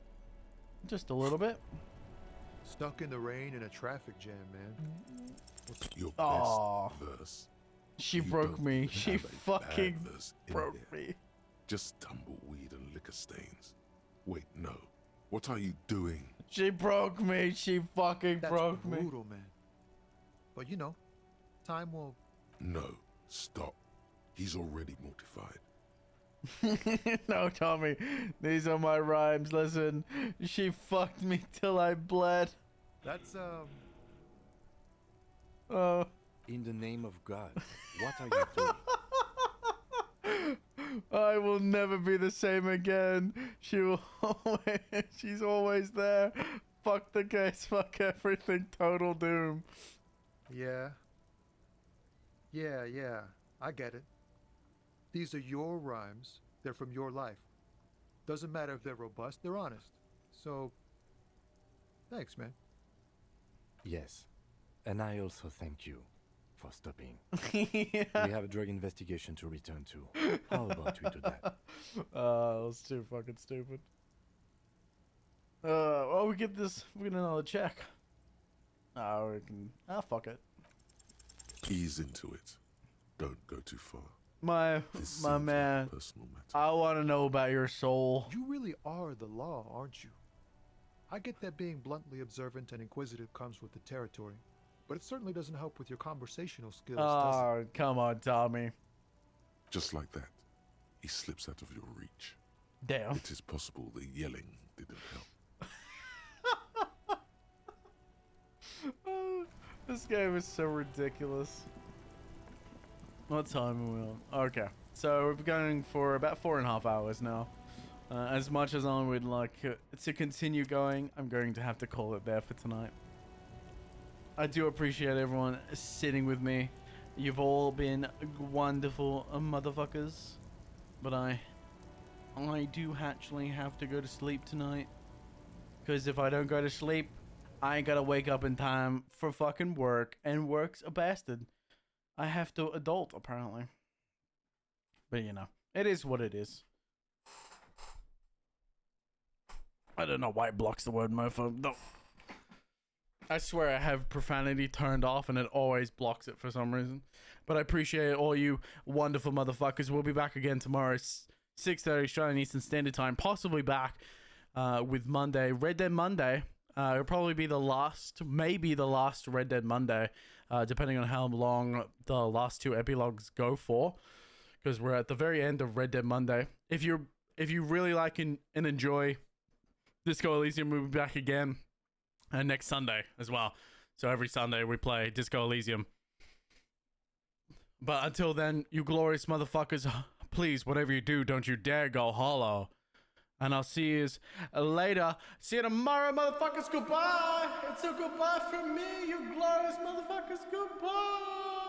Just a little bit. Stuck in the rain in a traffic jam, man. Your Aw. best verse. She You broke don't me. even She have a fucking bad verse in broke there. me. Just tumbleweed and liquor stains. Wait, no. What are you doing? She broke me. She fucking That's broke me. brutal, man. But you know, time will... No, stop. He's already mortified. No, Tommy. These are my rhymes. Listen. She fucked me till I bled. That's, Oh. In the name of God, what are you doing? I will never be the same again. She will always, she's always there. Fuck the case, fuck everything, total doom. Yeah. Yeah, I get it. These are your rhymes. They're from your life. Doesn't matter if they're robust, they're honest. So, thanks, man. Yes. And I also thank you for stopping. Yeah. We have a drug investigation to return to. How about we do that? That was too fucking stupid. Well, we get another check. We can. Fuck it. Ease into it. Don't go too far. My man. Like personal matter. I want to know about your soul. You really are the law, aren't you? I get that being bluntly observant and inquisitive comes with the territory, but it certainly doesn't help with your conversational skills, does it? Oh, come on, Tommy. Just like that, he slips out of your reach. Damn. It is possible the yelling didn't help. This game is so ridiculous. What time are we on? Okay, so we're going for about 4.5 hours now. As much as I would like to continue going, I'm going to have to call it there for tonight. I do appreciate everyone sitting with me. You've all been wonderful motherfuckers. But I do actually have to go to sleep tonight. Because if I don't go to sleep, I ain't gotta wake up in time for fucking work. And work's a bastard. I have to adult, apparently. But you know, it is what it is. I don't know why it blocks the word mofo. No. I swear I have profanity turned off and it always blocks it for some reason. But I appreciate all you wonderful motherfuckers. We'll be back again tomorrow, 6:30 Australian Eastern Standard Time. Possibly back with Monday. Red Dead Monday. It'll probably be the last, maybe the last Red Dead Monday, depending on how long the last two epilogues go for. Because we're at the very end of Red Dead Monday. If you really like and enjoy Disco Elysium, we'll be back again next Sunday as well. So every Sunday we play Disco Elysium. But until then, you glorious motherfuckers, please, whatever you do, don't you dare go hollow. And I'll see you later. See you tomorrow, motherfuckers. Goodbye. It's a goodbye from me, you glorious motherfuckers. Goodbye.